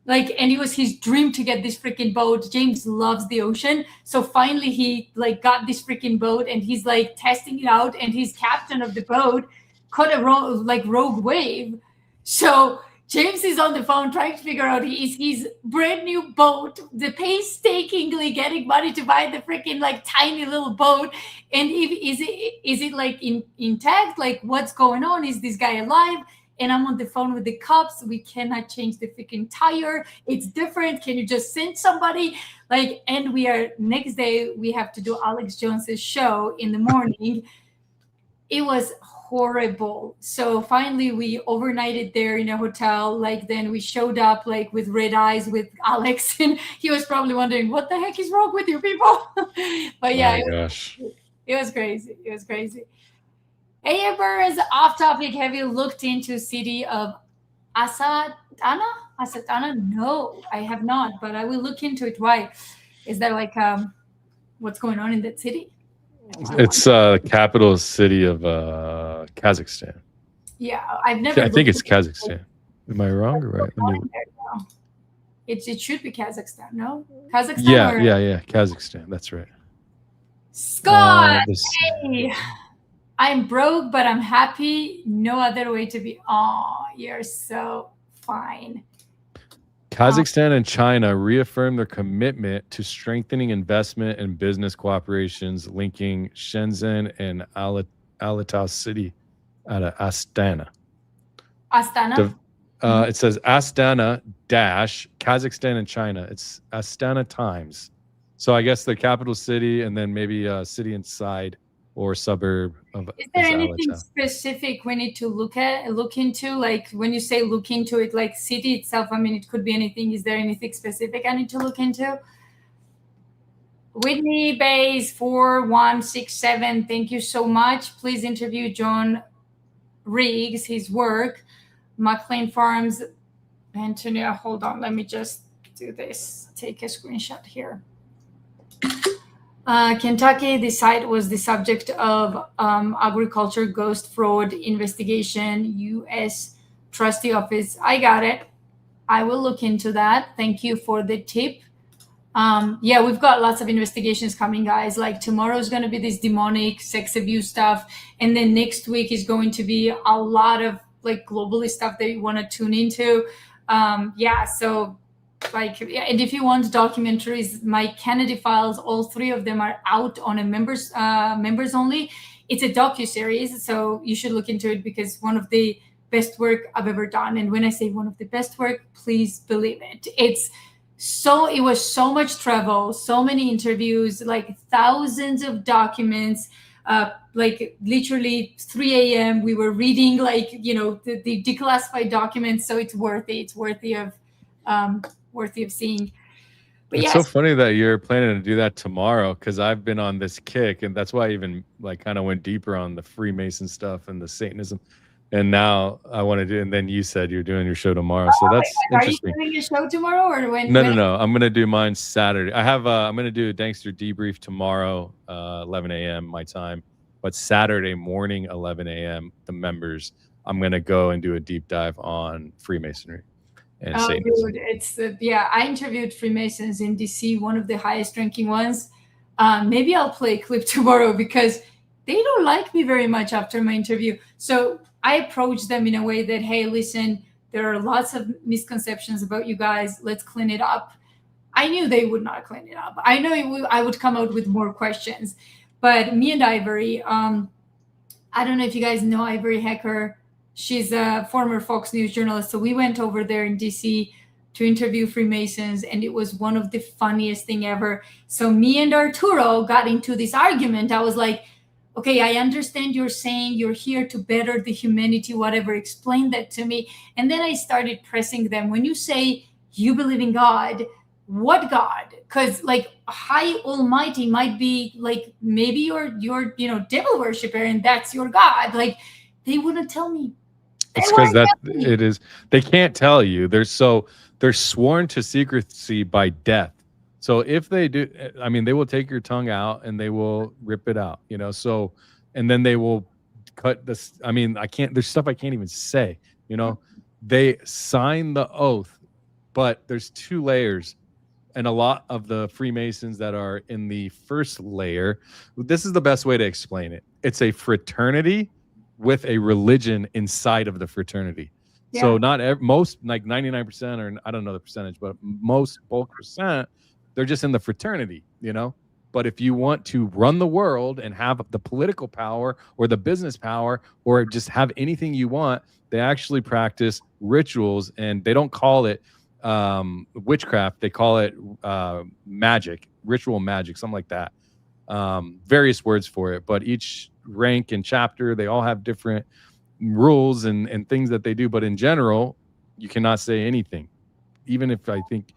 and it was his dream to get this freaking boat. James loves the ocean. So finally he got this freaking boat, and he's testing it out, and his captain of the boat caught a rogue wave. So James is on the phone trying to figure out his brand new boat, the painstakingly getting money to buy the freaking tiny little boat. And is it intact? What's going on? Is this guy alive? And I'm on the phone with the cops. We cannot change the freaking tire. It's different. Can you just send somebody? And next day we have to do Alex Jones's show in the morning. It was horrible. So finally we overnighted there in a hotel. Then we showed up with red eyes with Alex, and he was probably wondering, what the heck is wrong with you people? But yeah, gosh. It was crazy. It was crazy. Hey, Burns, off topic. Have you looked into city of Asatana? No, I have not, but I will look into it. Why? Is there what's going on in that city? It's capital city of Kazakhstan. Yeah, I've never. I think it's Kazakhstan. Am I wrong or right? It should be Kazakhstan. No, Kazakhstan. Yeah, Kazakhstan. That's right. Scott, hey, I'm broke, but I'm happy. No other way to be. Oh, you're so fine. Kazakhstan and China reaffirmed their commitment to strengthening investment and business cooperations, linking Shenzhen and Almaty City out of Astana. Astana? It says Astana Kazakhstan and China. It's Astana Times. So I guess the capital city, and then maybe a city inside or suburb of. Is there anything specific we need to look into? When you say look into it, city itself, I mean, it could be anything. Is there anything specific I need to look into? Whitney Bays 4167, thank you so much. Please interview John Riggs, his work. McLean Farms, Antonia, hold on, let me just do this. Take a screenshot here. Kentucky, the site was the subject of agriculture ghost fraud investigation, U.S. Trustee Office. I got it. I will look into that. Thank you for the tip. Yeah, we've got lots of investigations coming, guys. Tomorrow is going to be this demonic sex abuse stuff. And then next week is going to be a lot of globally stuff that you want to tune into. Yeah, so and if you want documentaries, my Kennedy Files, all three of them are out on a members only. It's a docuseries, so you should look into it, because one of the best work I've ever done. And when I say one of the best work, please believe it. It was so much travel, so many interviews, thousands of documents, literally 3 a.m. we were reading the declassified documents. So it's worthy. It's worthy of seeing. But it's so funny that you're planning to do that tomorrow, because I've been on this kick, and that's why I even kind of went deeper on the Freemason stuff and the Satanism. And now I want to do, and then you said you're doing your show tomorrow. So that's interesting. Are you doing your show tomorrow, or when? No. I'm going to do mine Saturday. I'm going to do a Dankster debrief tomorrow, 11 a.m. my time. But Saturday morning, 11 a.m., the members, I'm going to go and do a deep dive on Freemasonry and Satanism. Dude, it's I interviewed Freemasons in DC, one of the highest ranking ones. Maybe I'll play a clip tomorrow, because they don't like me very much after my interview. So I approached them in a way that, hey, listen, there are lots of misconceptions about you guys. Let's clean it up. I knew they would not clean it up. I know I would come out with more questions. But me and Ivory, I don't know if you guys know Ivory Hecker. She's a former Fox News journalist. So we went over there in DC to interview Freemasons, and it was one of the funniest thing ever. So me and Arturo got into this argument. I was like, okay, I understand you're saying you're here to better the humanity, whatever. Explain that to me. And then I started pressing them. When you say you believe in God, what God? Because like high almighty might be like maybe you're devil worshiper and that's your God. Like they wouldn't tell me. It's because it is. They can't tell you. They're sworn to secrecy by death. So if they do, I mean, they will take your tongue out and they will rip it out. So, and then they will cut this. I mean, there's stuff I can't even say. They sign the oath, but there's 2 layers. And a lot of the Freemasons that are in the first layer, this is the best way to explain it. It's a fraternity with a religion inside of the fraternity. Yeah. So not most, like 99%, or I don't know the percentage, but most bulk percent, they're just in the fraternity, But if you want to run the world and have the political power or the business power or just have anything you want, they actually practice rituals, and they don't call it witchcraft. They call it magic, ritual magic, something like that. Various words for it, but each rank and chapter, they all have different rules and things that they do. But in general, you cannot say anything, even if I think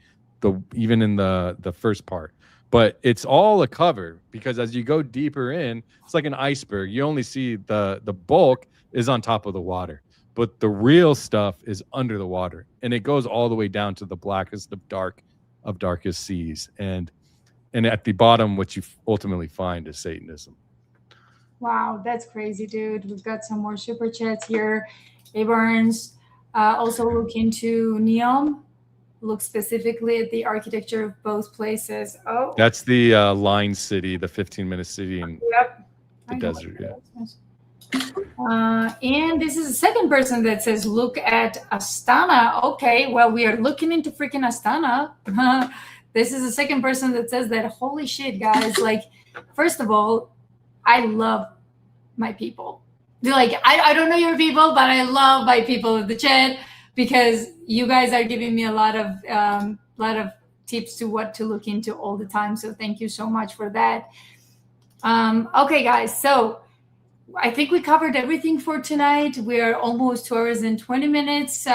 even in the first part. But it's all a cover, because as you go deeper in, it's like an iceberg. You only see the bulk is on top of the water, but the real stuff is under the water, and it goes all the way down to the blackest of darkest seas. And at the bottom, what you ultimately find is Satanism. Wow, that's crazy, dude. We've got some more super chats here. A Barnes, also look into Neom. Look specifically at the architecture of both places. Oh, that's the line city, the 15-minute city in the desert. Yeah. And this is the second person that says, look at Astana. Okay, well, we are looking into freaking Astana. This is the second person that says that. Holy shit, guys. Like, first of all, I love my people. Like, I don't know your people, but I love my people in the chat, because you guys are giving me a lot of tips to what to look into all the time. So thank you so much for that. Okay, guys. So I think we covered everything for tonight. We are almost 2 hours and 20 minutes.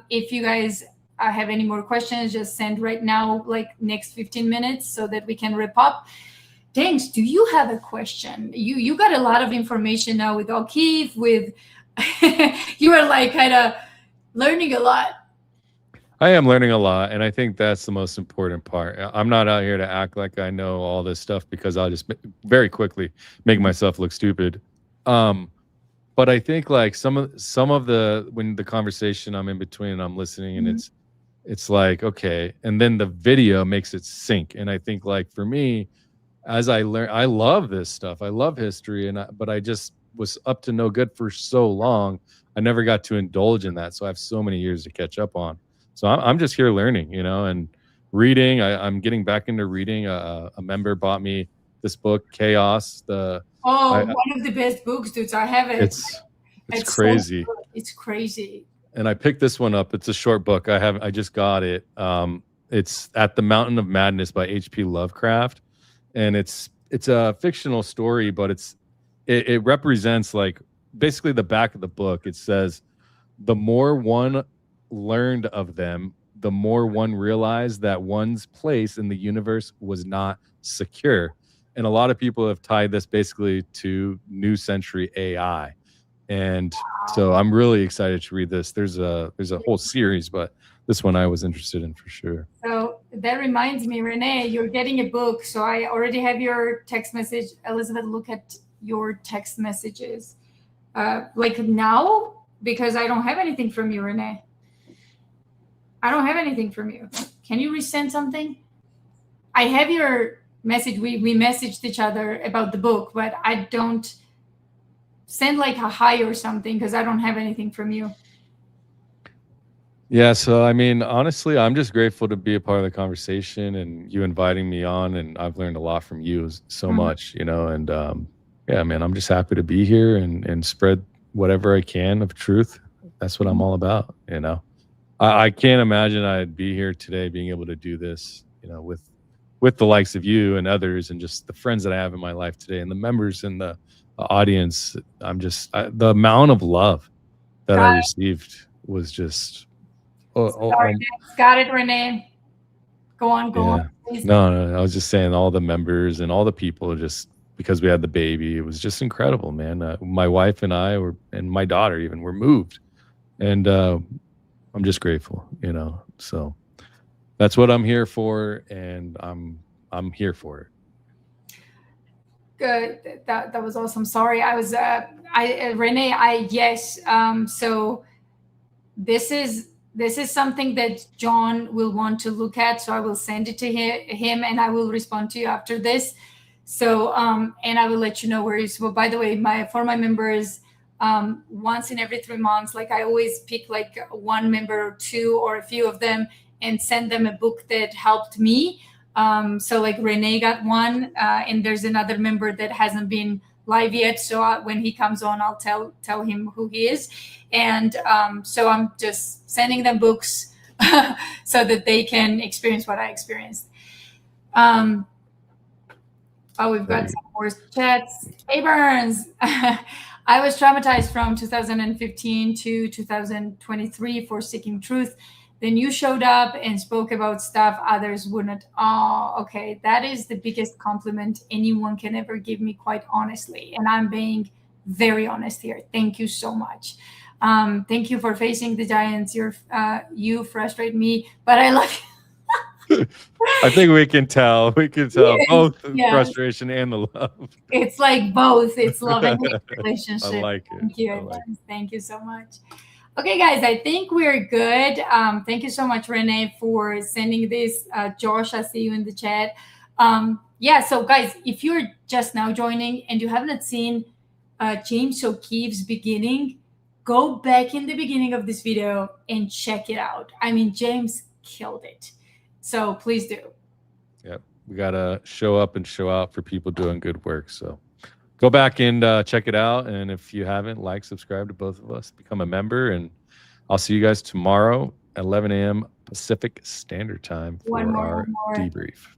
If you guys have any more questions, just send right now, like next 15 minutes, so that we can wrap up. Thanks. Do you have a question? You got a lot of information now with O'Keefe, you are like kind of learning a lot. I am learning a lot, and I think that's the most important part. I'm not out here to act like I know all this stuff, because I'll just very quickly make myself look stupid. But I think like some of the, when the conversation I'm in between and I'm listening, and it's like, okay, and then the video makes it sink. And I think like for me, as I learn, I love this stuff. I love history, but I just was up to no good for so long. I never got to indulge in that. So I have so many years to catch up on. So I'm just here learning, and reading. I'm getting back into reading. A member bought me this book, Chaos. One of the best books, dudes. I have it. It's crazy. So it's crazy. And I picked this one up. It's a short book. I just got it. It's At the Mountain of Madness by H.P. Lovecraft. And it's a fictional story, but it represents, like, basically the back of the book. It says, the more one learned of them, the more one realized that one's place in the universe was not secure. And a lot of people have tied this basically to new century AI. And so I'm really excited to read this. There's a whole series, but this one I was interested in for sure. So that reminds me, Renee, you're getting a book. So I already have your text message. Elizabeth, look at your text messages. Like now, because I don't have anything from you, Renee. I don't have anything from you. Can you resend something? I have your message. We messaged each other about the book, but I don't send like a hi or something, because I don't have anything from you. Yeah, so I mean, honestly, I'm just grateful to be a part of the conversation and you inviting me on, and I've learned a lot from you so much, you know, and yeah, man, I'm just happy to be here and spread whatever I can of truth. That's what I'm all about, you know. I can't imagine I'd be here today being able to do this, you know, with the likes of you and others and just the friends that I have in my life today and the members in the audience. I'm just the amount of love that I received was just Sorry, guys. Got it, Renee. Go on, yeah. please. No, I was just saying all the members and all the people just because we had the baby, it was just incredible, man. My wife and I and my daughter even were moved, and I'm just grateful, you know. So that's what I'm here for, and I'm here for it. Good. That was awesome. Sorry, I was Renee. Yes. So this is something that John will want to look at. So I will send it to him, and I will respond to you after this. So and I will let you know where he's. Well, by the way, for my members, once in every 3 months, like I always pick like one member or two or a few of them and send them a book that helped me. So like Renee got one, and there's another member that hasn't been live yet. So when he comes on, I'll tell him who he is. And so I'm just sending them books so that they can experience what I experienced. Oh, we've got some more chats. Hey, Burns. I was traumatized from 2015 to 2023 for seeking truth. Then you showed up and spoke about stuff others wouldn't. Oh, okay. That is the biggest compliment anyone can ever give me, quite honestly. And I'm being very honest here. Thank you so much. Thank you for facing the giants. You frustrate me, but I love you. I think we can tell. We can tell both the frustration and the love. It's like both. It's love and hate relationship. I like it. Thank you. Thank you so much. Okay, guys, I think we're good. Thank you so much, Renee, for sending this. Josh, I see you in the chat. Yeah, so guys, if you're just now joining and you haven't seen James O'Keefe's beginning, go back in the beginning of this video and check it out. I mean, James killed it. So please do. Yep. We got to show up and show out for people doing good work. So go back and check it out. And if you haven't, like, subscribe to both of us, become a member. And I'll see you guys tomorrow at 11 a.m. Pacific Standard Time for our debrief.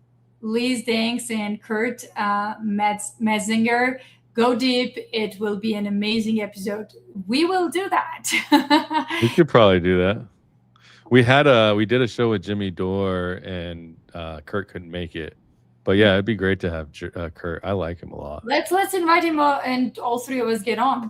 Liz Danks and Kurt Metzinger, go deep. It will be an amazing episode. We will do that. We could probably do that. We did a show with Jimmy Dore, and Kurt couldn't make it. But yeah, it'd be great to have Kurt. I like him a lot. Let's invite him and all three of us get on.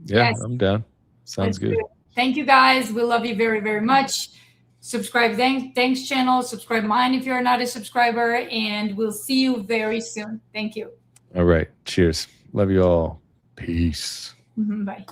Yeah, yes. I'm down. Sounds good. Thank you, guys. We love you very, very much. Subscribe Thanks channel. Subscribe mine if you're not a subscriber. And we'll see you very soon. Thank you. All right. Cheers. Love you all. Peace. Bye.